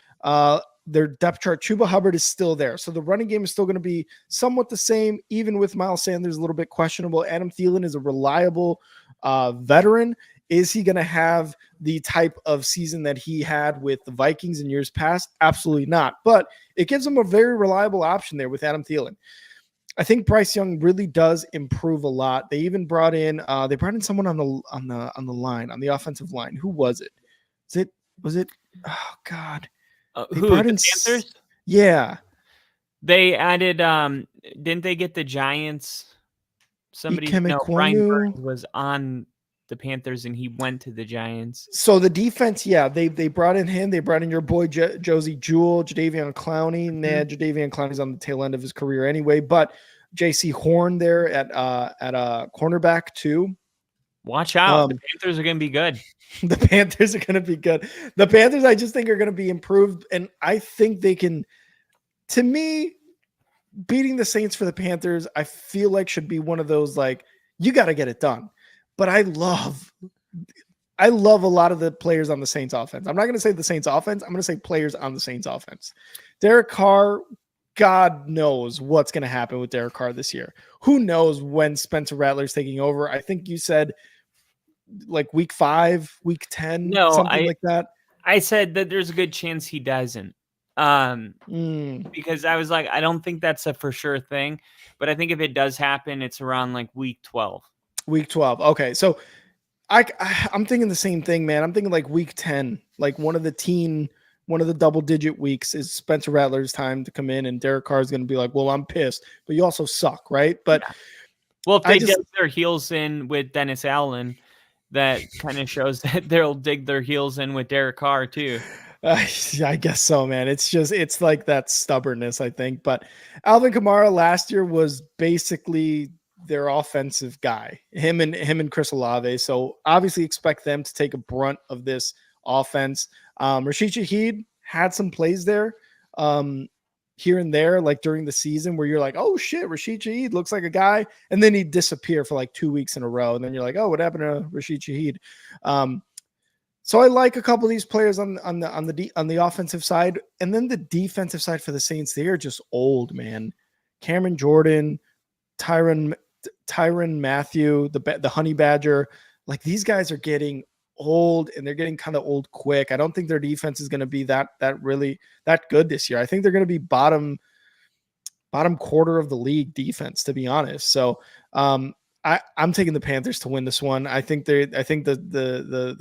Their depth chart, Chuba Hubbard is still there. So the running game is still going to be somewhat the same, even with Miles Sanders a little bit questionable. Adam Thielen is a reliable veteran. Is he going to have the type of season that he had with the Vikings in years past? Absolutely not. But it gives him a very reliable option there with Adam Thielen. I think Bryce Young really does improve a lot. They even brought in someone on the line, on the offensive line. Who was it? Was it? Oh God. Who, the Panthers? Yeah. They added, didn't they get the Giants? Brian Burns was on the Panthers and he went to the Giants. So the defense, yeah, they brought in him. They brought in your boy Josie Jewell, Jadeveon Clowney. Jadeveon Clowney's on the tail end of his career anyway, but JC Horn there at cornerback too. Watch out. The Panthers are going to be good. The Panthers are going to be good. The Panthers, I just think, are going to be improved. And I think they can, to me, beating the Saints for the Panthers, I feel like should be one of those, like, you got to get it done. But I love a lot of the players on the Saints offense. I'm not going to say the Saints offense. I'm going to say players on the Saints offense. Derek Carr, God knows what's going to happen with Derek Carr this year. Who knows when Spencer Rattler's taking over? I think you said like week 5, week 10, something like that. I said that there's a good chance he doesn't. Because I was like, I don't think that's a for sure thing. But I think if it does happen, it's around like week 12. Week 12. Okay. So I'm thinking the same thing, man. I'm thinking like week 10, like one of the double digit weeks is Spencer Rattler's time to come in and Derek Carr is going to be like, well, I'm pissed, but you also suck. Right. But well, if they dig their heels in with Dennis Allen, that kind of shows that they'll dig their heels in with Derek Carr too. I guess so, man. It's like that stubbornness, I think. But Alvin Kamara last year was basically their offensive guy, him and Chris Olave. So obviously expect them to take a brunt of this offense. Rashid Shaheed had some plays there here and there, like during the season where you're like, oh shit, Rashid Shaheed looks like a guy. And then he'd disappear for like 2 weeks in a row. And then you're like, oh, what happened to Rashid Shaheed? So I like a couple of these players on the offensive side. And then the defensive side for the Saints, they are just old, man. Cameron Jordan, Tyrann Mathieu, the Honey Badger, like these guys are getting old, and they're getting kind of old quick. I don't think their defense is going to be that good this year. I think they're going to be bottom quarter of the league defense, to be honest. So I'm taking the Panthers to win this one. I think the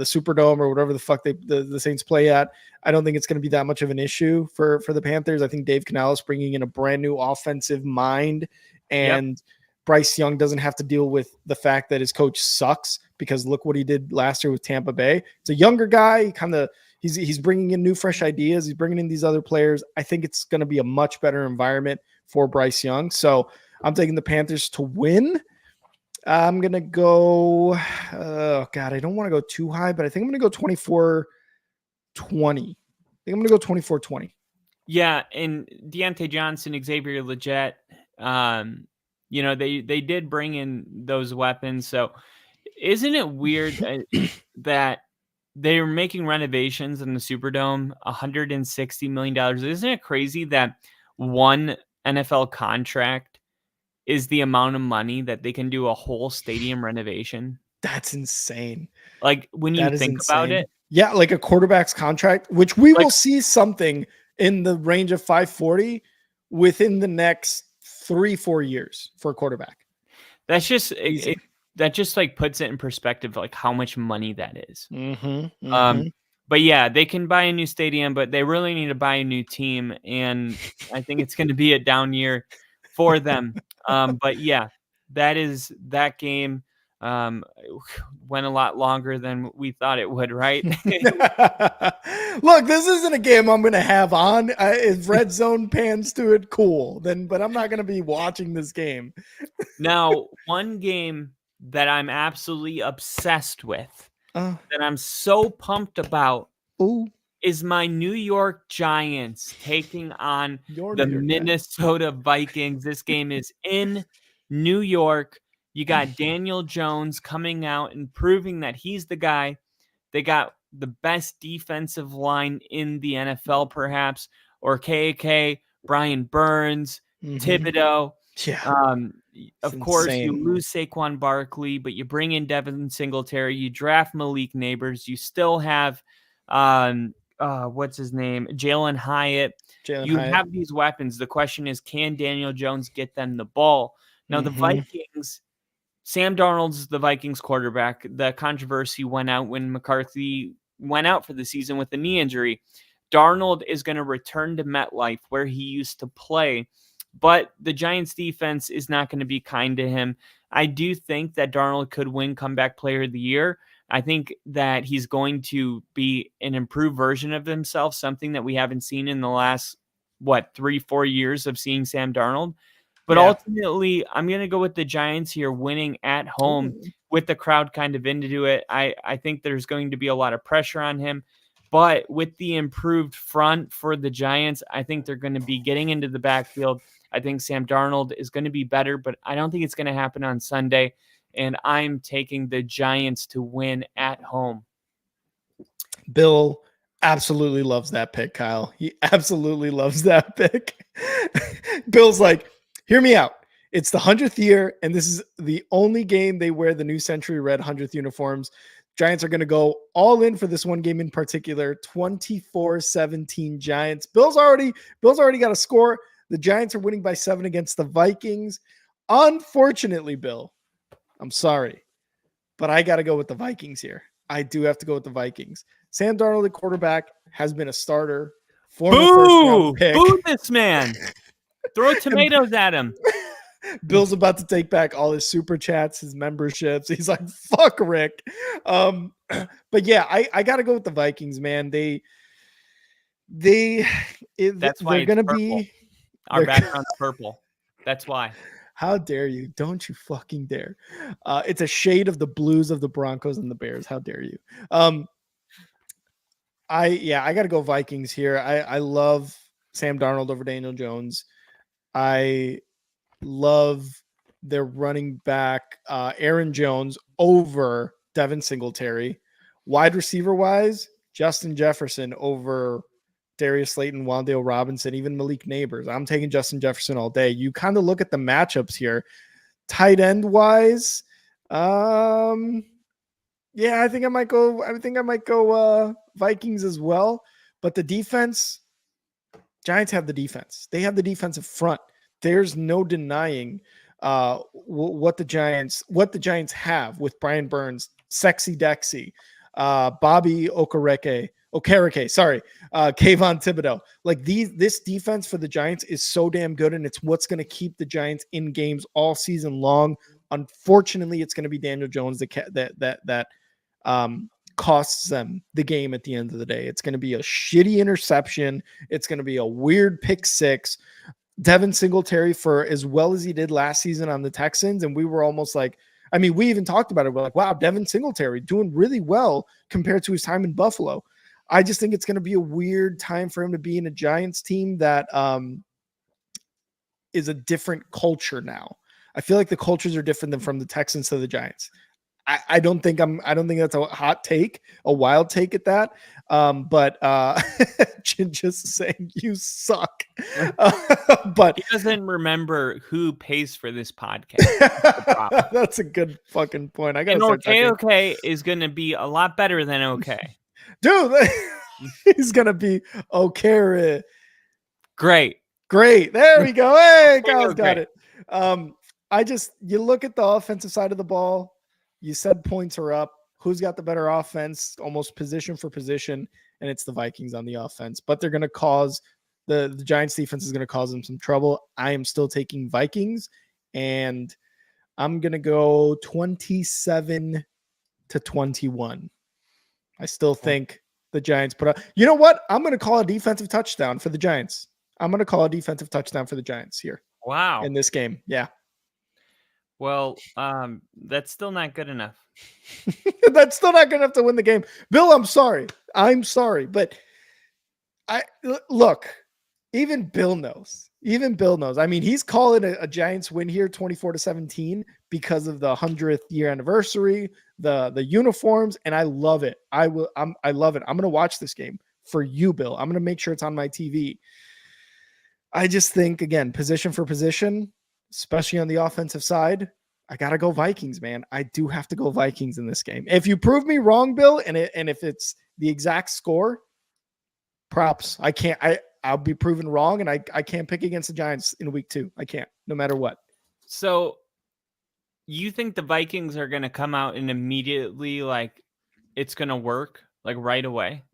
Superdome or whatever the fuck the Saints play at, I don't think it's going to be that much of an issue for the Panthers. I think Dave Canales bringing in a brand new offensive mind, and Bryce Young doesn't have to deal with the fact that his coach sucks, because look what he did last year with Tampa Bay. It's a younger guy. He's bringing in new, fresh ideas. He's bringing in these other players. I think it's going to be a much better environment for Bryce Young. So I'm taking the Panthers to win. I'm going to go, I don't want to go too high, but I think I'm going to go 24-20. I think I'm going to go 24-20. Yeah, and Deontay Johnson, Xavier Legette, they did bring in those weapons. So isn't it weird that they're making renovations in the Superdome, $160 million? Isn't it crazy that one NFL contract is the amount of money that they can do a whole stadium renovation? That's insane. Like, when you think about it. Yeah, like a quarterback's contract, which we will see something in the range of 540 within the next 3-4 years for a quarterback. That's just that just like puts it in perspective, like how much money that is. But yeah, they can buy a new stadium, but they really need to buy a new team, and I think it's going to be a down year for them. But yeah, that game went a lot longer than we thought it would, right? Look, this isn't a game I'm going to have on. If Red Zone pans to it, cool. But I'm not going to be watching this game. Now, one game that I'm absolutely obsessed with, that I'm so pumped about, is my New York Giants taking on the Minnesota Vikings. This game is in New York. You got Daniel Jones coming out and proving that he's the guy. They got the best defensive line in the NFL, perhaps, or KK, Brian Burns, Thibodeau. Yeah. Of course, you lose Saquon Barkley, but you bring in Devin Singletary. You draft Malik Neighbors. You still have, what's his name? Jalen Hyatt. Have these weapons. The question is, can Daniel Jones get them the ball? Now, the Vikings, Sam Darnold's the Vikings quarterback. The controversy went out when McCarthy went out for the season with a knee injury. Darnold is going to return to MetLife, where he used to play, but the Giants defense is not going to be kind to him. I do think that Darnold could win comeback player of the year. I think that he's going to be an improved version of himself, something that we haven't seen in the last, 3-4 years of seeing Sam Darnold. But ultimately, I'm going to go with the Giants here winning at home with the crowd kind of into it. I think there's going to be a lot of pressure on him. But with the improved front for the Giants, I think they're going to be getting into the backfield. I think Sam Darnold is going to be better, but I don't think it's going to happen on Sunday. And I'm taking the Giants to win at home. Bill absolutely loves that pick, Kyle. He absolutely loves that pick. Bill's like, hear me out. It's the 100th year, and this is the only game they wear the New Century Red 100th uniforms. Giants are going to go all in for this one game in particular, 24-17 Giants. Bill's already got a score. The Giants are winning by 7 against the Vikings. Unfortunately, Bill, I'm sorry, but I got to go with the Vikings here. I do have to go with the Vikings. Sam Darnold, the quarterback, has been a starter. Former first-round pick. Boo this man. Throw tomatoes at him. Bill's about to take back all his super chats, his memberships. He's like, fuck Rick. But yeah, I got to go with the Vikings, man. That's why they're going to be. Our background's purple. That's why. How dare you? Don't you fucking dare. It's a shade of the blues of the Broncos and the Bears. How dare you? I got to go Vikings here. I love Sam Darnold over Daniel Jones. I love their running back, Aaron Jones, over Devin Singletary. Wide receiver wise, Justin Jefferson over Darius Slayton, Wan'Dale Robinson, even Malik Neighbors. I'm taking Justin Jefferson all day. You kind of look at the matchups here. Tight end wise, Yeah, I think I might go Vikings as well. But the defense, Giants have the defense. They have the defensive front. There's no denying what the Giants have with Brian Burns, Sexy Dexy, Bobby Okereke, Kayvon Thibodeau. Like this defense for the Giants is so damn good, and it's what's going to keep the Giants in games all season long. Unfortunately, it's going to be Daniel Jones that costs them the game at the end of the day. It's going to be a shitty interception. It's going to be a weird pick six. Devin Singletary, for as well as he did last season on the Texans, and we were almost like, I mean, we even talked about it. We're like, wow, Devin Singletary doing really well compared to his time in Buffalo. I just think it's going to be a weird time for him to be in a Giants team that is a different culture now. I feel like the cultures are different than from the Texans to the Giants. I don't think that's a hot take, a wild take at that. But just saying you suck. But he doesn't remember who pays for this podcast. That's a good fucking point. I got okay is going to be a lot better than okay. Dude, he's going to be okay. Great. There we go. Hey, Kyle's got it. You look at the offensive side of the ball. You said points are up. Who's got the better offense? Almost position for position, and it's the Vikings on the offense. But they're going to cause the Giants defense is going to cause them some trouble. I am still taking Vikings, and I'm going to go 27-21. I still think the Giants put up. You know what? I'm going to call a defensive touchdown for the Giants. I'm going to call a defensive touchdown for the Giants here. Wow. In this game. Yeah. Well, that's still not good enough. That's still not good enough to win the game. Bill, I'm sorry. But look, even Bill knows. I mean, he's calling a Giants win here 24-17 because of the 100th year anniversary, the uniforms, and I love it. I love it. I'm going to watch this game for you, Bill. I'm going to make sure it's on my TV. I just think, again, position for position, especially on the offensive side, I got to go Vikings, man. I do have to go Vikings in this game. If you prove me wrong, Bill, and if it's the exact score, props. I'll be proven wrong, and I can't pick against the Giants in week 2. I can't, no matter what. So you think the Vikings are going to come out and immediately, like, it's going to work, like, right away?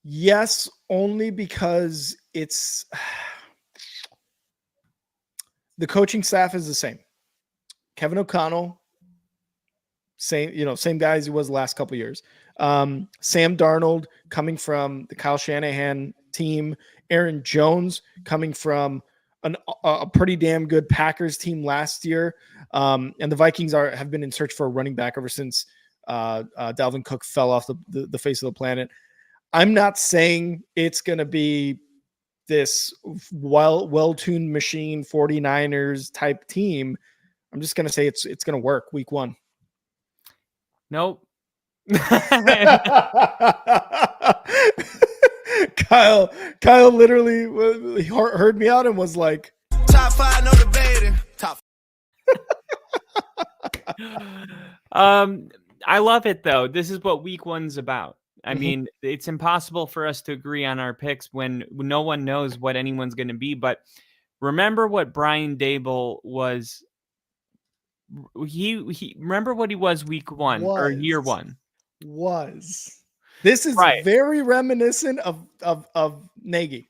Yes, only because it's the coaching staff is the same. Kevin O'Connell, same guy as he was the last couple of years. Sam Darnold coming from the Kyle Shanahan team. Aaron Jones coming from a pretty damn good Packers team last year. And the Vikings have been in search for a running back ever since Dalvin Cook fell off the face of the planet. I'm not saying it's going to be this well-tuned machine 49ers type team. I'm just going to say it's going to work week 1. Nope. Kyle literally heard me out and was like, top 5, no debating. Top. I love it though. This is what week 1's about. I mean, it's impossible for us to agree on our picks when no one knows what anyone's going to be. But remember what Brian Daboll was. He remember what he was week 1 or year 1. This is very reminiscent of Nagy.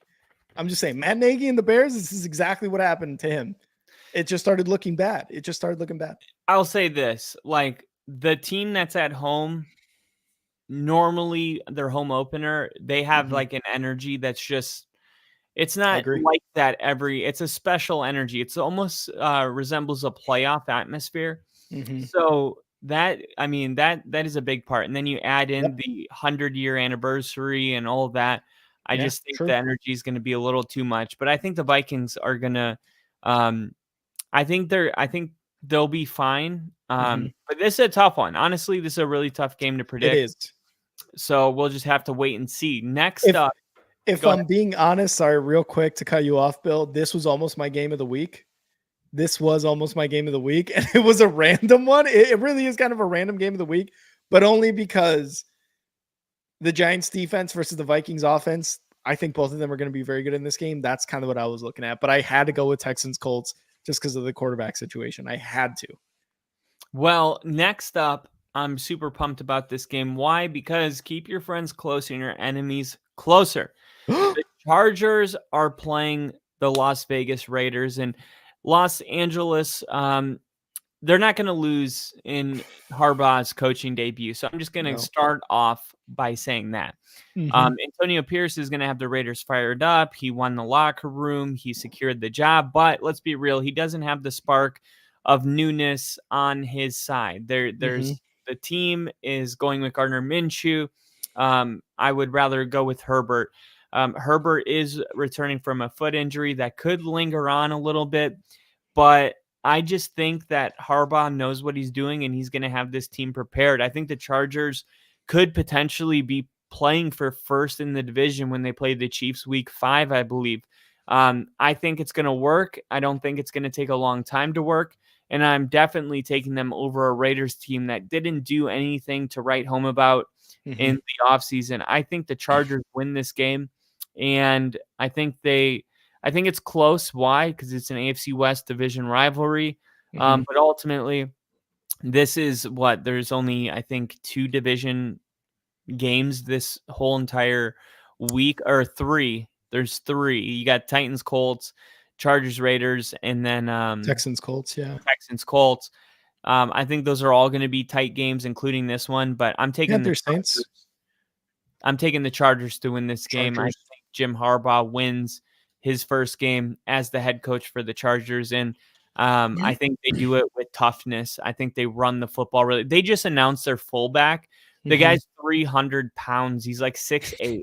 I'm just saying, Matt Nagy and the Bears. This is exactly what happened to him. It just started looking bad. I'll say this: like the team that's at home. Normally their home opener, they have like an energy that's just, it's not like that it's a special energy. It's almost resembles a playoff atmosphere. So that is a big part. And then you add in the 100-year anniversary and all of that. I just think the energy is going to be a little too much, but I think the Vikings are going to, I think they'll be fine. But this is a tough one. Honestly, this is a really tough game to predict. It is. So we'll just have to wait and see. Next up. If I'm being honest, sorry, real quick to cut you off, Bill, this was almost my game of the week. this was almost my game of the week, and it was a random one. It really is kind of a random game of the week, but only because the Giants defense versus the Vikings offense, I think both of them are going to be very good in this game. That's kind of what I was looking at, but I had to go with Texans Colts just because of the quarterback situation. I had to. Well, next up, I'm super pumped about this game. Why? Because keep your friends close and your enemies closer. The Chargers are playing the Las Vegas Raiders, and Los Angeles, they're not going to lose in Harbaugh's coaching debut. So I'm just going to start off by saying that. Antonio Pierce is going to have the Raiders fired up. He won the locker room. He secured the job. But let's be real, he doesn't have the spark of newness on his side. There's the team is going with Gardner Minshew. I would rather go with Herbert. Herbert is returning from a foot injury that could linger on a little bit, but I just think that Harbaugh knows what he's doing and he's going to have this team prepared. I think the Chargers could potentially be playing for first in the division when they play the Chiefs week 5, I believe. I think it's going to work. I don't think it's going to take a long time to work. And I'm definitely taking them over a Raiders team that didn't do anything to write home about in the offseason. I think the Chargers win this game. And I think it's close. Why? Because it's an AFC West division rivalry. But ultimately, this is there's only, I think, 2 division games this whole entire week, or 3. There's 3. You got Titans, Colts, Chargers, Raiders, and then Texans, Colts. Yeah. Texans, Colts. I think those are all going to be tight games, including this one, but I'm taking the Saints. I'm taking the Chargers to win this game. I think Jim Harbaugh wins his first game as the head coach for the Chargers. And I think they do it with toughness. I think they run the football really. They just announced their fullback. The guy's 300 pounds. He's like 6'8".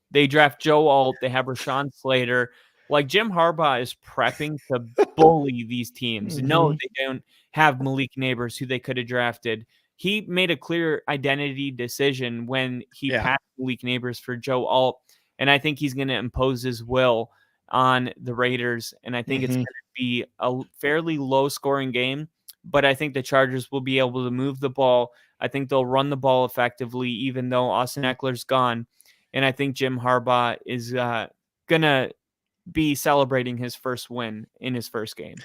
They draft Joe Alt. They have Rashawn Slater. Like, Jim Harbaugh is prepping to bully these teams. No, they don't have Malik Neighbors, who they could have drafted. He made a clear identity decision when he passed Malik Neighbors for Joe Alt. And I think he's going to impose his will on the Raiders. And I think it's going to be a fairly low-scoring game. But I think the Chargers will be able to move the ball. I think they'll run the ball effectively, even though Austin Eckler's gone. And I think Jim Harbaugh is going to be celebrating his first win in his first game.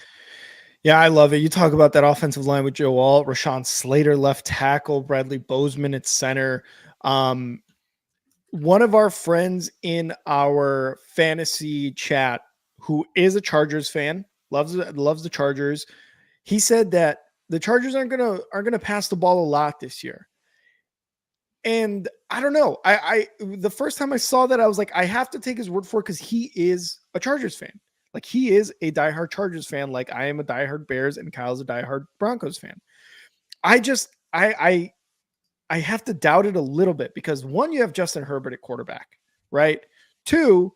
Yeah, I love it. You talk about that offensive line with Joe Alt, Rashawn Slater, left tackle, Bradley Bozeman at center. One of our friends in our fantasy chat, who is a Chargers fan, loves the Chargers. He said that the Chargers aren't gonna pass the ball a lot this year. And I don't know. I the first time I saw that, I was like, I have to take his word for it, because he is a Chargers fan. Like, he is a diehard Chargers fan. Like, I am a diehard Bears, and Kyle's a diehard Broncos fan. I have to doubt it a little bit, because 1, you have Justin Herbert at quarterback, right? 2,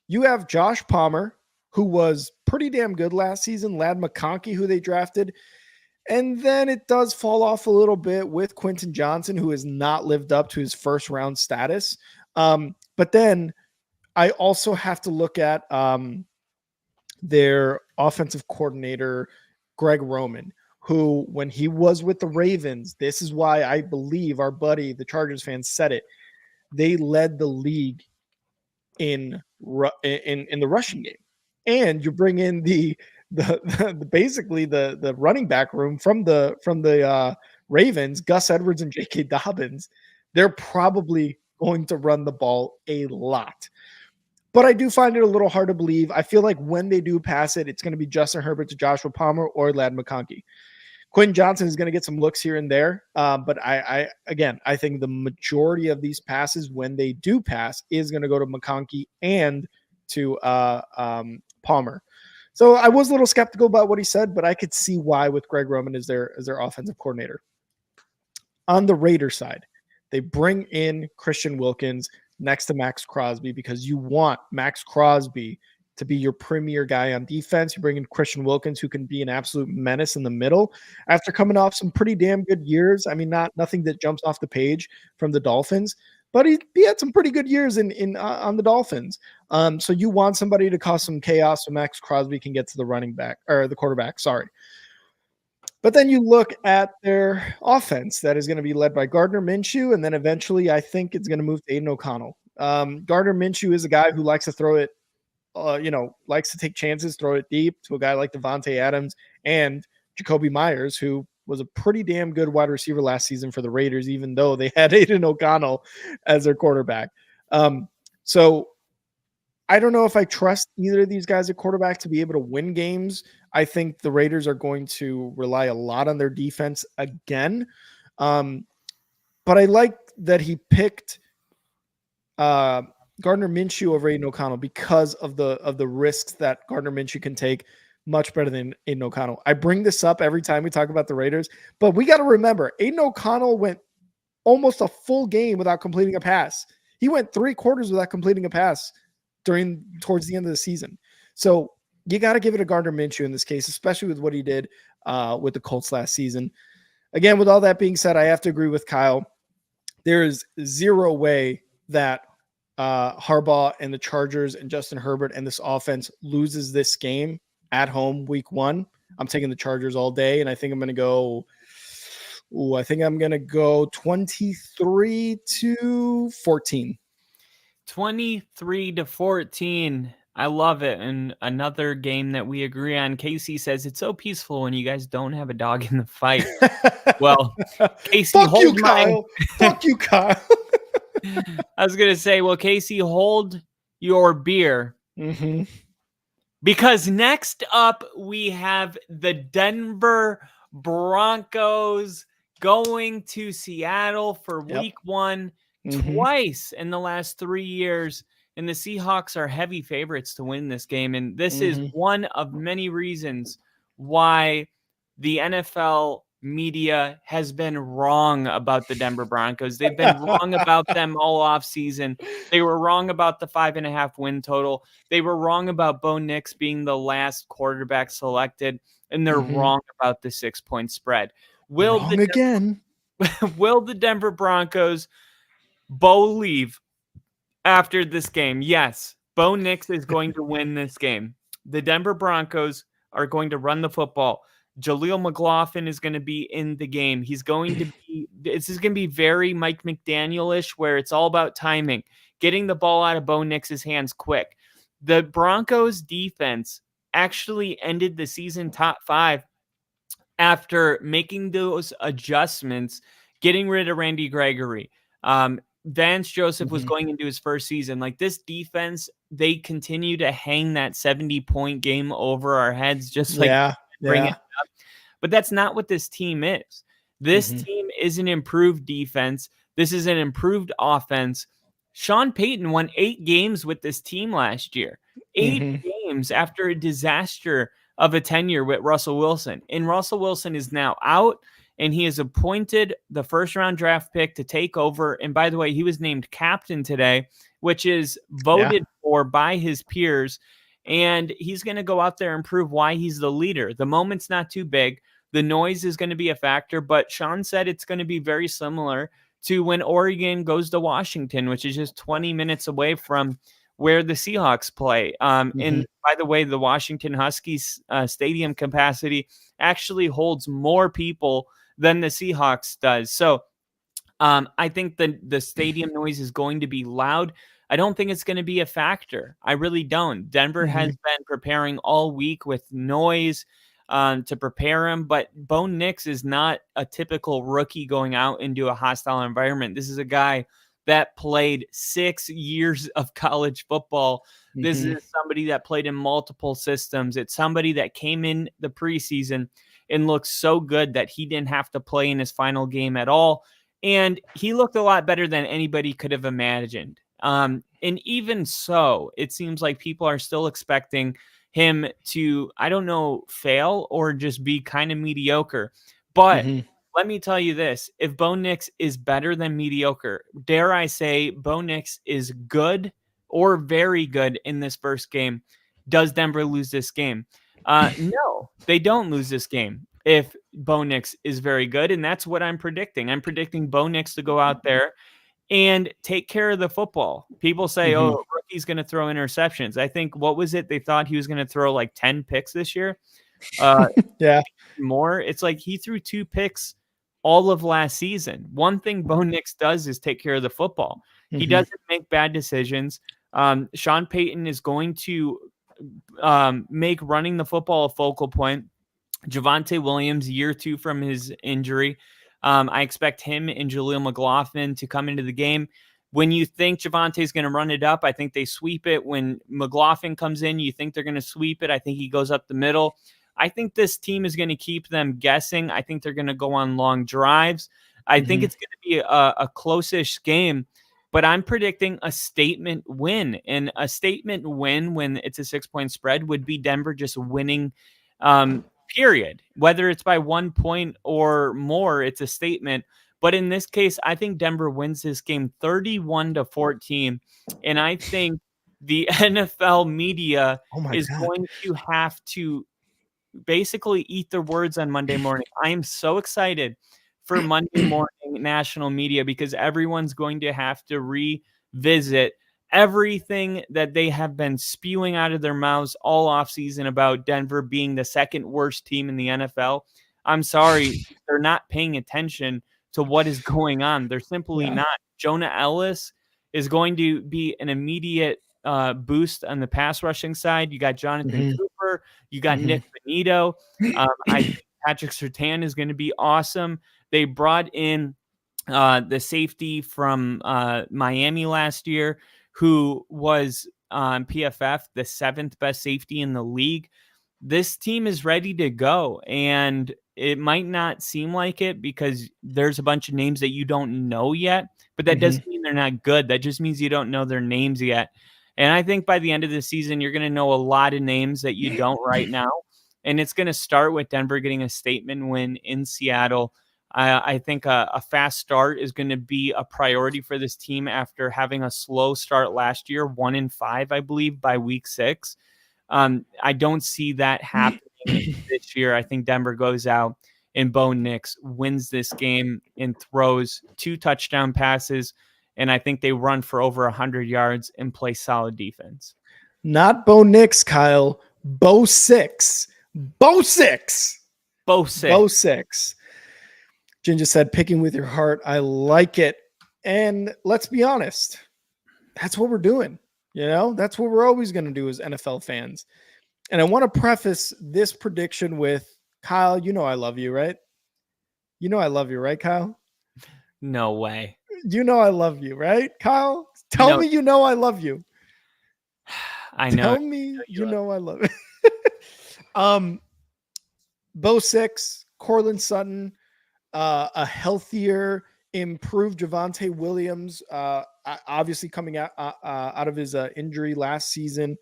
you have Josh Palmer, who was pretty damn good last season, Ladd McConkey, who they drafted. And then it does fall off a little bit with Quentin Johnson, who has not lived up to his first round status. But then I also have to look at their offensive coordinator, Greg Roman, who, when he was with the Ravens, this is why I believe our buddy, the Chargers fan, said it. They led the league in the rushing game. And you bring in the basically the running back room from the Ravens, Gus Edwards and J.K. Dobbins. They're probably going to run the ball a lot. But I do find it a little hard to believe. I feel like when they do pass it, it's going to be Justin Herbert to Joshua Palmer or Ladd McConkey. Quentin Johnson is going to get some looks here and there. But I think the majority of these passes, when they do pass, is going to go to McConkey and to Palmer. So I was a little skeptical about what he said, but I could see why with Greg Roman as their offensive coordinator. On the Raiders side, they bring in Christian Wilkins next to Max Crosby, because you want Max Crosby to be your premier guy on defense. You bring in Christian Wilkins, who can be an absolute menace in the middle after coming off some pretty damn good years. I mean, nothing that jumps off the page from the Dolphins, but he had some pretty good years in on the Dolphins. So you want somebody to cause some chaos so Max Crosby can get to the running back or the quarterback. Sorry. But then you look at their offense that is going to be led by Gardner Minshew, and then eventually I think it's going to move to Aiden O'Connell. Gardner Minshew is a guy who likes to throw it, likes to take chances, throw it deep to a guy like Devontae Adams and Jacoby Myers, who was a pretty damn good wide receiver last season for the Raiders, even though they had Aiden O'Connell as their quarterback. So I don't know if I trust either of these guys at quarterback to be able to win games. I think the Raiders are going to rely a lot on their defense again. But I like that he picked Gardner Minshew over Aiden O'Connell because of the risks that Gardner Minshew can take much better than Aiden O'Connell. I bring this up every time we talk about the Raiders, but we got to remember Aiden O'Connell went almost a full game without completing a pass. He went 3 quarters without completing a pass towards the end of the season. So you got to give it to Gardner Minshew in this case, especially with what he did with the Colts last season. Again, with all that being said, I have to agree with Kyle. There is zero way that Harbaugh and the Chargers and Justin Herbert and this offense loses this game at home week 1. I'm taking the Chargers all day, and I think I'm going to go 23-14. 23-14. I love it. And another game that we agree on. Casey says it's so peaceful when you guys don't have a dog in the fight. Well, Casey, fuck you, Kyle. Fuck you, Kyle. I was gonna say, well, Casey, hold your beer. Mm-hmm. Because next up we have the Denver Broncos going to Seattle for week 1 twice in the last 3 years. And the Seahawks are heavy favorites to win this game. And this is one of many reasons why the NFL media has been wrong about the Denver Broncos. They've been wrong about them all offseason. They were wrong about the 5.5 win total. They were wrong about Bo Nix being the last quarterback selected. And they're wrong about the 6-point spread. Will the Denver Broncos Bo leave after this game? Yes, Bo Nix is going to win this game. The Denver Broncos are going to run the football. Jaleel McLaughlin is going to be in the game. This is going to be very Mike McDaniel-ish, where it's all about timing, getting the ball out of Bo Nix's hands quick. The Broncos defense actually ended the season top 5 after making those adjustments, getting rid of Randy Gregory. Vance Joseph was going into his first season. Like, this defense, they continue to hang that 70-point game over our heads, just like bring it up. But that's not what this team is. This team is an improved defense. This is an improved offense. Sean Payton won 8 games with this team last year. 8 games after a disaster of a tenure with Russell Wilson. And Russell Wilson is now out, and he has appointed the first-round draft pick to take over. And by the way, he was named captain today, which is voted for by his peers. And he's going to go out there and prove why he's the leader. The moment's not too big. The noise is going to be a factor, but Sean said it's going to be very similar to when Oregon goes to Washington, which is just 20 minutes away from where the Seahawks play. And by the way, the Washington Huskies stadium capacity actually holds more people than the Seahawks does. So I think the stadium noise is going to be loud. I don't think it's going to be a factor. I really don't. Denver has been preparing all week with noise to prepare him, but Bo Nix is not a typical rookie going out into a hostile environment. This is a guy that played 6 years of college football. This is somebody that played in multiple systems. It's somebody that came in the preseason and looked so good that he didn't have to play in his final game at all. And he looked a lot better than anybody could have imagined. And even so, it seems like people are still expecting him to, I don't know, fail or just be kind of mediocre. But let me tell you this, if Bo Nix is better than mediocre, dare I say Bo Nix is good or very good in this first game, does Denver lose this game? No, they don't lose this game if Bo Nix is very good, and that's what I'm predicting. I'm predicting Bo Nix to go out there and take care of the football. People say, oh, rookie's going to throw interceptions. I think, what was it? They thought he was going to throw like 10 picks this year. Yeah. More. It's like he threw 2 picks all of last season. One thing Bo Nix does is take care of the football. He doesn't make bad decisions. Sean Payton is going to make running the football a focal point. Javonte Williams, year 2 from his injury. I expect him and Jaleel McLaughlin to come into the game. When you think Javonte's going to run it up, I think they sweep it. When McLaughlin comes in, you think they're going to sweep it. I think he goes up the middle. I think this team is going to keep them guessing. I think they're going to go on long drives. I think it's going to be a close-ish game, but I'm predicting a statement win. And a statement win when it's a 6-point spread would be Denver just winning, period. Whether it's by 1 point or more, it's a statement. But in this case, I think Denver wins this game 31-14. And I think the NFL media is going to have to basically eat their words on Monday morning. I am so excited for Monday morning national media because everyone's going to have to revisit everything that they have been spewing out of their mouths all offseason about Denver being the second worst team in the NFL. I'm sorry, they're not paying attention to what is going on. They're simply not. Jonah Ellis is going to be an immediate boost on the pass rushing side. You got Jonathan Cooper, you got Nick Benito. I think Patrick Surtain is going to be awesome. They brought in the safety from Miami last year, who was on PFF, the 7th best safety in the league. This team is ready to go, and it might not seem like it because there's a bunch of names that you don't know yet, but that doesn't mean they're not good. That just means you don't know their names yet. And I think by the end of the season, you're going to know a lot of names that you don't right now. And it's going to start with Denver getting a statement win in Seattle. I think a fast start is going to be a priority for this team after having a slow start last year, 1-5, I believe, by week 6. I don't see that happening this year. I think Denver goes out and Bo Nix wins this game and throws 2 touchdown passes. And I think they run for over 100 yards and play solid defense. Not Bo Nix, Kyle. Bo Six. Bo Six. Bo Six. Bo Six. Ginger said, picking with your heart. I like it. And let's be honest. That's what we're doing. You know, that's what we're always going to do as NFL fans. And I want to preface this prediction with, Kyle, you know I love you, right? You know I love you, right, Kyle? No way. You know I love you, right, Kyle? Tell me you know I love you. I know. Tell me you know I love you. Bo Six, Cortland Sutton, a healthier, improved Javonte Williams, obviously coming out of his injury last season.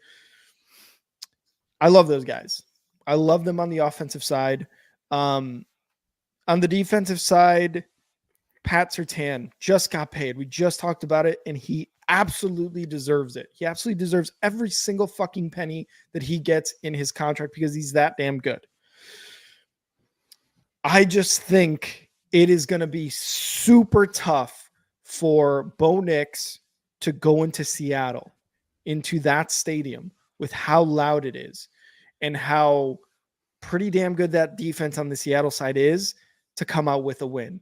I love those guys. I love them on the offensive side. On the defensive side, Pat Surtain just got paid. We just talked about it, and he absolutely deserves it. He absolutely deserves every single fucking penny that he gets in his contract because he's that damn good. I just think it is going to be super tough for Bo Nix to go into Seattle, into that stadium, with how loud it is and how pretty damn good that defense on the Seattle side is to come out with a win.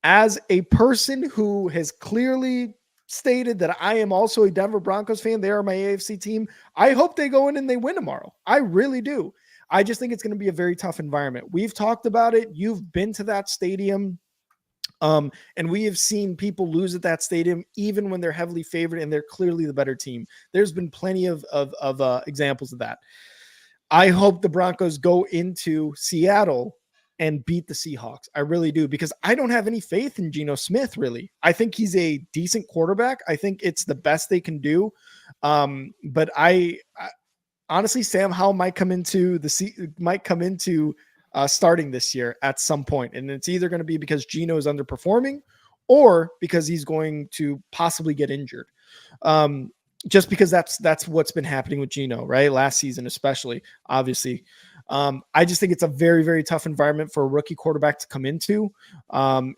As a person who has clearly stated that I am also a Denver Broncos fan, they are my AFC team, I hope they go in and they win tomorrow. I really do. I just think it's going to be a very tough environment. We've talked about it. You've been to that stadium. And we have seen people lose at that stadium, even when they're heavily favored and they're clearly the better team. There's been plenty of examples of that. I hope the Broncos go into Seattle and beat the Seahawks. I really do, because I don't have any faith in Geno Smith, really. I think he's a decent quarterback. I think it's the best they can do. But I honestly, Sam Howell might come into starting this year at some point. And it's either going to be because Geno is underperforming or because he's going to possibly get injured. Just because that's what's been happening with Geno, right? Last season, especially, obviously. I just think it's a very, very tough environment for a rookie quarterback to come into.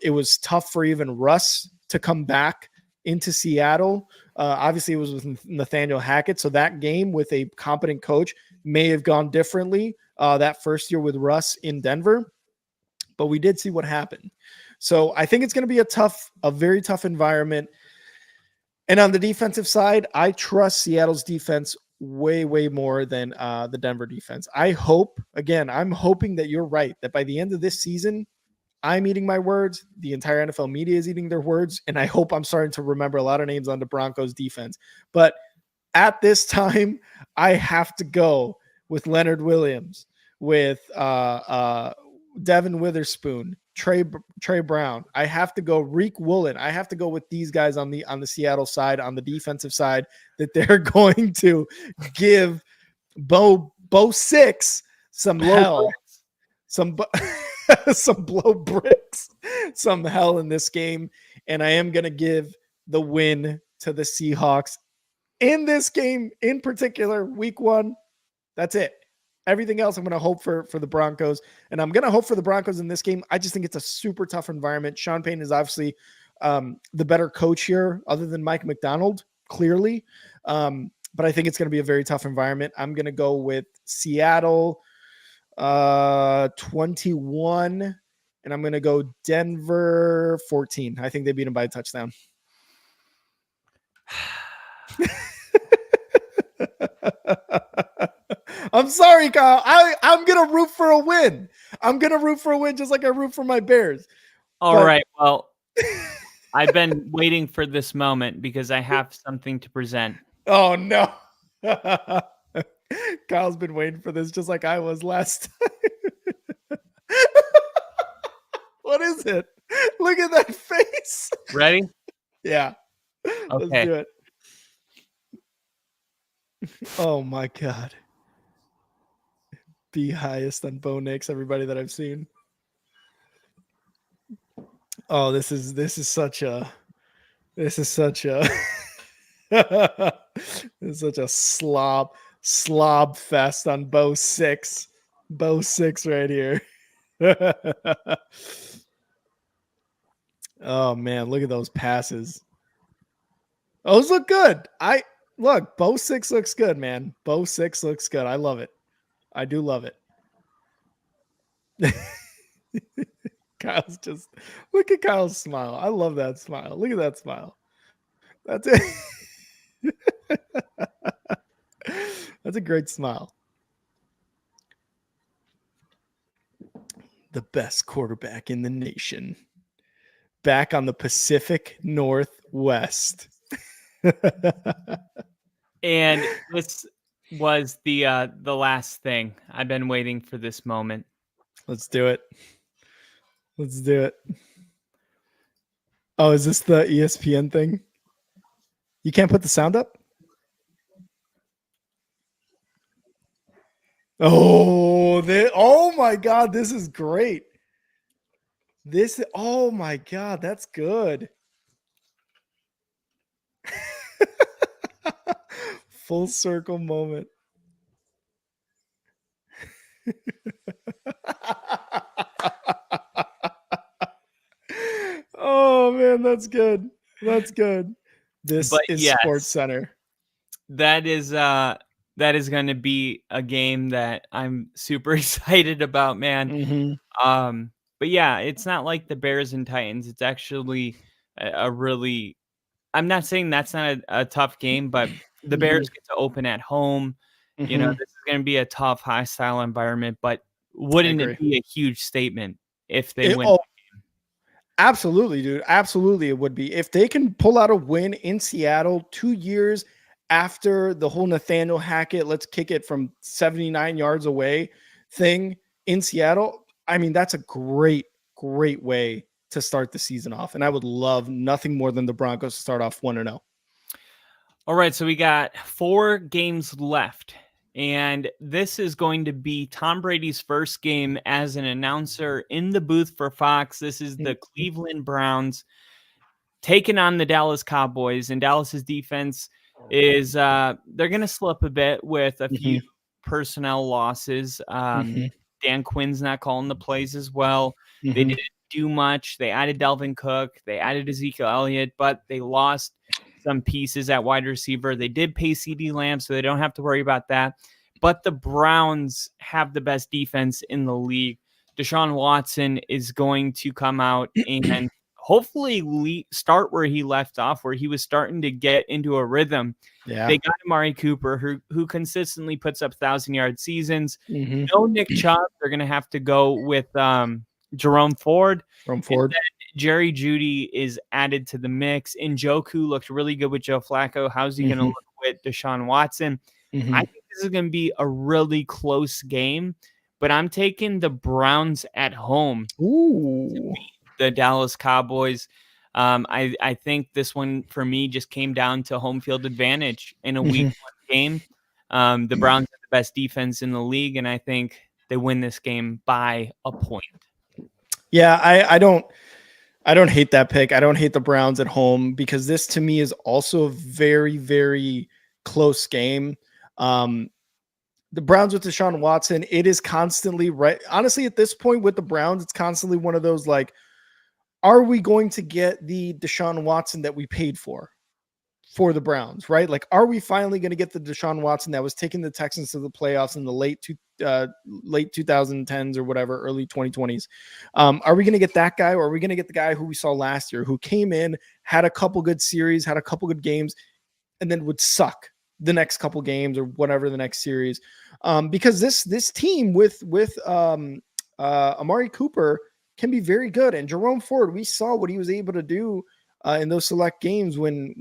It was tough for even Russ to come back into Seattle. Obviously, it was with Nathaniel Hackett, so that game with a competent coach may have gone differently that first year with Russ in Denver, but we did see what happened. So I think it's going to be a very tough environment. And on the defensive side, I trust Seattle's defense way, way more than the Denver defense. I'm hoping that you're right, that by the end of this season, I'm eating my words. The entire NFL media is eating their words. And I hope I'm starting to remember a lot of names on the Broncos defense. But at this time, I have to go with Leonard Williams, with Devin Witherspoon, Trey Brown. I have to go Reek Woolen. I have to go with these guys on the Seattle side, on the defensive side, that they're going to give Bo Six some hell, some blow bricks, some hell in this game. And I am going to give the win to the Seahawks in this game in particular, week 1. That's it. Everything else, I'm going to hope for the Broncos, and I'm going to hope for the Broncos in this game. I just think it's a super tough environment. Sean Payton is obviously the better coach here, other than Mike McDonald, clearly. But I think it's going to be a very tough environment. I'm going to go with Seattle 21, and I'm going to go Denver 14. I think they beat them by a touchdown. I'm sorry, Kyle. I'm going to root for a win. I'm going to root for a win just like I root for my Bears. All right. Well, I've been waiting for this moment because I have something to present. Oh, no. Kyle's been waiting for this just like I was last time. What is it? Look at that face. Ready? Yeah. Okay. Let's do it. Oh, my God. The highest on Bo Nix, everybody that I've seen. Oh, this is such a this is such a slob fest on Bo Six. Bo Six right here. Oh man, look at those passes. Those look good. Bo Six looks good, man. Bo Six looks good. I love it. I do love it. Kyle's just look at Kyle's smile. I love that smile. Look at that smile. That's it. That's a great smile. The best quarterback in the nation. Back on the Pacific Northwest. And this was the last thing. I've been waiting for this moment. Let's do it. Let's do it. Oh, is this the ESPN thing? You can't put the sound up? Oh my God, this is great. Oh my God, that's good. Full circle moment. Oh man, that's good. That's good. This is yes, Sports Center. That is going to be a game that I'm super excited about, man. Mm-hmm. But yeah, it's not like the Bears and Titans. It's actually a really, I'm not saying that's not a tough game, but the Bears get to open at home. You know, this is going to be a tough, hostile environment, but wouldn't it be a huge statement if they win? Absolutely, dude. Absolutely, it would be. If they can pull out a win in Seattle 2 years after the whole Nathaniel Hackett, let's kick it from 79 yards away thing in Seattle, I mean, that's a great, great way to start the season off. And I would love nothing more than the Broncos to start off 1-0. All right, so we got 4 games left. And this is going to be Tom Brady's first game as an announcer in the booth for Fox. This is the Cleveland Browns taking on the Dallas Cowboys. And Dallas's defense is they're going to slip a bit with a few personnel losses. Dan Quinn's not calling the plays as well. They didn't do much. They added Delvin Cook. They added Ezekiel Elliott, but they lost some pieces at wide receiver. They did pay CeeDee Lamb, so they don't have to worry about that. But the Browns have the best defense in the league. Deshaun Watson is going to come out and hopefully start where he left off, where he was starting to get into a rhythm. Yeah. They got Amari Cooper, who consistently puts up 1,000-yard seasons. Mm-hmm. No Nick Chubb. They're going to have to go with Jerome Ford. Jerry Jeudy is added to the mix. Njoku looked really good with Joe Flacco. How's he going to look with Deshaun Watson? I think this is going to be a really close game, but I'm taking the Browns at home to beat the Dallas Cowboys. I think this one for me just came down to home field advantage in a week 1 game. The Browns have the best defense in the league, and I think they win this game by a point. Yeah, I don't hate that pick. I don't hate the Browns at home because this to me is also a very, very close game. The Browns with Deshaun Watson, it is constantly right. Honestly, at this point with the Browns, it's constantly one of those like, are we going to get the Deshaun Watson that we paid for the Browns, right? Like, are we finally going to get the Deshaun Watson that was taking the Texans to the playoffs in the late 2010s or whatever, early 2020s? Are we going to get that guy, or are we going to get the guy who we saw last year, who came in, had a couple good series, had a couple good games, and then would suck the next couple games or whatever the next series? Because this team with Amari Cooper can be very good, and Jerome Ford, we saw what he was able to do in those select games when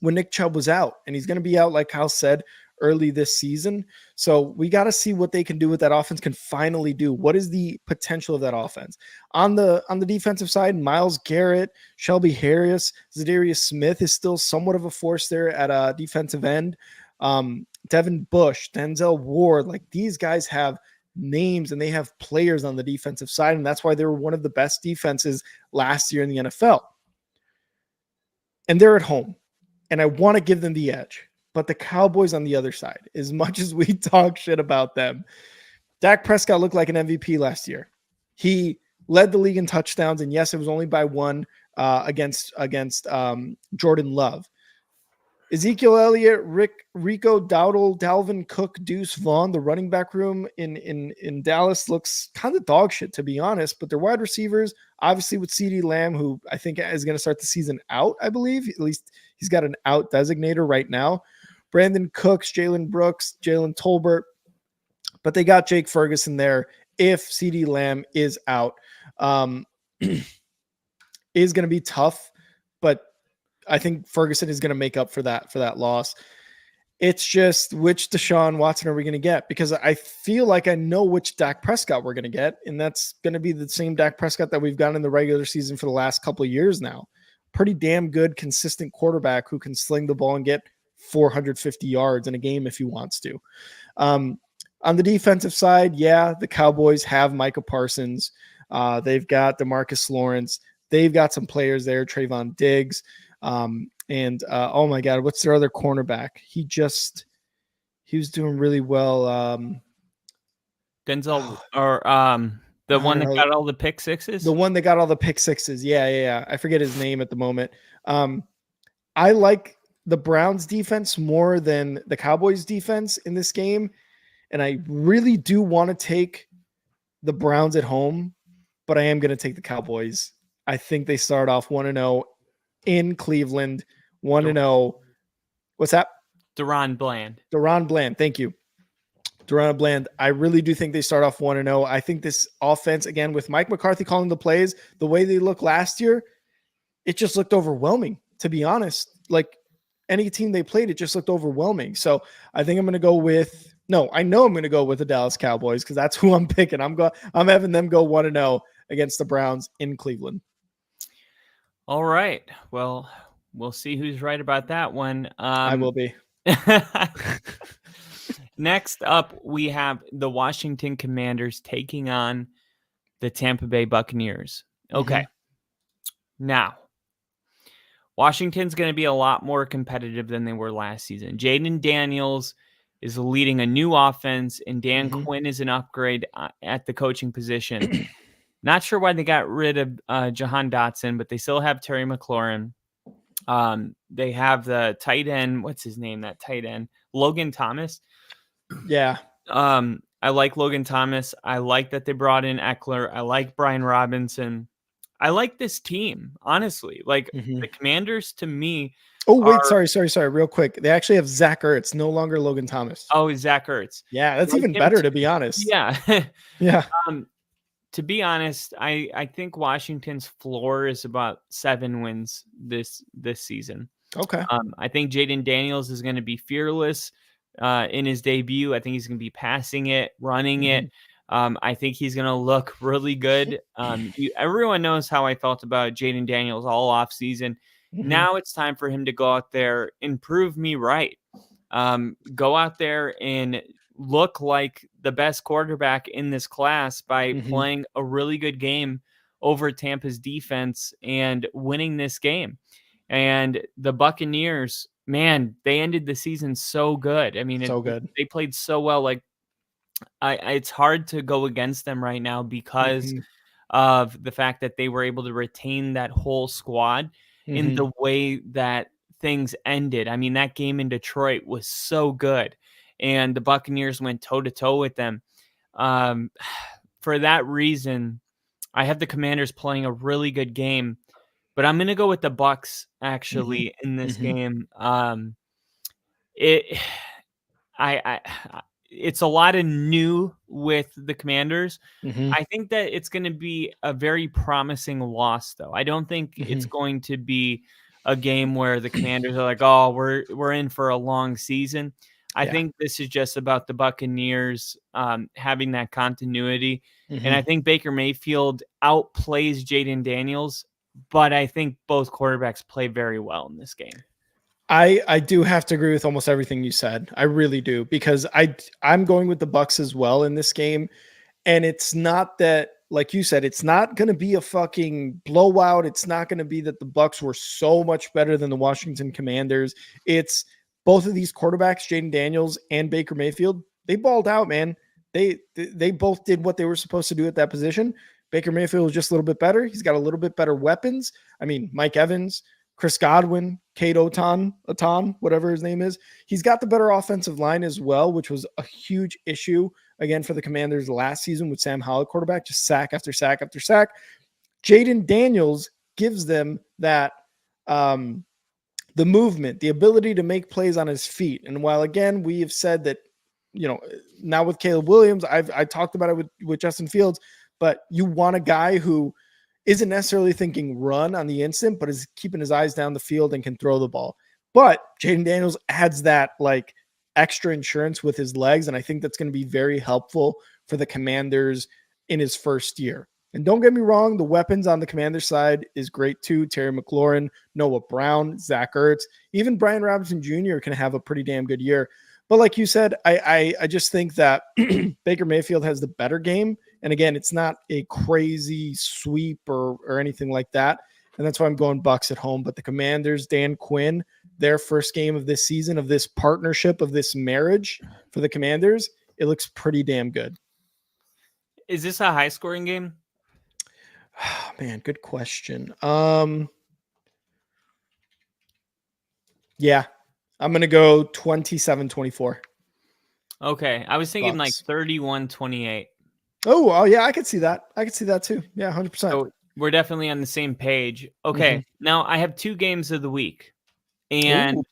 Nick Chubb was out, and he's going to be out, like Kyle said, early this season. So we got to see what they can do, what that offense can finally do. What is the potential of that offense? On the defensive side, Myles Garrett, Shelby Harris, Zadarius Smith is still somewhat of a force there at a defensive end. Devin Bush, Denzel Ward, like these guys have names and they have players on the defensive side, and that's why they were one of the best defenses last year in the NFL. And they're at home, and I want to give them the edge. But the Cowboys on the other side, as much as we talk shit about them, Dak Prescott looked like an MVP last year. He led the league in touchdowns, and yes, it was only by one against Jordan Love. Ezekiel Elliott, Rico Dowdle, Dalvin Cook, Deuce Vaughn, the running back room in Dallas looks kind of dog shit, to be honest. But their wide receivers, obviously with CeeDee Lamb, who I think is going to start the season out, I believe. At least he's got an out designator right now. Brandon Cooks, Jalen Brooks, Jalen Tolbert. But they got Jake Ferguson there if CeeDee Lamb is out. Is going to be tough, but I think Ferguson is going to make up for that loss. It's just, which Deshaun Watson are we going to get? Because I feel like I know which Dak Prescott we're going to get, and that's going to be the same Dak Prescott that we've gotten in the regular season for the last couple of years now. Pretty damn good, consistent quarterback who can sling the ball and get 450 yards in a game if he wants to. On the defensive side, yeah, the Cowboys have Micah Parsons. They've got DeMarcus Lawrence. They've got some players there, Trayvon Diggs. Oh my God, what's their other cornerback? He was doing really well. Denzel or the one that got all the pick sixes? The one that got all the pick sixes. Yeah. I forget his name at the moment. I like the Browns defense more than the Cowboys defense in this game. And I really do want to take the Browns at home, but I am going to take the Cowboys. I think they start off 1-0 in Cleveland, 1-0. What's that? Deron Bland. Thank you. Deron Bland. I really do think they start off 1-0. I think this offense, again, with Mike McCarthy calling the plays, the way they looked last year, it just looked overwhelming, to be honest. Like any team they played, it just looked overwhelming. So I think I'm going to go with, I know I'm going to go with the Dallas Cowboys because that's who I'm picking. I'm having them go 1-0 against the Browns in Cleveland. All right. Well, we'll see who's right about that one. I will be. Next up, we have the Washington Commanders taking on the Tampa Bay Buccaneers. Okay. Now, Washington's going to be a lot more competitive than they were last season. Jaden Daniels is leading a new offense, and Dan Quinn is an upgrade at the coaching position. Not sure why they got rid of Jahan Dotson, but they still have Terry McLaurin. They have the tight end. What's his name? That tight end, Logan Thomas. Yeah. I like Logan Thomas. I like that they brought in Eckler. I like Brian Robinson. I like this team, honestly. Like the Commanders, to me. Oh, wait, sorry. Real quick. They actually have Zach Ertz, no longer Logan Thomas. Oh, Zach Ertz. Yeah, that's even better, to be honest. Yeah. Yeah. To be honest, I think Washington's floor is about 7 wins this season. Okay. I think Jaden Daniels is going to be fearless in his debut. I think he's going to be passing it, running it. I think he's going to look really good. Everyone knows how I felt about Jaden Daniels all off season. Now it's time for him to go out there and prove me right. Go out there and look like the best quarterback in this class by playing a really good game over Tampa's defense and winning this game. And the Buccaneers, man, they ended the season so good. I mean, they played so well. Like, it's hard to go against them right now because of the fact that they were able to retain that whole squad in the way that things ended. I mean, that game in Detroit was so good, and the Buccaneers went toe-to-toe with them. For that reason, I have the Commanders playing a really good game, but I'm going to go with the Bucs actually in this game. It's a lot of new with the Commanders. I think that it's going to be a very promising loss, though. I don't think it's going to be a game where the Commanders are like, oh, we're in for a long season. I think this is just about the Buccaneers having that continuity. And I think Baker Mayfield outplays Jaden Daniels, but I think both quarterbacks play very well in this game. I do have to agree with almost everything you said. I really do, because I'm going with the Bucs as well in this game. And it's not that, like you said, it's not going to be a fucking blowout. It's not going to be that the Bucs were so much better than the Washington Commanders. It's both of these quarterbacks, Jaden Daniels and Baker Mayfield, they balled out, man. They both did what they were supposed to do at that position. Baker Mayfield was just a little bit better. He's got a little bit better weapons. I mean, Mike Evans, Chris Godwin, Kate Oton, whatever his name is. He's got the better offensive line as well, which was a huge issue, again, for the Commanders last season with Sam Howell quarterback, just sack after sack after sack. Jaden Daniels gives them that the movement, the ability to make plays on his feet. And while, again, we have said that, now with Caleb Williams, I talked about it with Justin Fields, but you want a guy who isn't necessarily thinking run on the instant, but is keeping his eyes down the field and can throw the ball. But Jaden Daniels adds that like extra insurance with his legs, and I think that's going to be very helpful for the Commanders in his first year. And don't get me wrong, the weapons on the Commanders side is great too. Terry McLaurin, Noah Brown, Zach Ertz, even Brian Robinson Jr. can have a pretty damn good year. But like you said, I just think that Baker Mayfield has the better game. And again, it's not a crazy sweep or anything like that. And that's why I'm going Bucs at home. But the Commanders, Dan Quinn, their first game of this season, of this partnership, of this marriage for the Commanders, it looks pretty damn good. Is this a high scoring game? Oh, man, good question. Yeah, I'm going to go 27-24. Okay. I was thinking Bucs. like 31-28. Oh, yeah, I could see that. I could see that too. Yeah, 100%. So we're definitely on the same page. Okay. Now I have 2 games of the week, and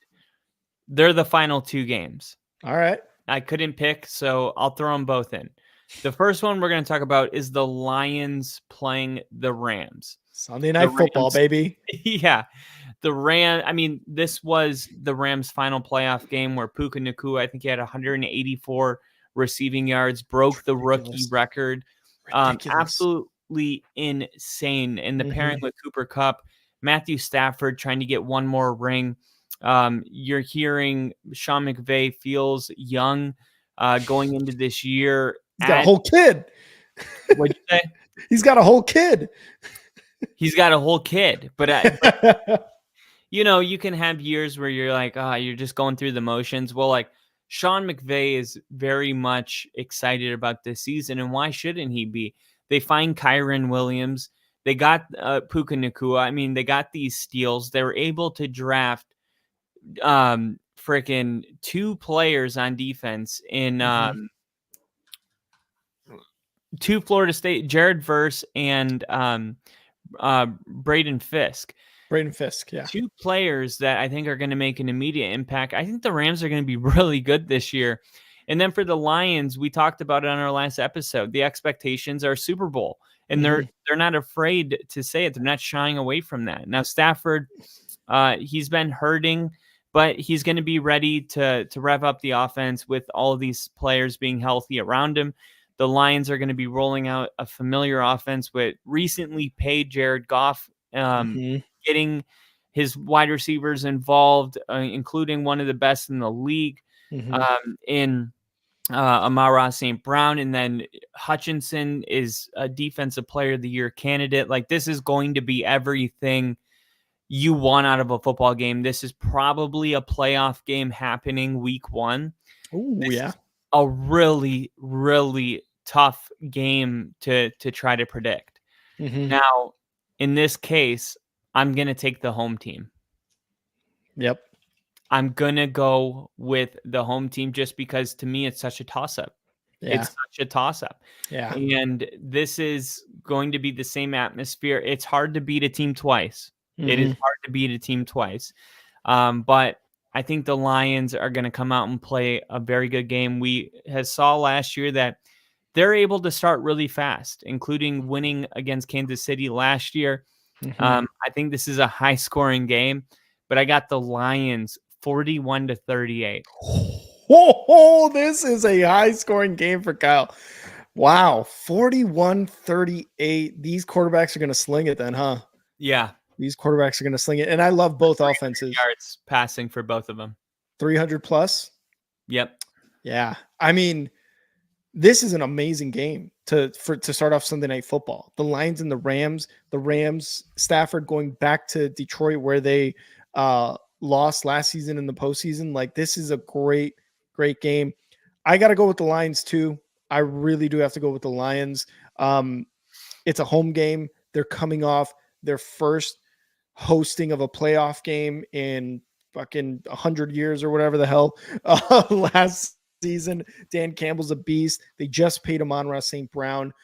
they're the final 2 games. All right. I couldn't pick, so I'll throw them both in. The first one we're going to talk about is the Lions playing the Rams. Sunday Night Football, baby. Yeah. The Rams, I mean, this was the Rams' final playoff game where Puka Nacua, I think he had 184 receiving yards, broke the rookie record. Absolutely insane. And the pairing with Cooper Kupp, Matthew Stafford trying to get one more ring. You're hearing Sean McVay feels young going into this year. He's got a whole kid. What'd you say? He's got a whole kid. He's got a whole kid. But you can have years where you're like, you're just going through the motions. Well, like Sean McVay is very much excited about this season, and why shouldn't he be? They find Kyron Williams. They got Puka Nacua. I mean, they got these steals. They were able to draft freaking 2 players on defense in 2 Florida State, Jared Verse and Braden Fisk. Braden Fisk, yeah. 2 players that I think are going to make an immediate impact. I think the Rams are going to be really good this year. And then for the Lions, we talked about it on our last episode. The expectations are Super Bowl, and they're not afraid to say it. They're not shying away from that. Now Stafford, he's been hurting, but he's going to be ready to rev up the offense with all of these players being healthy around him. The Lions are going to be rolling out a familiar offense with recently paid Jared Goff, getting his wide receivers involved, including one of the best in the league in Amon-Ra St. Brown. And then Hutchinson is a defensive player of the year candidate. Like, this is going to be everything you want out of a football game. This is probably a playoff game happening week 1. Oh, yeah. A really, really tough game to try to predict. Now, in this case, I'm going to take the home team. Yep. I'm going to go with the home team just because, to me, it's such a toss-up. Yeah. It's such a toss-up. Yeah. And this is going to be the same atmosphere. It's hard to beat a team twice. It is hard to beat a team twice. But I think the Lions are going to come out and play a very good game. We saw last year that they're able to start really fast, including winning against Kansas City last year. I think this is a high-scoring game, but I got the Lions 41-38. Oh, this is a high-scoring game for Kyle. Wow, 41-38. These quarterbacks are going to sling it then, huh? Yeah. These quarterbacks are going to sling it. And I love both offenses. Yards passing for both of them. 300 plus? Yep. Yeah. I mean, this is an amazing game to start off Sunday Night Football. The Lions and the Rams, Stafford going back to Detroit where they lost last season in the postseason. Like, this is a great, great game. I got to go with the Lions too. I really do have to go with the Lions. It's a home game. They're coming off their first hosting of a playoff game in fucking 100 years or whatever the hell last season. Dan Campbell's a beast. They just paid Amon-Ra St. Brown.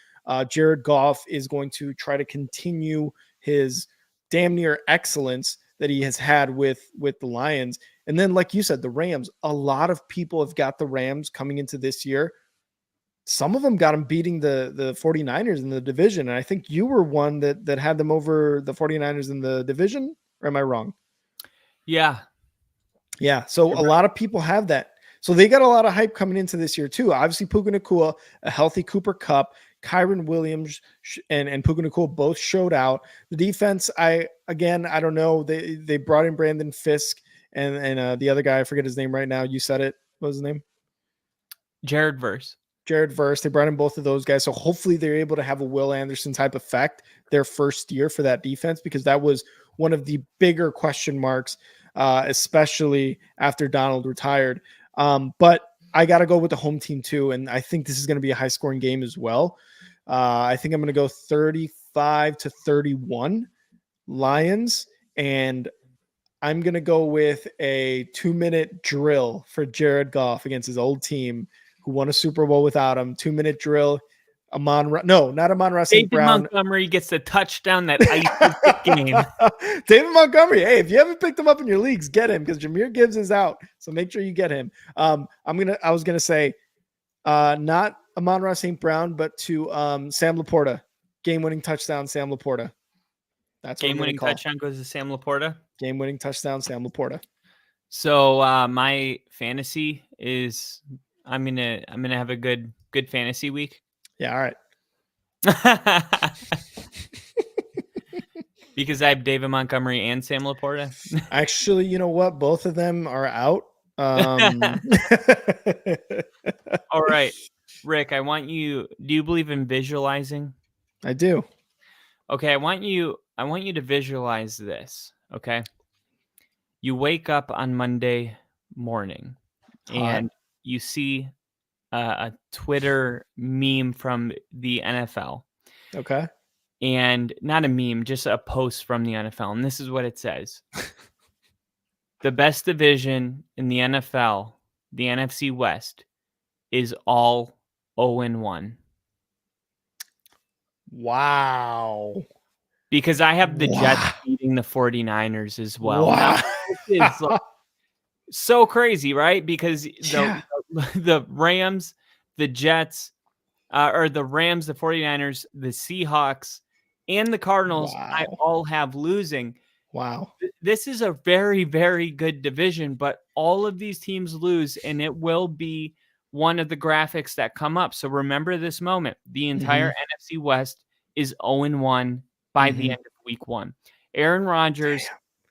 Jared Goff is going to try to continue his damn near excellence that he has had with the Lions. And then, like you said, the Rams, a lot of people have got the Rams coming into this year. Some of them got them beating the 49ers in the division. And I think you were one that had them over the 49ers in the division. Or am I wrong? Yeah. Yeah. So a lot of people have that. So they got a lot of hype coming into this year too. Obviously, Puka Nacua, a healthy Cooper Kupp, Kyron Williams and Puka Nacua both showed out. The defense, I don't know. They brought in Brandon Fisk and the other guy, I forget his name right now. You said it. What was his name? Jared Verse. They brought in both of those guys. So hopefully they're able to have a Will Anderson type effect their first year for that defense, because that was one of the bigger question marks, especially after Donald retired. But I got to go with the home team too. And I think this is going to be a high scoring game as well. I think I'm going to go 35-31 Lions. And I'm going to go with a 2-minute drill for Jared Goff against his old team who won a Super Bowl without him. 2-minute drill. Not Amon-Ra St. Brown. Montgomery gets the touchdown that iced the game. David Montgomery. Hey, if you haven't picked him up in your leagues, get him, because Jahmyr Gibbs is out. So make sure you get him. I was gonna say not Amon-Ra St. Brown, but to Sam Laporta. Game-winning touchdown, Sam Laporta. That's what game-winning touchdown goes to Sam Laporta. Game-winning touchdown, Sam Laporta. So my fantasy is I'm gonna have a good fantasy week. Yeah, all right. Because I have David Montgomery and Sam Laporta. Actually, you know what? Both of them are out. All right, Rick, do you believe in visualizing? I do. Okay, I want you to visualize this, okay? You wake up on Monday morning and you see a Twitter meme from the NFL, Okay. And not a meme, just a post from the NFL. And this is what it says. The best division in the NFL, the NFC West, is all 0-1. Wow. Because I have the Jets Wow. beating the 49ers as well. Wow. Now, this is like so crazy, right? Because the Rams, the Jets, or the Rams, the 49ers, the Seahawks, and the Cardinals, I Wow. all have losing. Wow. This is a very, very good division, but all of these teams lose, and it will be one of the graphics that come up. So remember this moment. The entire NFC West is 0-1 by the end of week 1. Aaron Rodgers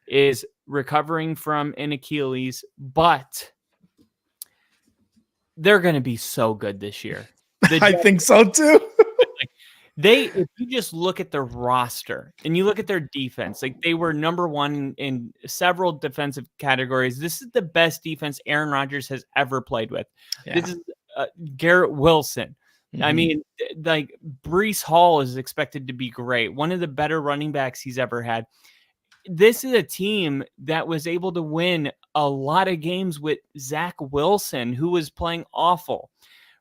is recovering from an Achilles, but they're going to be so good this year. I think so too. If you just look at their roster and you look at their defense, like they were number 1 in several defensive categories. This is the best defense Aaron Rodgers has ever played with. Yeah. This is Garrett Wilson. I mean, like Breece Hall is expected to be great. One of the better running backs he's ever had. This is a team that was able to win a lot of games with Zach Wilson, who was playing awful.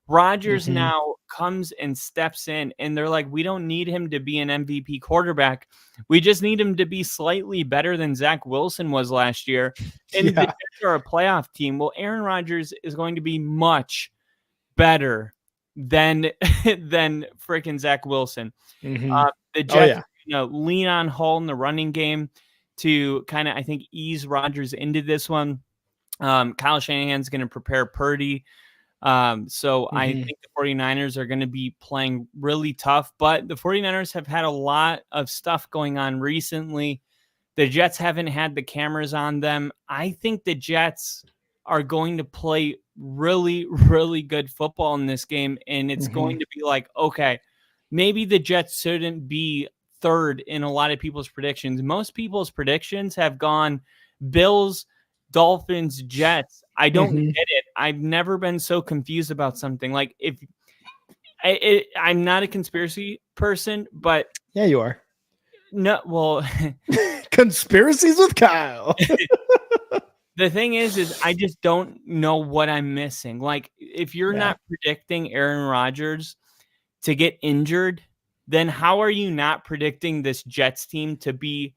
Rodgers now comes and steps in, and they're like, we don't need him to be an MVP quarterback. We just need him to be slightly better than Zach Wilson was last year. And the Jets are a playoff team. Well, Aaron Rodgers is going to be much better than freaking Zach Wilson. The Jets, lean on Hall in the running game to kind of, I think, ease Rodgers into this one. Kyle Shanahan's going to prepare Purdy. So I think the 49ers are going to be playing really tough, but the 49ers have had a lot of stuff going on recently. The Jets haven't had the cameras on them. I think the Jets are going to play really, really good football in this game. And it's going to be like, okay, maybe the Jets shouldn't be third in a lot of people's predictions. Most people's predictions have gone Bills, Dolphins, Jets. I don't get it. I've never been so confused about something. Like I'm not a conspiracy person, but yeah, you are. No, well, conspiracies with Kyle. The thing is I just don't know what I'm missing. Like if you're not predicting Aaron Rodgers to get injured, then how are you not predicting this Jets team to be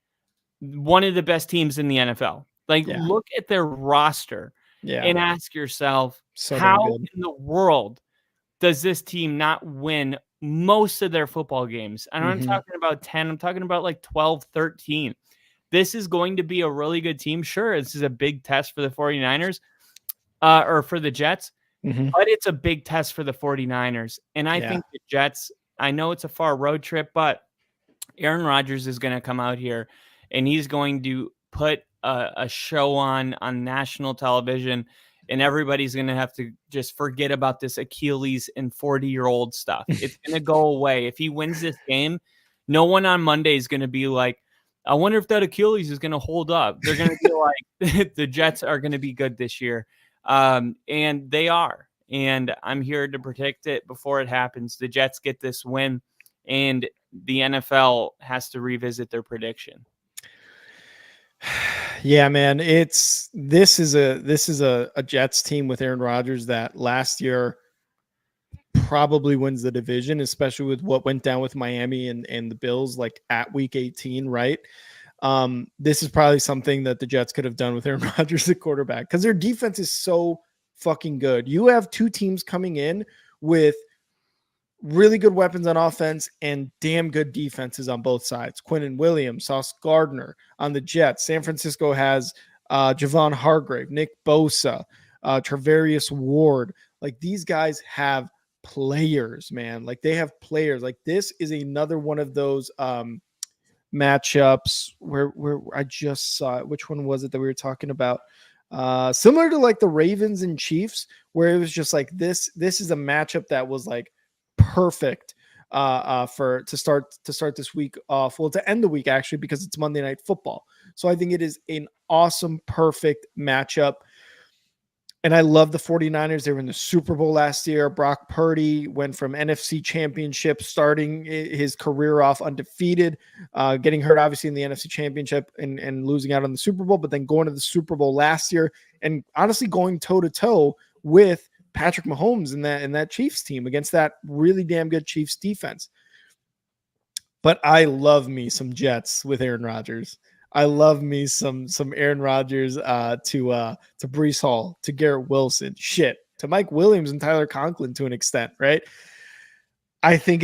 one of the best teams in the NFL? Like, look at their roster and ask yourself, how in the world does this team not win most of their football games? And I'm talking about 10. I'm talking about like 12, 13. This is going to be a really good team. Sure, this is a big test for the 49ers or for the Jets, but it's a big test for the 49ers. And I think the Jets, I know it's a far road trip, but Aaron Rodgers is going to come out here and he's going to put a show on national television, and everybody's going to have to just forget about this Achilles and 40-year-old stuff. It's going to go away. If he wins this game, no one on Monday is going to be like, I wonder if that Achilles is going to hold up. They're going to be like, the Jets are going to be good this year. And they are. And I'm here to predict it before it happens. The Jets get this win, and the NFL has to revisit their prediction. Yeah, man, this is a Jets team with Aaron Rodgers that last year probably wins the division, especially with what went down with Miami and the Bills like at week 18, right? This is probably something that the Jets could have done with Aaron Rodgers at quarterback because their defense is so fucking good. You have two teams coming in with really good weapons on offense and damn good defenses on both sides. Quinnen Williams, Sauce Gardner on the Jets. San Francisco has Javon Hargrave, Nick Bosa, Travarius Ward. Like these guys have players, man. Like they have players. Like this is another one of those matchups where I just saw it. Which one was it that we were talking about? Similar to like the Ravens and Chiefs, where it was just like this is a matchup that was like perfect to start this week off. Well, to end the week actually, because it's Monday Night Football. So I think it is an awesome, perfect matchup. And I love the 49ers. They were in the Super Bowl last year. Brock Purdy went from NFC Championship, starting his career off undefeated, getting hurt obviously in the NFC Championship and losing out on the Super Bowl, but then going to the Super Bowl last year and honestly going toe-to-toe with Patrick Mahomes in that Chiefs team against that really damn good Chiefs defense. But I love me some Jets with Aaron Rodgers. I love me some Aaron Rodgers to Breece Hall, to Garrett Wilson, to Mike Williams and Tyler Conklin to an extent, right? I think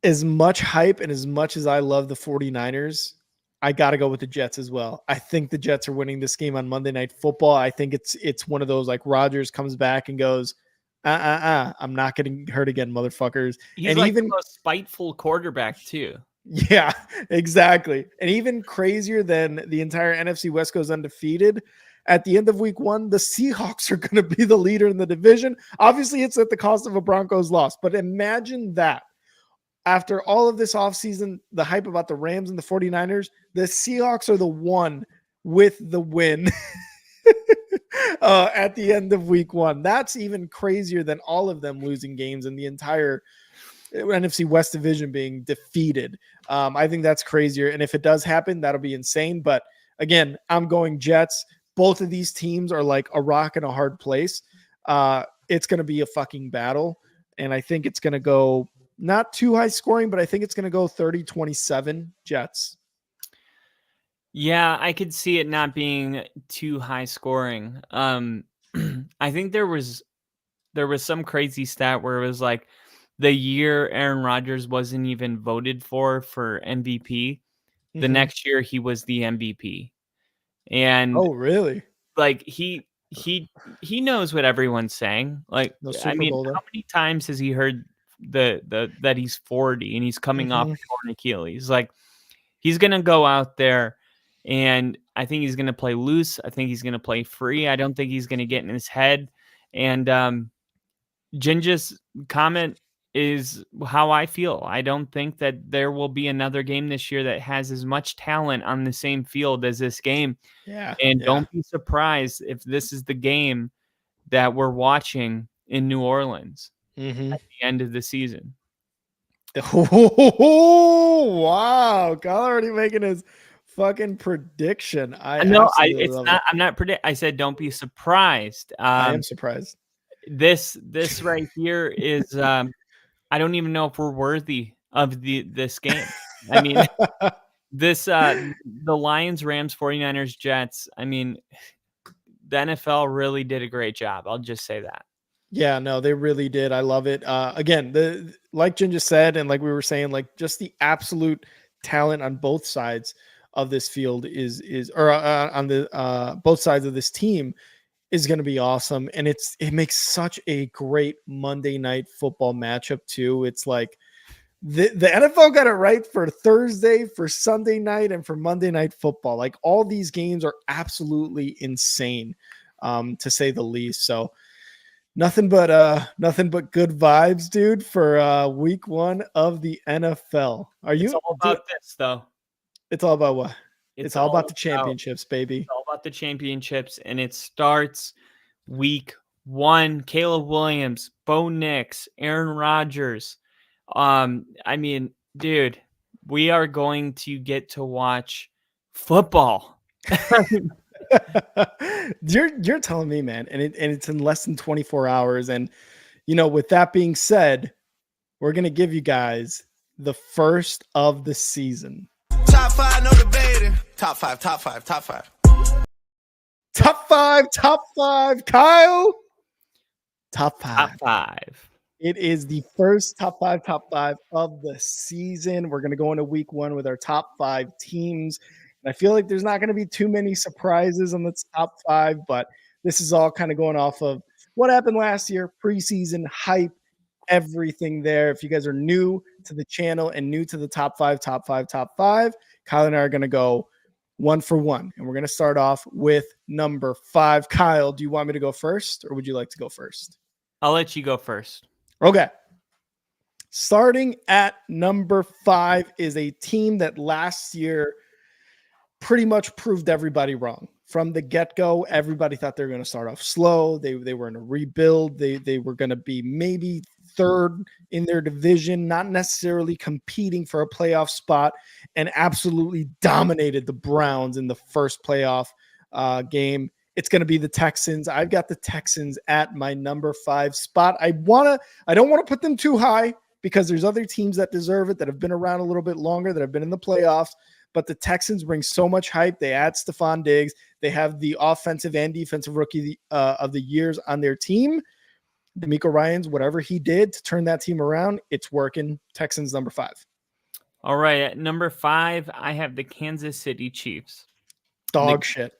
as much hype and as much as I love the 49ers, I got to go with the Jets as well. I think the Jets are winning this game on Monday Night Football. I think it's one of those like Rodgers comes back and goes, I'm not getting hurt again, motherfuckers. He's and like even the most spiteful quarterback too. Yeah, exactly. And even crazier than the entire NFC West goes undefeated. At the end of week 1, the Seahawks are going to be the leader in the division. Obviously, it's at the cost of a Broncos loss. But imagine that. After all of this offseason, the hype about the Rams and the 49ers, the Seahawks are the one with the win at the end of week 1. That's even crazier than all of them losing games in the entire NFC West division being defeated. I think that's crazier. And if it does happen, that'll be insane. But again, I'm going Jets. Both of these teams are like a rock and a hard place. It's going to be a fucking battle. And I think it's going to go not too high scoring, but I think it's going to go 30-27 Jets. Yeah, I could see it not being too high scoring. I think there was some crazy stat where it was like the year Aaron Rodgers wasn't even voted for MVP. The next year he was the MVP. And oh, really? Like he knows what everyone's saying. Like, no I mean, Bowl, how many times has he heard that he's 40 and he's coming off a torn Achilles? Like, he's gonna go out there, and I think he's gonna play loose. I think he's gonna play free. I don't think he's gonna get in his head. And Ginger's comment is how I feel. I don't think that there will be another game this year that has as much talent on the same field as this game. Yeah. And don't be surprised if this is the game that we're watching in New Orleans at the end of the season. Oh, wow. Kyle already making his fucking prediction. I'm not predicting. I said, don't be surprised. I am surprised. This right here is, I don't even know if we're worthy of this game. I mean, the Lions, Rams, 49ers, Jets. I mean, the NFL really did a great job. I'll just say that. Yeah, no, they really did. I love it. Again, like Jen just said, and like we were saying, like just the absolute talent on both sides of this field on the both sides of this team is going to be awesome. And it makes such a great Monday Night Football matchup too. It's like the NFL got it right for Thursday, for Sunday night, and for Monday Night Football. Like all these games are absolutely insane, to say the least. So nothing but good vibes, dude, for week 1 of the NFL. It's all about this, though. It's all about what? It's all about the championships, baby. It's all about the championships, and it starts week 1. Caleb Williams, Bo Nix, Aaron Rodgers. I mean, dude, we are going to get to watch football. You're telling me, man, and it's in less than 24 hours. And with that being said, we're gonna give you guys the first of the season. Top 5, no debating. Top 5. Top 5, Kyle. Top 5. It is the first top five of the season. We're going to go into week 1 with our top 5 teams. And I feel like there's not going to be too many surprises on the top 5, but this is all kind of going off of what happened last year, preseason hype, everything there. If you guys are new to the channel and new to the top 5, Kyle and I are going to go 1 for 1. And we're going to start off with number 5. Kyle, do you want me to go first, or would you like to go first? I'll let you go first. Okay. Starting at number 5 is a team that last year pretty much proved everybody wrong. From the get-go, everybody thought they were going to start off slow. They were in a rebuild. They were going to be maybe third in their division, not necessarily competing for a playoff spot, and absolutely dominated the Browns in the first playoff game. It's going to be the Texans. I've got the Texans at my number 5 spot. I don't want to put them too high because there's other teams that deserve it, that have been around a little bit longer, that have been in the playoffs. But the Texans bring so much hype. They add Stephon Diggs. They have the offensive and defensive rookie of the years on their team. D'Amico Ryans, whatever he did to turn that team around, it's working. Texans number 5. All right, at number 5, I have the Kansas City Chiefs. Dog shit.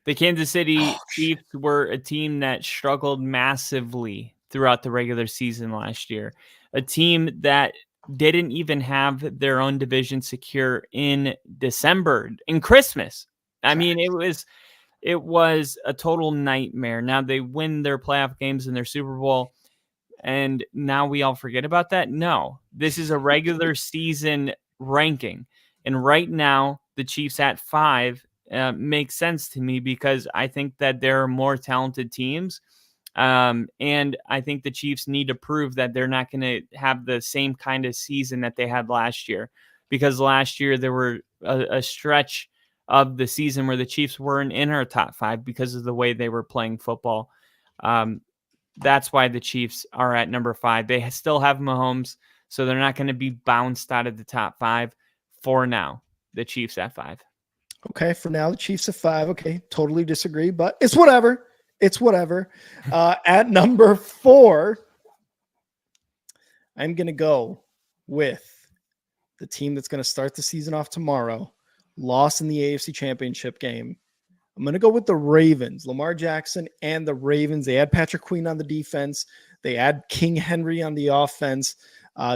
The Kansas City Chiefs were a team that struggled massively throughout the regular season last year. A team that didn't even have their own division secure in December, in Christmas. I mean, it was a total nightmare. Now they win their playoff games in their Super Bowl, and now we all forget about that. No, this is a regular season ranking. And right now, the Chiefs at 5 makes sense to me because I think that there are more talented teams. And I think the Chiefs need to prove that they're not going to have the same kind of season that they had last year, because last year there were a stretch of the season where the Chiefs weren't in our top 5 because of the way they were playing football. That's why the Chiefs are at number 5. They still have Mahomes, so they're not going to be bounced out of the top 5 for now. The Chiefs at 5. Okay, for now, the Chiefs at 5. Okay, totally disagree, but it's whatever. It's whatever. At number 4, I'm going to go with the team that's going to start the season off tomorrow, lost in the AFC Championship game. I'm going to go with the Ravens. Lamar Jackson and the Ravens. They add Patrick Queen on the defense. They add King Henry on the offense.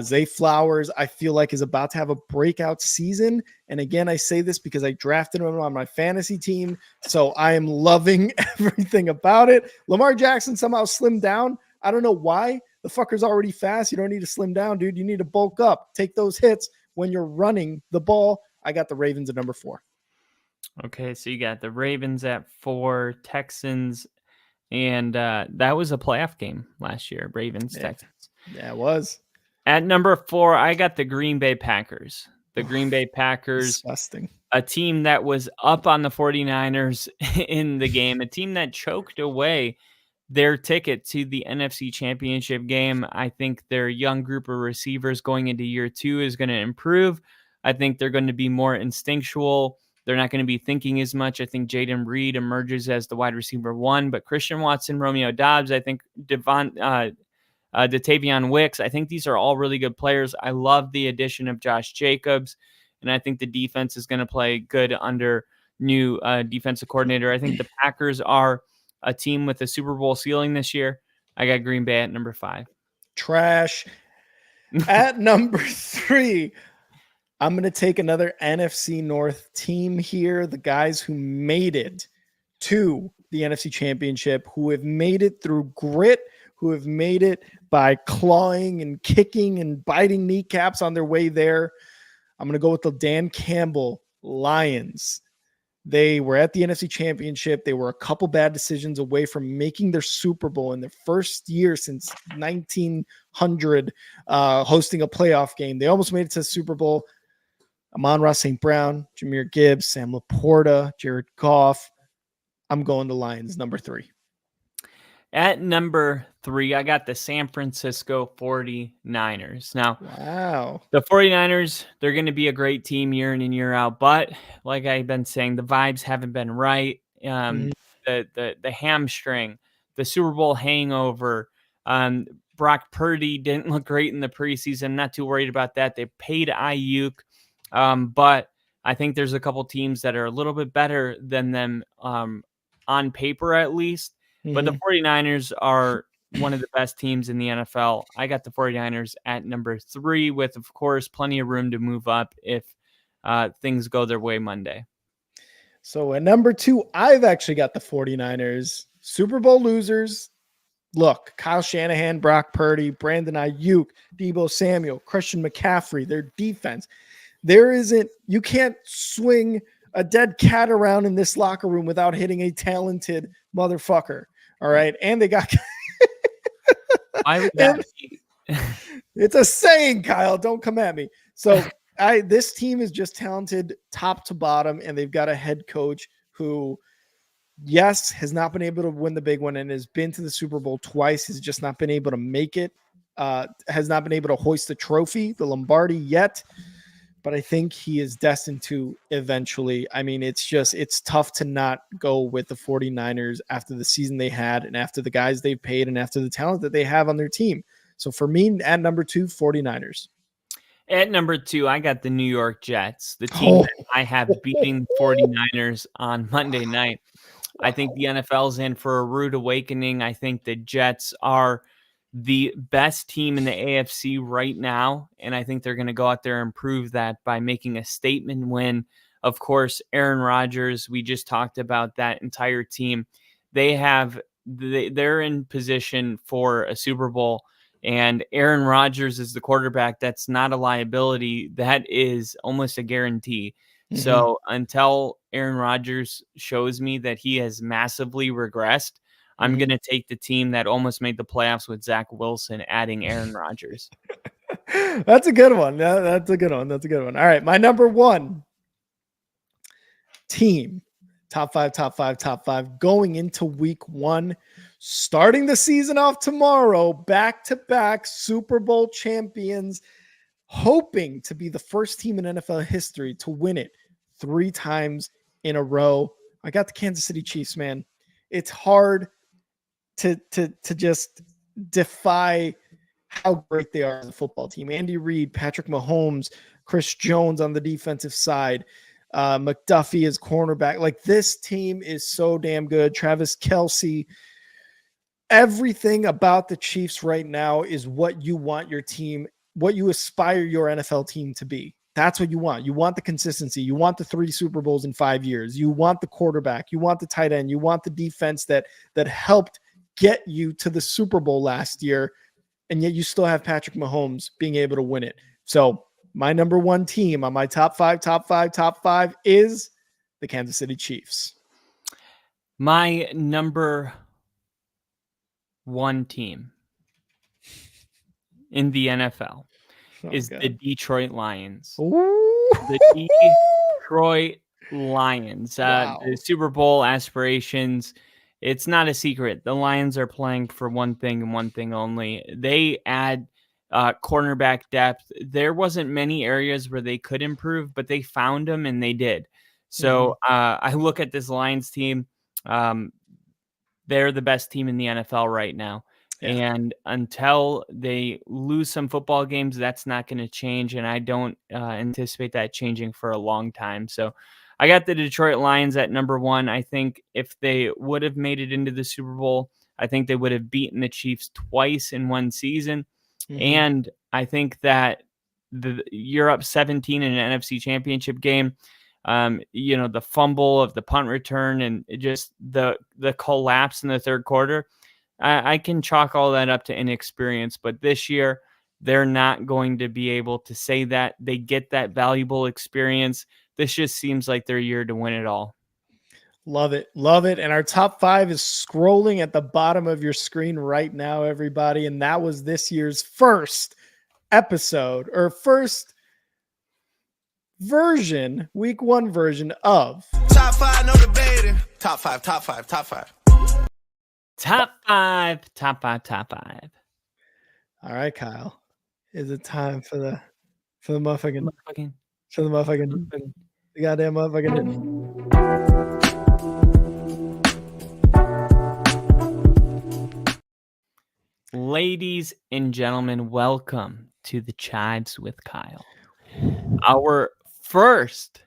Zay Flowers, I feel like, is about to have a breakout season. And again, I say this because I drafted him on my fantasy team, so I am loving everything about it. Lamar Jackson somehow slimmed down. I don't know why. The fucker's already fast. You don't need to slim down, dude. You need to bulk up. Take those hits when you're running the ball. I got the Ravens at number 4. Okay, so you got the Ravens at 4, Texans, and that was a playoff game last year, Ravens-Texans. Yeah, it was. At number 4, I got the Green Bay Packers. The Green Bay Packers, disgusting. A team that was up on the 49ers in the game, a team that choked away their ticket to the NFC Championship game. I think their young group of receivers going into year 2 is going to improve. I think they're going to be more instinctual. They're not going to be thinking as much. I think Jaden Reed emerges as the wide receiver 1, but Christian Watson, Romeo Doubs, I think Datavion Wicks. I think these are all really good players. I love the addition of Josh Jacobs, and I think the defense is going to play good under new defensive coordinator. I think the Packers are a team with a Super Bowl ceiling this year. I got Green Bay at number 5. Trash. At number 3, I'm going to take another NFC North team here. The guys who made it to the NFC Championship, who have made it through grit, who have made it by clawing and kicking and biting kneecaps on their way there. I'm going to go with the Dan Campbell Lions. They were at the NFC Championship. They were a couple bad decisions away from making their Super Bowl in their first year since 1900, hosting a playoff game. They almost made it to the Super Bowl. Amon-Ra St. Brown, Jahmyr Gibbs, Sam Laporta, Jared Goff. I'm going to Lions, number 3. At number 3, I got the San Francisco 49ers. Now, wow, the 49ers, they're going to be a great team year in and year out, but like I've been saying, the vibes haven't been right. The hamstring, the Super Bowl hangover, Brock Purdy didn't look great in the preseason. Not too worried about that. They paid Ayuk, but I think there's a couple teams that are a little bit better than them on paper at least. But the 49ers are one of the best teams in the NFL. I got the 49ers at number 3 with, of course, plenty of room to move up if things go their way Monday. So at number 2, I've actually got the 49ers. Super Bowl losers. Look, Kyle Shanahan, Brock Purdy, Brandon Ayuk, Deebo Samuel, Christian McCaffrey, their defense. You can't swing a dead cat around in this locker room without hitting a talented motherfucker. All right. And they got Why would that be? it's a saying, Kyle. Don't come at me. So this team is just talented top to bottom, and they've got a head coach who, yes, has not been able to win the big one and has been to the Super Bowl twice. Has just not been able to make it. Has not been able to hoist the trophy, the Lombardi, yet. But I think he is destined to eventually. I mean, it's tough to not go with the 49ers after the season they had and after the guys they've paid and after the talent that they have on their team. So for me, at number 2, 49ers. At number 2, I got the New York Jets, the team that I have beating the 49ers on Monday night. I think the NFL's in for a rude awakening. I think the Jets are the best team in the AFC right now, and I think they're going to go out there and prove that by making a statement win. Of course, Aaron Rodgers, we just talked about that entire team. They're in position for a Super Bowl, and Aaron Rodgers is the quarterback. That's not a liability. That is almost a guarantee. Mm-hmm. So until Aaron Rodgers shows me that he has massively regressed, I'm going to take the team that almost made the playoffs with Zach Wilson, adding Aaron Rodgers. That's a good one. That's a good one. That's a good one. All right. My number 1 team, top five, going into week 1, starting the season off tomorrow, back-to-back Super Bowl champions, hoping to be the first team in NFL history to win it 3 times in a row. I got the Kansas City Chiefs, man. It's hard to just defy how great they are as a football team. Andy Reid, Patrick Mahomes, Chris Jones on the defensive side, McDuffie is cornerback. Like, this team is so damn good. Travis Kelce. Everything about the Chiefs right now is what you want your team, what you aspire your NFL team to be. That's what you want. You want the consistency. You want the 3 Super Bowls in 5 years. You want the quarterback. You want the tight end. You want the defense that helped get you to the Super Bowl last year, and yet you still have Patrick Mahomes being able to win it. So my number 1 team on my top five is the Kansas City Chiefs. My number 1 team in the NFL is the Detroit Lions. Ooh. The Detroit Lions. Wow. The Super Bowl aspirations, it's not a secret. The Lions are playing for one thing and one thing only. They add cornerback depth. There wasn't many areas where they could improve, but they found them and they did. So I look at this Lions team. They're the best team in the NFL right now. Yeah. And until they lose some football games, that's not going to change. And I don't anticipate that changing for a long time. So I got the Detroit Lions at number 1. I think if they would have made it into the Super Bowl, I think they would have beaten the Chiefs twice in one season. And I think that you're up 17 in an NFC Championship game. The fumble of the punt return and just the collapse in the third quarter. I can chalk all that up to inexperience, but this year they're not going to be able to say that. They get that valuable experience. This just seems like their year to win it all. Love it. Love it. And our top 5 is scrolling at the bottom of your screen right now, everybody. And that was this year's first episode or first version, week 1 version of Top 5, no debating. Top 5. Top 5. All right, Kyle. Is it time for the motherfucking the goddamn motherfucking Ladies and gentlemen, welcome to the Chives with Kyle. Our first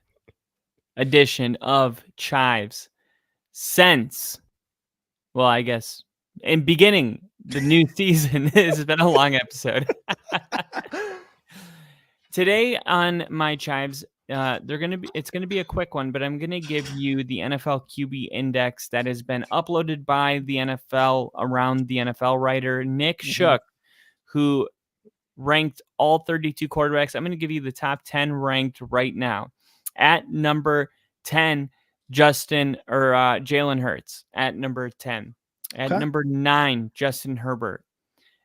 edition of Chives since, well, I guess, in beginning the new season. This has been a long episode. Today on my Chives, it's gonna be a quick one, but I'm gonna give you the NFL QB index that has been uploaded by the NFL Around the NFL writer Nick Shook, who ranked all 32 quarterbacks. I'm gonna give you the top 10 ranked right now. At number 10, Jalen Hurts at number 10. At Okay. number 9, Justin Herbert.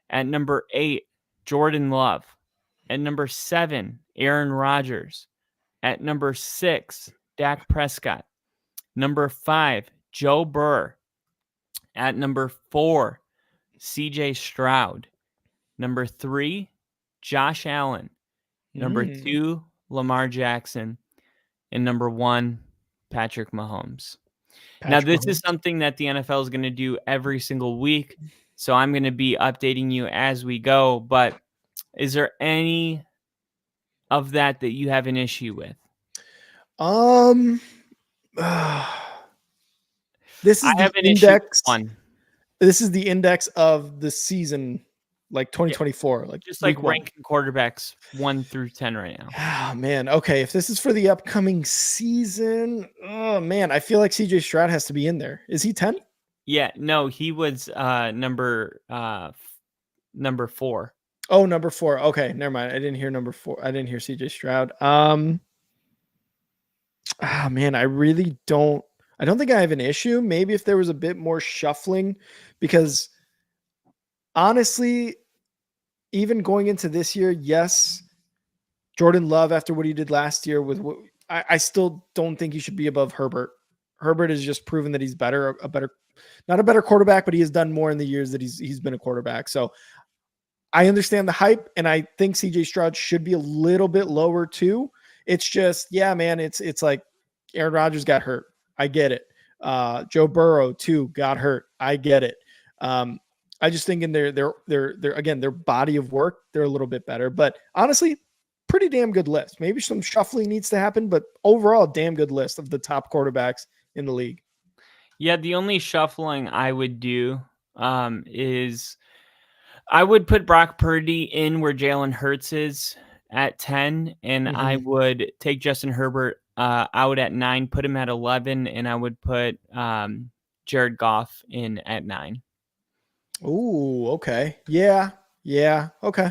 At number 8, Jordan Love. At number 7, Aaron Rodgers. At number 6, Dak Prescott. Number 5, Joe Burrow. At number 4, CJ Stroud. Number 3, Josh Allen. Number 2, Lamar Jackson. And number 1, Patrick Mahomes. Now, this is something that the NFL is going to do every single week. So I'm going to be updating you as we go. But is there any of that you have an issue with? This is I have the an issue with index. one. This is the index of the season, like 2024. Like Just like week one. ranking quarterbacks 1 through 10 right now. Oh, man. Okay. If this is for the upcoming season, oh, man, I feel like CJ Stroud has to be in there. Is he 10? Yeah. No, he was number 4. Oh, number 4. Okay. Never mind. I didn't hear number 4. I didn't hear CJ Stroud. Man, I really don't. I don't think I have an issue. Maybe if there was a bit more shuffling, because honestly, even going into this year, yes, Jordan Love, after what he did last year, I still don't think he should be above Herbert. Herbert has just proven that he's not a better quarterback, but he has done more in the years that he's been a quarterback. So I understand the hype, and I think CJ Stroud should be a little bit lower too. It's just, yeah, man, it's like Aaron Rodgers got hurt. I get it. Joe Burrow too got hurt. I get it. I just think in their body of work, they're a little bit better. But honestly, pretty damn good list. Maybe some shuffling needs to happen, but overall, damn good list of the top quarterbacks in the league. Yeah, the only shuffling I would do is I would put Brock Purdy in where Jalen Hurts is at 10, and I would take Justin Herbert out at 9, put him at 11, and I would put Jared Goff in at 9. Ooh, okay. Yeah. Okay.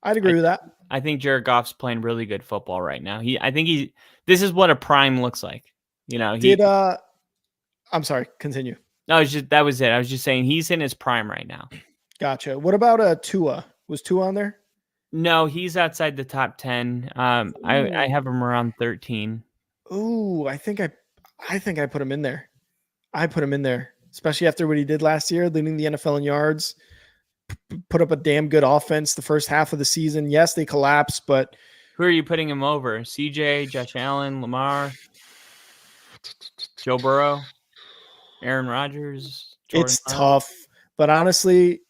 I'd agree with that. I think Jared Goff's playing really good football right now. This is what a prime looks like. You know, I'm sorry, continue. No, that was it. I was just saying he's in his prime right now. Gotcha. What about Tua? Was Tua on there? No, he's outside the top 10. I have him around 13. Ooh, I think I put him in there. I put him in there, especially after what he did last year, leading the NFL in yards, put up a damn good offense the first half of the season. Yes, they collapsed, but who are you putting him over? CJ, Josh Allen, Lamar, Joe Burrow, Aaron Rodgers? It's tough, but honestly,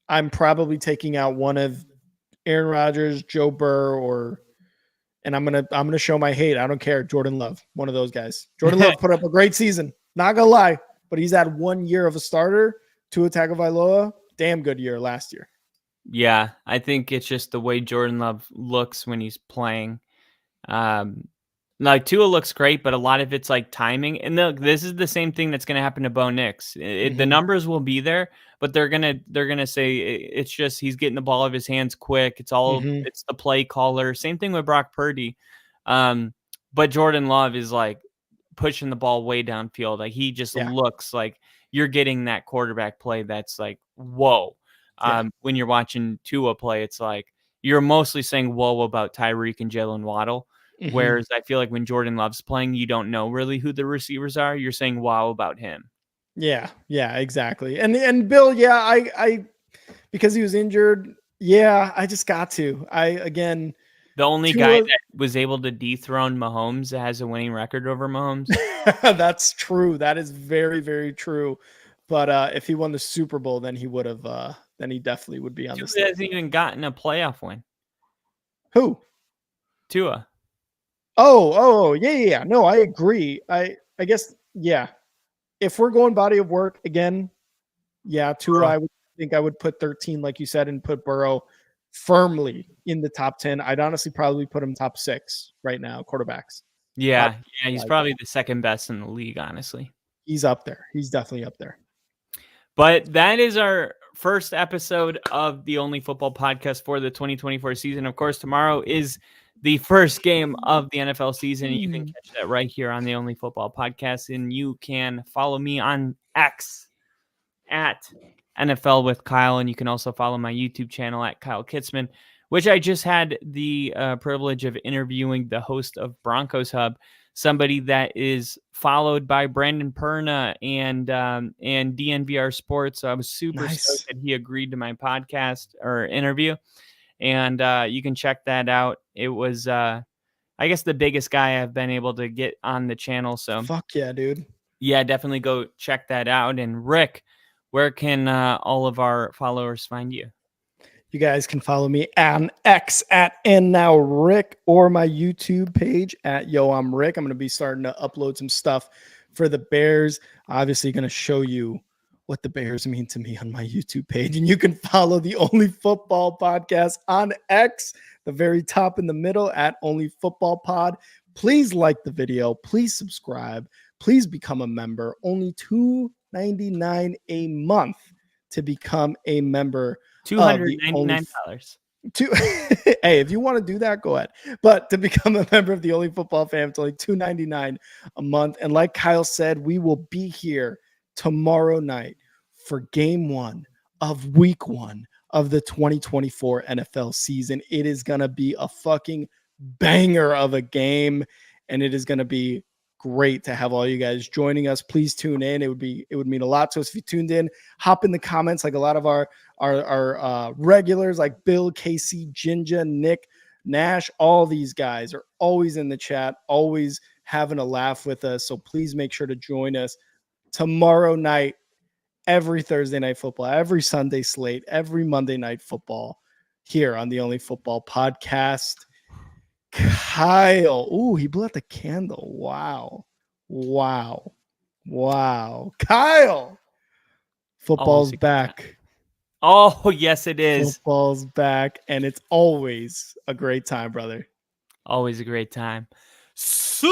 I'm probably taking out one of Aaron Rodgers, Joe Burrow, and I'm gonna show my hate. I don't care. Jordan Love, one of those guys. Jordan Love put up a great season. Not gonna lie, but he's had 1 year of a starter. Tua Tagovailoa, damn good year last year. Yeah, I think it's just the way Jordan Love looks when he's playing. Like Tua looks great, but a lot of it's like timing. And this is the same thing that's going to happen to Bo Nix. The numbers will be there, but they're gonna say it's just he's getting the ball out of his hands quick. It's all it's the play caller. Same thing with Brock Purdy. But Jordan Love is like pushing the ball way downfield. Like he just looks like you're getting that quarterback play that's like, whoa. When you're watching Tua play, it's like you're mostly saying whoa about Tyreek and Jalen Waddle. Whereas I feel like when Jordan Love's playing, you don't know really who the receivers are. You're saying wow about him. Yeah, exactly. And Bill, I because he was injured. Yeah, I just got to. The only guy that was able to dethrone Mahomes that has a winning record over Mahomes. That's true. That is very, very true. But if he won the Super Bowl, then he would have. Then he definitely would be on this. He hasn't even gotten a playoff win. Who? Tua. Oh, yeah. No, I agree. I guess, yeah. If we're going body of work again, yeah, Tua, I would put 13, like you said, and put Burrow firmly in the top 10. I'd honestly probably put him top 6 right now, quarterbacks. Yeah, he's probably the second best in the league, honestly. He's up there. He's definitely up there. But that is our first episode of the Only Football Podcast for the 2024 season. Of course, tomorrow is the first game of the NFL season. You can catch that right here on the Only Football Podcast, and you can follow me on X at NFL with Kyle, and you can also follow my YouTube channel at Kyle Kitzman, which I just had the privilege of interviewing the host of Broncos Hub, somebody that is followed by Brandon Perna and DNVR Sports. So I was super stoked that he agreed to my podcast or interview, and you can check that out. It was, I guess, the biggest guy I've been able to get on the channel. So fuck yeah, dude. Yeah, definitely go check that out. And Rick, where can all of our followers find you? You guys can follow me on X at @NowRick or my YouTube page at Yo I'm Rick. I'm going to be starting to upload some stuff for the Bears. Obviously going to show you what the Bears mean to me on my YouTube page. And you can follow the Only Football Podcast on X, the very top in the middle at Only Football Pod. Please like the video. Please subscribe. Please become a member. Only $2.99 a month to become a member. $299. Hey, if you want to do that, go ahead. But to become a member of the Only Football Fam, it's only $2.99 a month. And like Kyle said, we will be here tomorrow night for game 1 of week 1 of the 2024 NFL season. It is going to be a fucking banger of a game, and it is going to be great to have all you guys joining us. Please tune in. It would mean a lot to us if you tuned in. Hop in the comments like a lot of our regulars like Bill, Casey, Ginger, Nick, Nash. All these guys are always in the chat, always having a laugh with us. So please make sure to join us tomorrow night, every Thursday night football, every Sunday slate, every Monday night football here on the Only Football Podcast. Kyle. Ooh, he blew out the candle. Wow. Kyle. Football's back. Oh, yes, it is. Football's back, and it's always a great time, brother. Always a great time. Sir.